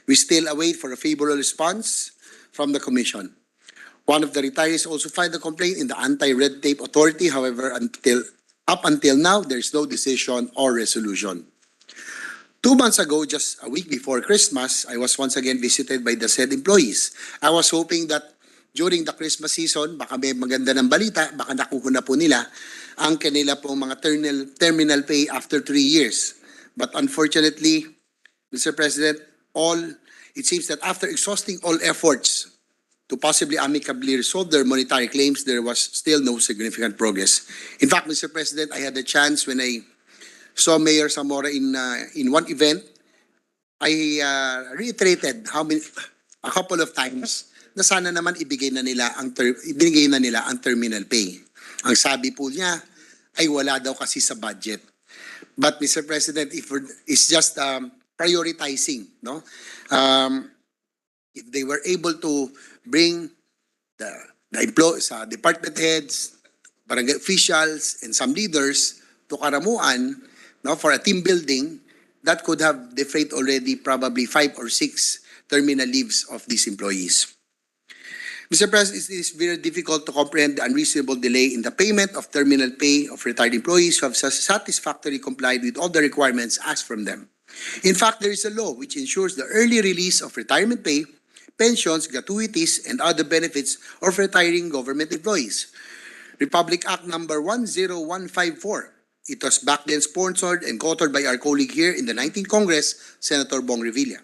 We still await for a favorable response from the Commission. One of the retirees also filed a complaint in the Anti-Red Tape Authority. However, up until now, there is no decision or resolution. 2 months ago, just a week before Christmas, I was once again visited by the said employees. I was hoping that during the Christmas season, baka may maganda ng balita, baka nakuha na po nila ang kanila pong mga terminal pay after 3 years. But unfortunately, Mr. President, it seems that after exhausting all efforts to possibly amicably resolve their monetary claims, there was still no significant progress. In fact, Mr. President, I had a chance when I saw Mayor Zamora in one event. I reiterated a couple of times na sana naman ibigay na nila ang terminal pay. Ang sabi po niya ay wala daw kasi sa budget. But Mr. President, it's just prioritizing, no? If they were able to bring the employees, department heads, barangay officials, and some leaders to Karamuan, no, for a team building, that could have defrayed already probably 5 or 6 terminal leaves of these employees. Mr. President, it is very difficult to comprehend the unreasonable delay in the payment of terminal pay of retired employees who have satisfactorily complied with all the requirements asked from them. In fact, there is a law which ensures the early release of retirement pay, pensions, gratuities, and other benefits of retiring government employees. Republic Act number 10154. It was back then sponsored and co-authored by our colleague here in the 19th Congress, Senator Bong Revilla.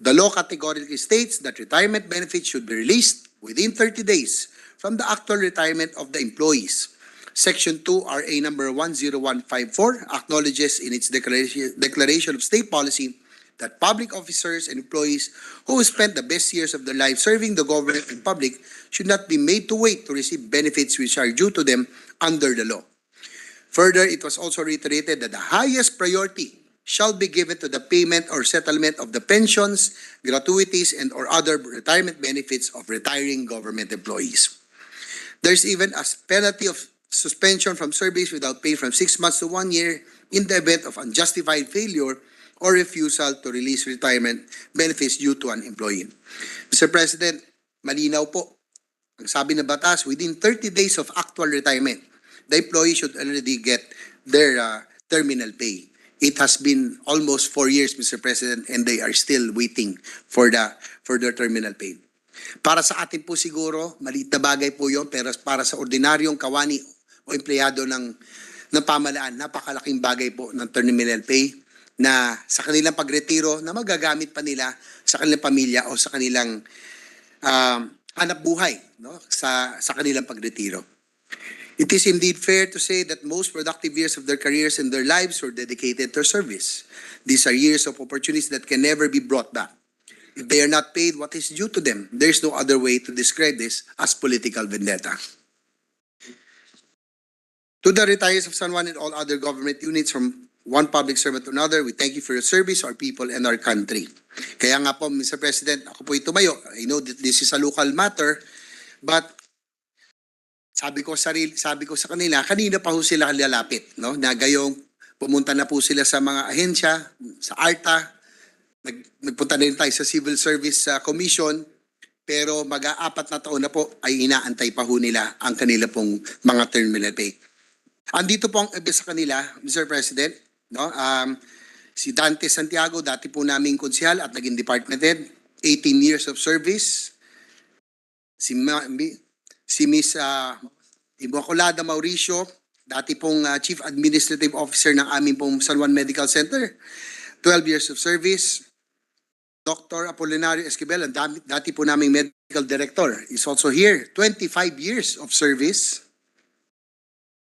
The law categorically states that retirement benefits should be released within 30 days from the actual retirement of the employees. Section 2 RA number 10154 acknowledges in its declaration of state policy that public officers and employees who spent the best years of their life serving the government and public should not be made to wait to receive benefits which are due to them under the law. Further, it was also reiterated that the highest priority shall be given to the payment or settlement of the pensions, gratuities, and or other retirement benefits of retiring government employees. There's even a penalty of suspension from service without pay from 6 months to 1 year in the event of unjustified failure or refusal to release retirement benefits due to an employee. Mr. President, malinaw po. Ang sabi ng batas, within 30 days of actual retirement, the employee should already get their terminal pay. It has been almost 4 years, Mr. President, and they are still waiting for their terminal pay. Para sa atin po siguro, maliit na bagay po yun, pero para sa ordinaryong kawani o empleyado ng pamahalaan, napakalaking bagay po ng terminal pay na sa kanilang pagretiro na magagamit pa nila sa kanilang pamilya o sa kanilang hanap buhay, no? sa kanilang pagretiro. It is indeed fair to say that most productive years of their careers and their lives were dedicated to service. These are years of opportunities that can never be brought back. If they are not paid what is due to them, there is no other way to describe this as political vendetta. To the retirees of San Juan and all other government units from one public servant to another, we thank you for your service, our people, and our country. Kaya nga po, Mr. President, ako po tumayo. I know that this is a local matter, but sabi ko sa kanila, kanina pa ho sila lalapit, no? Na gayong pumunta na po sila sa mga ahensya, sa ARTA, nagpunta na rin tayo sa Civil Service Commission, pero mag-aapat na taon na po ay inaantay pa ho nila ang kanila pong mga terminal pay. Andito po ang iba sa kanila, Mr. President, no? Si Dante Santiago, dati po naming konsyal at naging department head, 18 years of service. Si Miss Immaculada Mauricio, dati pong Chief Administrative Officer ng aming pong San Juan Medical Center, 12 years of service. Dr. Apolinario Esquivel, dati po naming Medical Director, is also here, 25 years of service.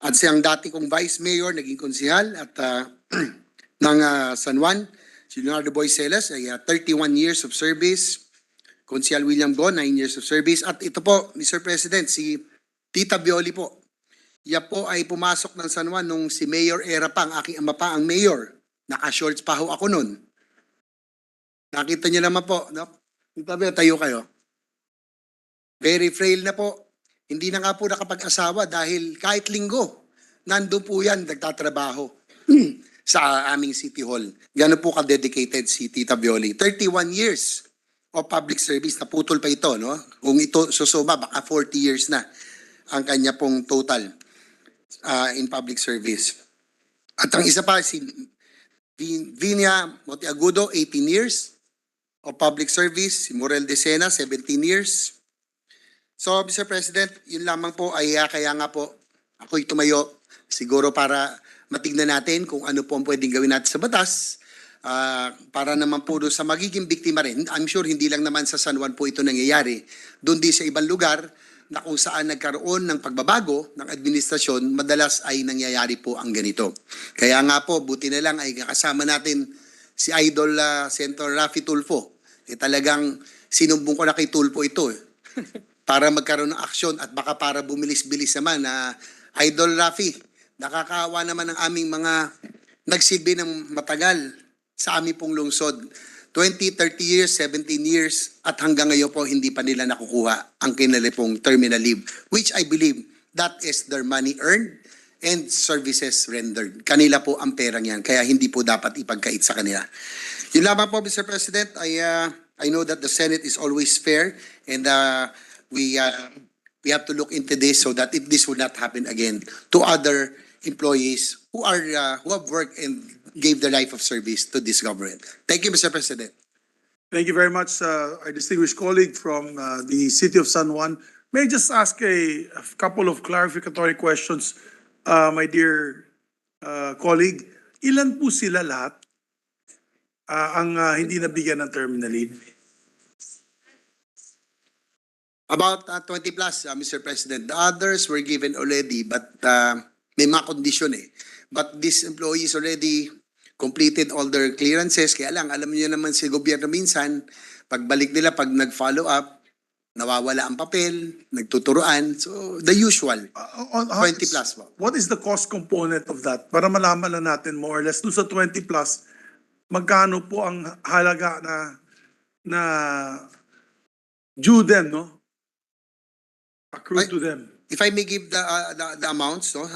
At siyang dati kong Vice Mayor, naging konsihal at ng San Juan, si Leonardo Boycelas, ay 31 years of service. Konsihal William Go, 9 years of service. At ito po, Mr. President, si Tita Bioli po. Iya po ay pumasok ng San Juan nung si Mayor Era pa, ang aking ama pa ang mayor. Naka-shorts pa ho ako nun. Nakita niyo naman po, no? Tita Bioli, tayo kayo. Very frail na po. Hindi na nga po nakapag-asawa dahil kahit linggo, nandun po yan, nagtatrabaho sa aming City Hall. Gano'n po ka-dedicated si Tita Violi. 31 years of public service. Naputol pa ito, no? Kung ito susuma, baka 40 years na ang kanya pong total in public service. At ang isa pa, si Vinia Motiagudo, 18 years of public service. Si Morel Decena, 17 years. So, Mr. President, yun lamang po ay kaya nga po ako'y tumayo siguro para matignan natin kung ano po ang pwedeng gawin natin sa batas para naman po doon sa magiging biktima rin. I'm sure hindi lang naman sa San Juan po ito nangyayari. Doon din sa ibang lugar na kung saan nagkaroon ng pagbabago ng administrasyon, madalas ay nangyayari po ang ganito. Kaya nga po, buti na lang ay kasama natin si Idol Senator Raffy Tulfo. Talagang sinumbong ko na kay Tulfo ito para magkaroon ng aksyon at baka para bumilis-bilis naman na Idol Raffy, nakakaawa naman ang aming mga nagsilbi ng matagal sa aming pong lungsod. 20, 30 years, 17 years, at hanggang ngayon po hindi pa nila nakukuha ang kanilang pong terminal leave, which I believe that is their money earned and services rendered. Kanila po ang perang yan, kaya hindi po dapat ipagkait sa kanila. Yun lamang po, Mr. President, I know that the Senate is always fair and we have to look into this so that this will not happen again to other employees who have worked and gave their life of service to this government. Thank you, Mr. President. Thank you very much, our distinguished colleague from the city of San Juan. May I just ask a couple of clarificatory questions, my dear colleague? Ilan po sila lahat ang hindi nabigyan ng terminal leave? About 20 plus, Mr. President. The others were given already, but may mga kondisyon eh. But these employees already completed all their clearances. Kaya lang, alam niyo naman si gobyerno minsan, pagbalik nila, pag nag-follow up, nawawala ang papel, nagtuturuan. So, the usual. 20 plus po. What is the cost component of that? Para malaman lang natin more or less. Doon sa 20 plus, magkano po ang halaga na due them, no? Accrued to them. If I may give the amounts, no?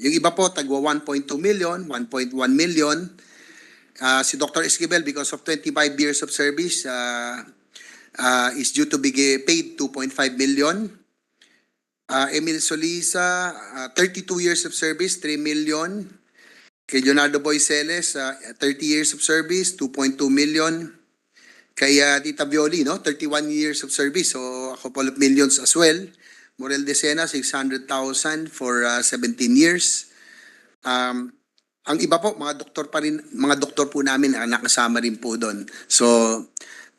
Yung iba po, tagwa 1.2 million, 1.1 million. Si Dr. Esquivel, because of 25 years of service, is due to be paid 2.5 million. Emil Solisa, 32 years of service, 3 million. Kay Leonardo Boyceles, 30 years of service, 2.2 million. Kay Tita Violi, no? 31 years of service, so a couple of millions as well. Morel Decena, 600,000 for 17 years. Ang iba po, mga doktor pa rin, mga doktor po namin nakasama rin po doon. So,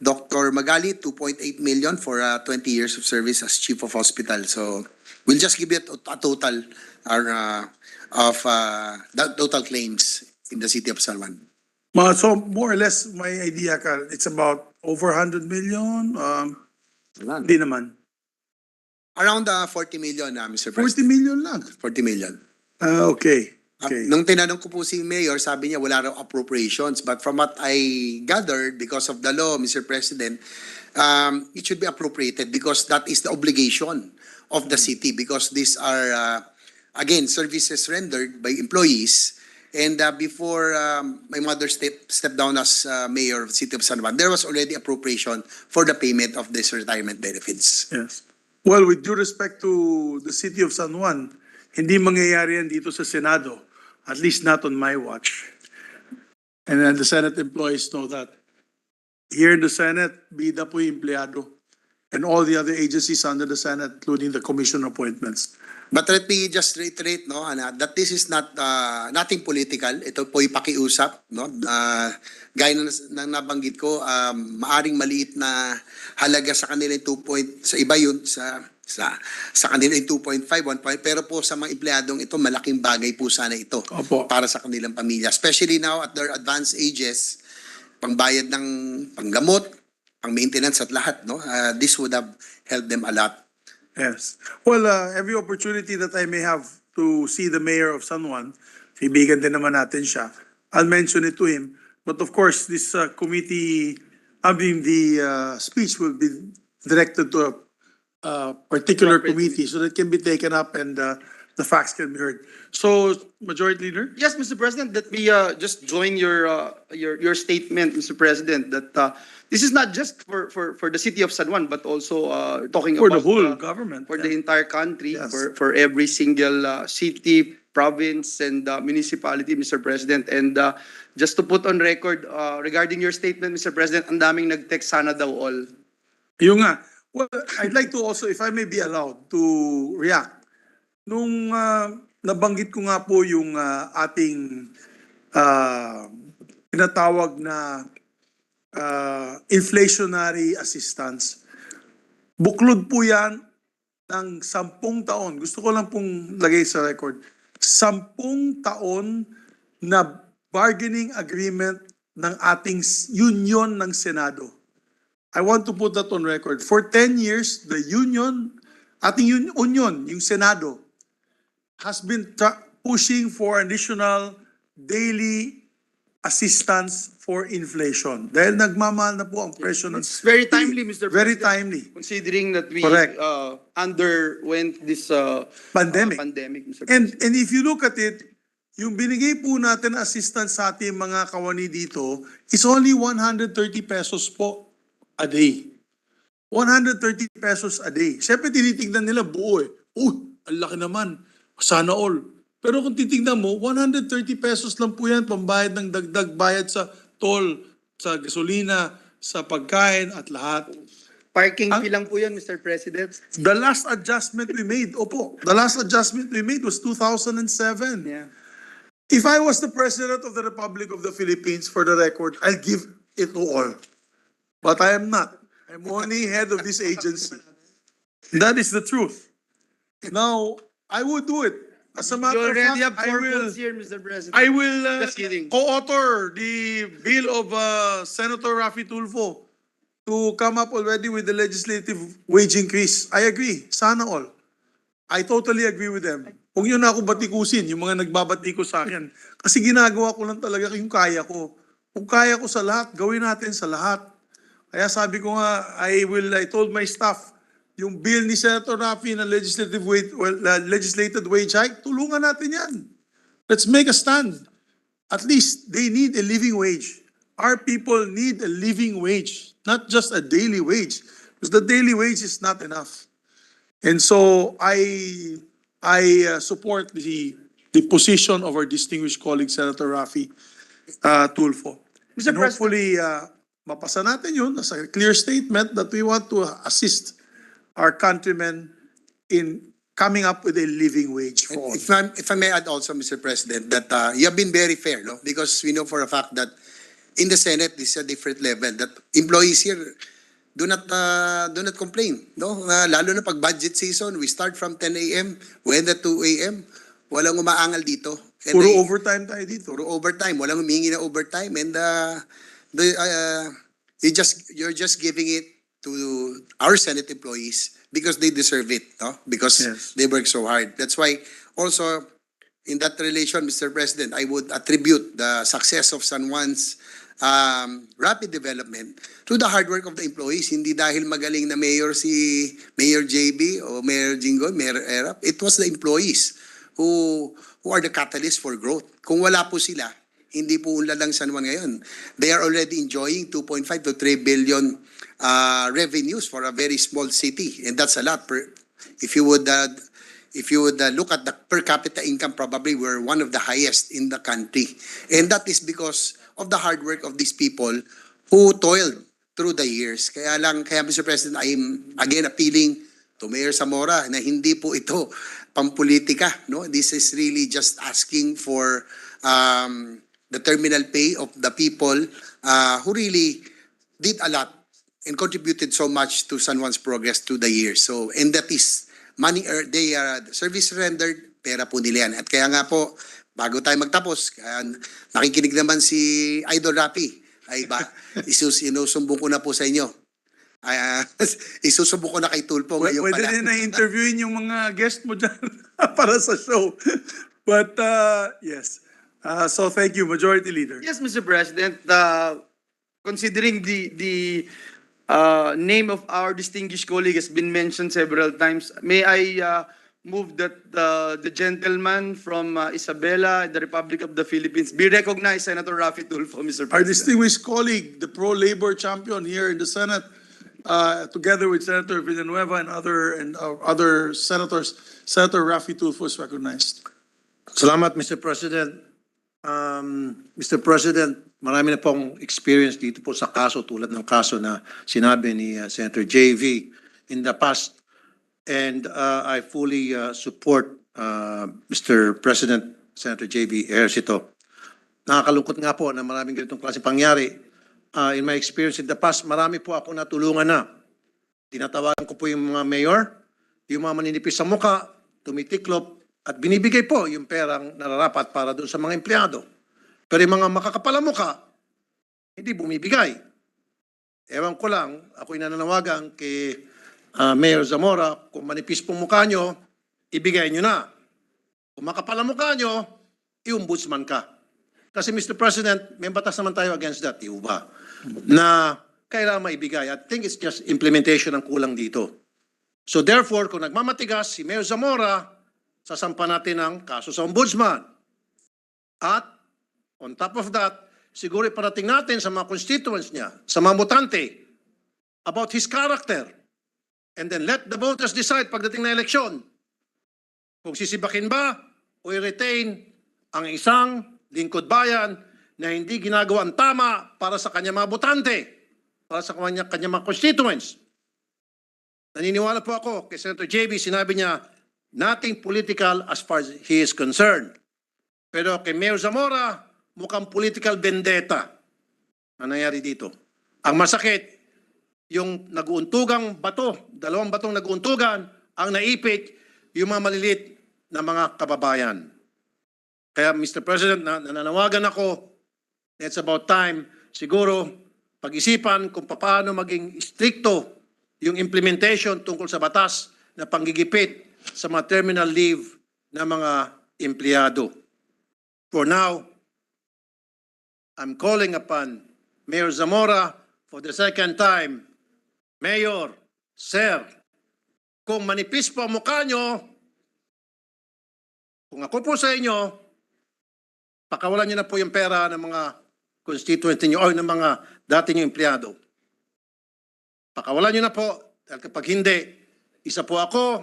Dr. Magali, 2.8 million for 20 years of service as Chief of Hospital. So, we'll just give it a total of total claims in the city of San Juan. So, more or less, my idea, Carl, it's about over 100 million? Hindi naman. Around 40 million, Mr. 40 President. million lang. 40 million. Okay. Okay. Nung tinanong ko po si Mayor, sabi niya wala raw appropriations. But from what I gathered, because of the law, Mr. President, it should be appropriated because that is the obligation of the city because these are, again, services rendered by employees. And before my mother stepped down as mayor of the city of San Juan, there was already appropriation for the payment of these retirement benefits. Yes. Well, with due respect to the city of San Juan, hindi mangyayari yan dito sa Senado, at least not on my watch. And then the Senate employees know that. Here in the Senate, bida po yung empleyado. And all the other agencies under the Senate, including the commission appointments. But let me just reiterate, no, that this is not nothing political. Ito po yung pakiusap, no. Gaya ng nabanggit ko, maaring maliit na halaga sa kanila sa iba yun sa kanila 2.5, 1. Pero po sa mga empleyadong ito, malaking bagay po sana ito. Opo. Para sa kanilang pamilya, especially now at their advanced ages, pangbayad ng panggamot, pang maintenance at lahat, no. This would have helped them a lot. Yes. Well, every opportunity that I may have to see the mayor of San Juan, kaibigan din naman natin siya, I'll mention it to him. But of course, this committee, the speech will be directed to a particular committee so that it can be taken up and the facts can be heard. So, Majority Leader? Yes, Mr. President, let me just join your statement, Mr. President, that this is not just for the city of San Juan, but also talking For the about whole government. for yeah. the entire country, Yes. for every single city, province, and municipality, Mr. President. And just to put on record, regarding your statement, Mr. President, ang daming nag-text, sana daw all. Yung nga. Well, I'd like to also, if I may be allowed, to react. Nung nabanggit ko nga po yung ating tinatawag na inflationary assistance, buklod po yan ng 10 taon. Gusto ko lang pong lagay sa record. 10 taon na bargaining agreement ng ating union ng Senado. I want to put that on record. For 10 years, the union, ating union, yung Senado, has been pushing for additional daily assistance for inflation. Dahil nagmamahal na po ang presyo ng... It's very timely, Mr. Very President. timely. Considering that we Correct. underwent this Pandemic. pandemic, Mr. President. And if you look at it, yung binigay po natin assistance sa ating mga kawani dito is only 130 pesos po a day. 130 pesos a day. Siyempre tinitignan nila buo eh. Ang laki naman. Sana all. Pero kung titignan mo, 130 pesos lang po yan pambayad ng dagdag bayad sa toll, sa gasolina, sa pagkain at lahat. Parking fee lang po yan, Mr. President. The last adjustment we made, the last adjustment we made was 2007. Yeah. If I was the President of the Republic of the Philippines, for the record, I'll give it to all. But I am not. I'm only head of this agency. That is the truth. Now, I would do it. As a You matter of already have fact, 4 votes here, Mr. President. I will Just kidding. co-author the bill of Senator Raffy Tulfo to come up already with the legislative wage increase. I agree. Sana all. I totally agree with them. Huwag yun na ako batikusin, yung mga nagbabati ko sa akin. Kasi ginagawa ko lang talaga yung kaya ko. Kung kaya ko sa lahat, gawin natin sa lahat. Kaya sabi ko nga, I told my staff, yung bill ni Senator Raffy na legislated wage hike, tulungan natin yan. Let's make a stand. At least they need a living wage. Our people need a living wage, not just a daily wage, because the daily wage is not enough. And so I support the position of our distinguished colleague, Senator Raffy Tulfo. Mr. And hopefully, mapasa natin yun as a clear statement that we want to assist our countrymen in coming up with a living wage for all. If I may add also, Mr. President, that you have been very fair, no? Because we know for a fact that in the Senate, this is a different level, that employees here do not complain, no? Lalo na pag budget season, we start from 10 a.m., we end at 2 a.m., walang umaangal dito. And Puro overtime tayo dito. Puro overtime, walang humingi na overtime, and you're just giving it to our Senate employees because they deserve it, no? Because Yes. they work so hard. That's why also in that relation, Mr. President, I would attribute the success of San Juan's rapid development to the hard work of the employees. Hindi dahil magaling na mayor si Mayor JB o Mayor Jinggoy, Mayor Erap. It was the employees who are the catalyst for growth. Kung wala po sila, hindi po unlad lang San Juan ngayon. They are already enjoying 2.5 to 3 billion revenues for a very small city, and that's a lot. If you would look at the per capita income, probably we're one of the highest in the country, and that is because of the hard work of these people who toiled through the years. Kaya Mr. President, I am again appealing to Mayor Zamora na hindi po ito pampolitika, no? This is really just asking for the terminal pay of the people who really did a lot and contributed so much to San Juan's progress through the years. So, and that is money, they are service rendered, pera po nila yan. At kaya nga po, bago tayo magtapos, nakikinig naman si Idol Raffy, ay ba, isusumbong ko na po sa inyo. Isusumbong ko na kay Tulfo ngayon Pwede pala. din na interviewin yung mga guest mo dyan para sa show. But yes. So thank you, Majority Leader. Yes, Mr. President, considering the name of our distinguished colleague has been mentioned several times, may I move that the gentleman from Isabela, the Republic of the Philippines, be recognized, Senator Raffy Tulfo, Mr. Our President. distinguished colleague, the pro-labor champion here in the Senate, together with Senator Villanueva and other senators, Senator Raffy Tulfo is recognized. Salamat, Mr. President. Mr. President, marami na pong experience dito po sa kaso tulad ng kaso na sinabi ni Senator JV in the past. And I fully support Mr. President, Senator JV Ejercito. Nakakalungkot nga po na maraming ganitong klase pangyari. In my experience in the past, marami po ako natulungan na. Tinatawagan ko po yung mga mayor, yung mga maninipis sa muka, tumitiklop, at binibigay po yung perang nararapat para doon sa mga empleyado. Pero yung mga makakapala muka, hindi bumibigay. Ewan ko lang, ako'y nananawagan kay Mayor Zamora, kung manipis pong mukha nyo, ibigay nyo na. Kung makapala mukha nyo, i-ombudsman ka. Kasi Mr. President, may batas naman tayo against that, di ba? Na kailangan maibigay. I think it's just implementation ang kulang dito. So therefore, kung nagmamatigas si Mayor Zamora, sasampa natin ang kaso sa ombudsman. At on top of that, siguro iparating natin sa mga constituents niya, sa mga botante, about his character. And then let the voters decide pagdating na eleksyon kung sisibakin ba o i-retain ang isang lingkod bayan na hindi ginagawa ang tama para sa kanya mga botante, para sa kanya mga constituents. Naniniwala po ako kay Senator JB, sinabi niya, nothing political as far as he is concerned. Pero kay Mayor Zamora, mukhang political vendetta ang nangyari dito. Ang masakit, yung nag-uuntugang bato, dalawang batong nag-uuntugan, ang naipit yung mga maliliit na mga kababayan. Kaya Mr. President, nananawagan ako, it's about time, siguro pag-isipan kung paano maging stricto yung implementation tungkol sa batas na panggigipit sa mga terminal leave ng mga empleyado. For now, I'm calling upon Mayor Zamora for the second time. Mayor, Sir, kung manipis po ang mukha nyo, kung ako po sa inyo, pakawalan nyo na po yung pera ng mga constituents niyo o ng mga dati nyo empleyado. Pakawalan nyo na po, dahil kapag hindi, isa po ako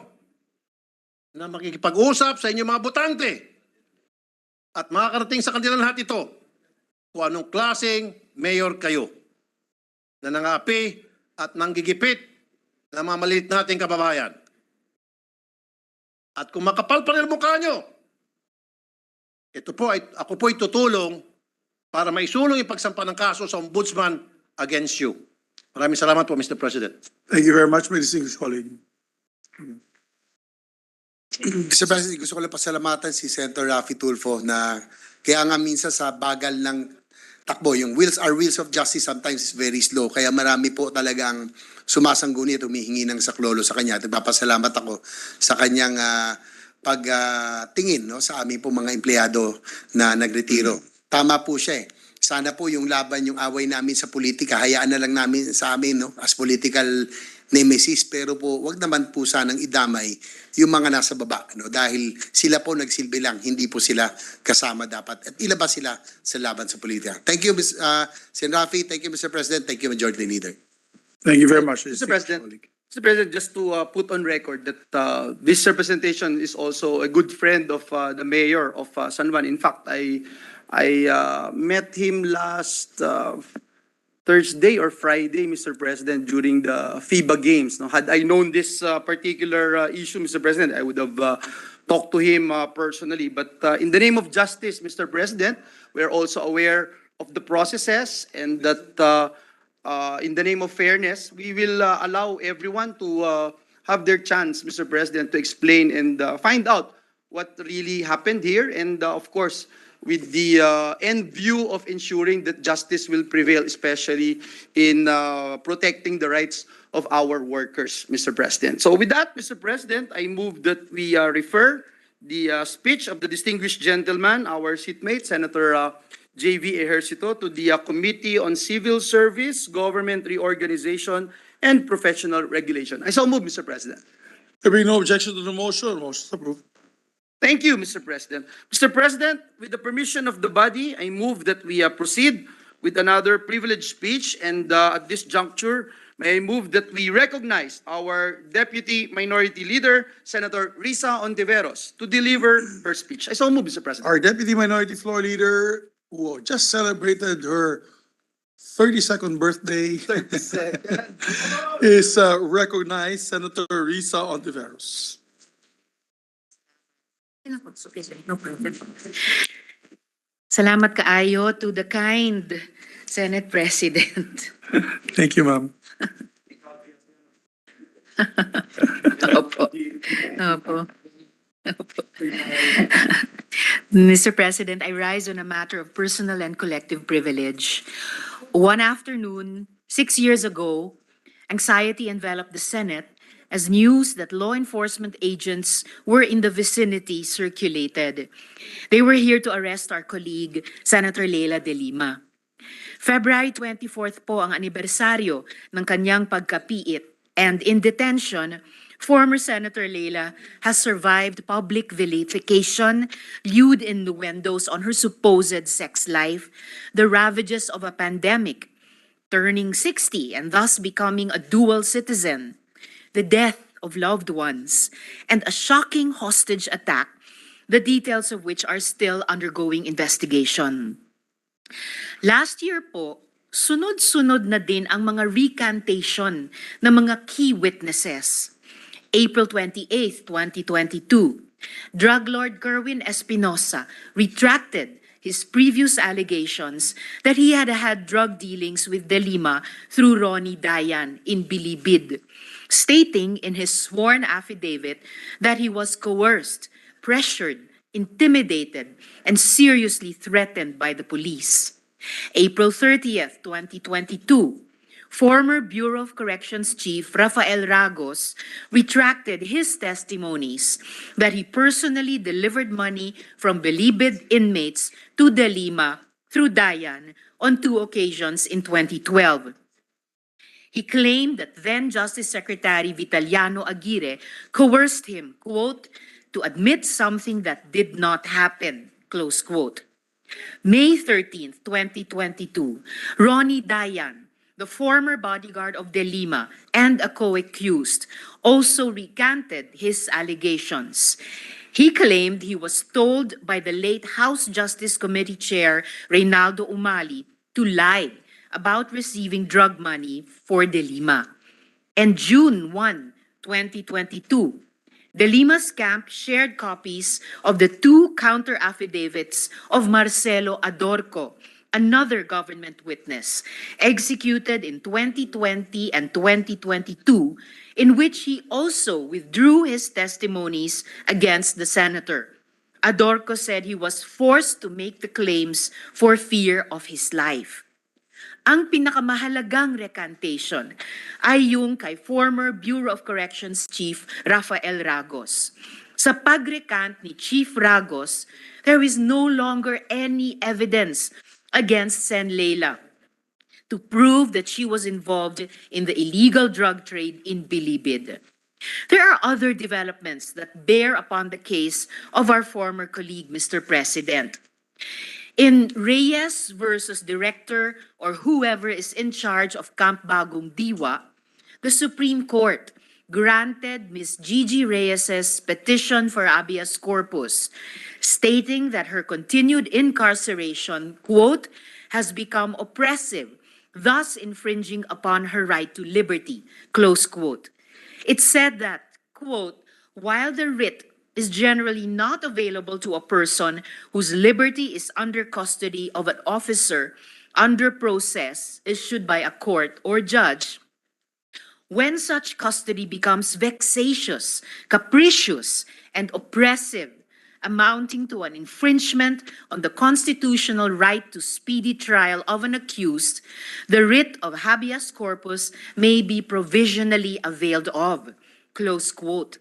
na makikipag-usap sa inyo mga botante at makakarating sa kanila lahat ito kung anong klaseng mayor kayo na nangapi at nanggigipit na mga maliit nating kababayan. At kung makapal pa rin ang mukha nyo, ako po ay tutulong para maisulong yung pagsampa ng kaso sa ombudsman against you. Maraming salamat po, Mr. President. Thank you very much, my distinguished colleague. Mr. President, gusto ko lang pasalamatan si Senator Raffy Tulfo na kaya nga minsan sa bagal ng takbo, yung our wheels of justice sometimes is very slow. Kaya marami po talagang sumasangguni at humihingi ng saklolo sa kanya. At nagpapasalamat ako sa kanyang pagtingin sa aming po mga empleyado na nagretiro. Tama po siya eh. Sana po yung laban, yung away namin sa politika, hayaan na lang namin sa amin as political nemesis. Pero po, wag naman po sanang idamay yung mga nasa baba. Dahil sila po nagsilbi lang, hindi po sila kasama dapat. At ilabas sila sa laban sa politika. Thank you, Sen. Raffy. Thank you, Mr. President. Thank you, Majority Leader. Thank you very much. Mr. President, just to put on record that this representation is also a good friend of the mayor of San Juan. In fact, I met him last Thursday or Friday, Mr. President, during the FIBA games. Had I known this particular issue, Mr. President, I would have talked to him personally. But in the name of justice, Mr. President, we are also aware of the processes and that in the name of fairness, we will allow everyone to have their chance, Mr. President, to explain and find out what really happened here. And of course, with the end view of ensuring that justice will prevail, especially in protecting the rights of our workers, Mr. President. So with that, Mr. President, I move that we refer the speech of the distinguished gentleman, our seatmate, Senator J.V. Ejercito, to the Committee on Civil Service, Government Reorganization, and Professional Regulation. I so move, Mr. President. There being no objection to the motion is approved. Thank you, Mr. President. Mr. President, with the permission of the body, I move that we proceed with another privileged speech. And at this juncture, may I move that we recognize our Deputy Minority Leader, Senator Risa Ontiveros, to deliver her speech. I so move, Mr. President. Our Deputy Minority Floor Leader, who just celebrated her 32nd birthday, is recognized, Senator Risa Ontiveros. Salamat kaayo to the kind Senate President. Thank you, ma'am. Opo. Opo. Opo. Mr. President, I rise on a matter of personal and collective privilege. One afternoon, 6 years ago, anxiety enveloped the Senate as news that law enforcement agents were in the vicinity circulated. They were here to arrest our colleague, Senator Leila de Lima. February 24th po ang anibersaryo ng kanyang pagkapiit, and in detention, former Senator Leila has survived public vilification, lewd innuendos on her supposed sex life, the ravages of a pandemic, turning 60 and thus becoming a dual citizen, the death of loved ones, and a shocking hostage attack, the details of which are still undergoing investigation. Last year po, sunod-sunod na din ang mga recantation ng mga key witnesses. April 28, 2022, drug lord Kerwin Espinosa retracted his previous allegations that he had had drug dealings with De Lima through Ronnie Dayan in Bilibid, stating in his sworn affidavit that he was coerced, pressured, intimidated, and seriously threatened by the police. April 30th, 2022, former Bureau of Corrections Chief Rafael Ragos retracted his testimonies that he personally delivered money from Bilibid inmates to De Lima through Dayan on 2 occasions in 2012. He claimed that then Justice Secretary Vitaliano Aguirre coerced him, quote, to admit something that did not happen, close quote. May 13th, 2022, Ronnie Dayan, the former bodyguard of De Lima and a co-accused, also recanted his allegations. He claimed he was told by the late House Justice Committee Chair Reynaldo Umali to lie about receiving drug money for De Lima. And June 1, 2022, De Lima's camp shared copies of the 2 counter-affidavits of Marcelo Adorco, another government witness, executed in 2020 and 2022, in which he also withdrew his testimonies against the senator. Adorco said he was forced to make the claims for fear of his life. Ang pinakamahalagang recantation ay yung kay former Bureau of Corrections Chief Rafael Ragos. Sa pagrecant ni Chief Ragos, there is no longer any evidence against Sen Leila to prove that she was involved in the illegal drug trade in Bilibid. There are other developments that bear upon the case of our former colleague, Mr. President. In Reyes versus Director or whoever is in charge of Camp Bagong Diwa, the Supreme Court granted Ms. Gigi Reyes's petition for habeas corpus, stating that her continued incarceration, quote, has become oppressive, thus infringing upon her right to liberty, close quote. It said that, quote, while the writ is generally not available to a person whose liberty is under custody of an officer under process issued by a court or judge, when such custody becomes vexatious, capricious, and oppressive, amounting to an infringement on the constitutional right to speedy trial of an accused, the writ of habeas corpus may be provisionally availed of, close quote.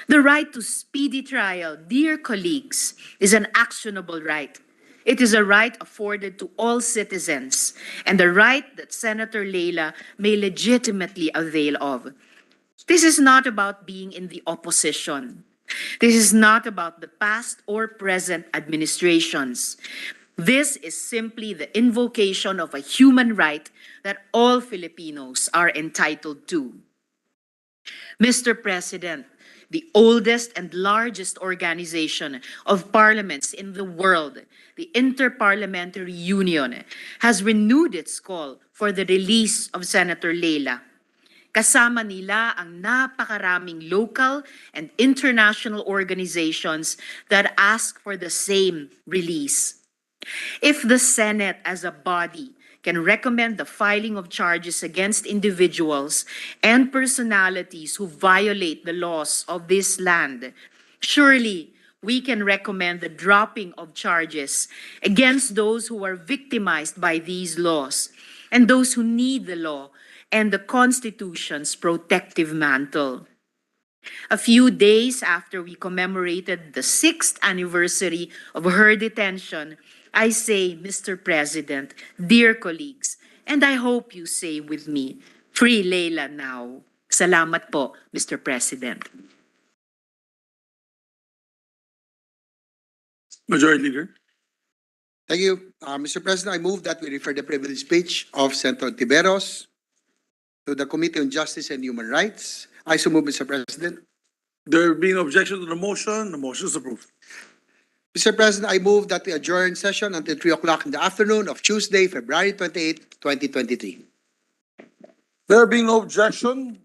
The right to speedy trial, dear colleagues, is an actionable right. It is a right afforded to all citizens and a right that Senator Leila may legitimately avail of. This is not about being in the opposition. This is not about the past or present administrations. This is simply the invocation of a human right that all Filipinos are entitled to. Mr. President, the oldest and largest organization of parliaments in the world, the Interparliamentary Union, has renewed its call for the release of Senator Leila. Kasama nila ang napakaraming local and international organizations that ask for the same release. If the Senate as a body can recommend the filing of charges against individuals and personalities who violate the laws of this land, surely we can recommend the dropping of charges against those who are victimized by these laws and those who need the law and the Constitution's protective mantle. A few days after we commemorated the 6th anniversary of her detention, I say, Mr. President, dear colleagues, and I hope you say with me, free Leila now. Salamat po, Mr. President. Majority Leader. Thank you. Mr. President, I move that we refer the privileged speech of Senator Tiberos to the Committee on Justice and Human Rights. I so move, Mr. President. There being no objection to the motion is approved. Mr. President, I move that we adjourn session until 3 o'clock in the afternoon of Tuesday, February 28, 2023. There being no objection,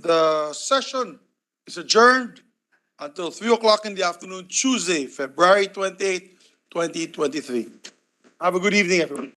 the session is adjourned until 3 o'clock in the afternoon, Tuesday, February 28, 2023. Have a good evening, everyone.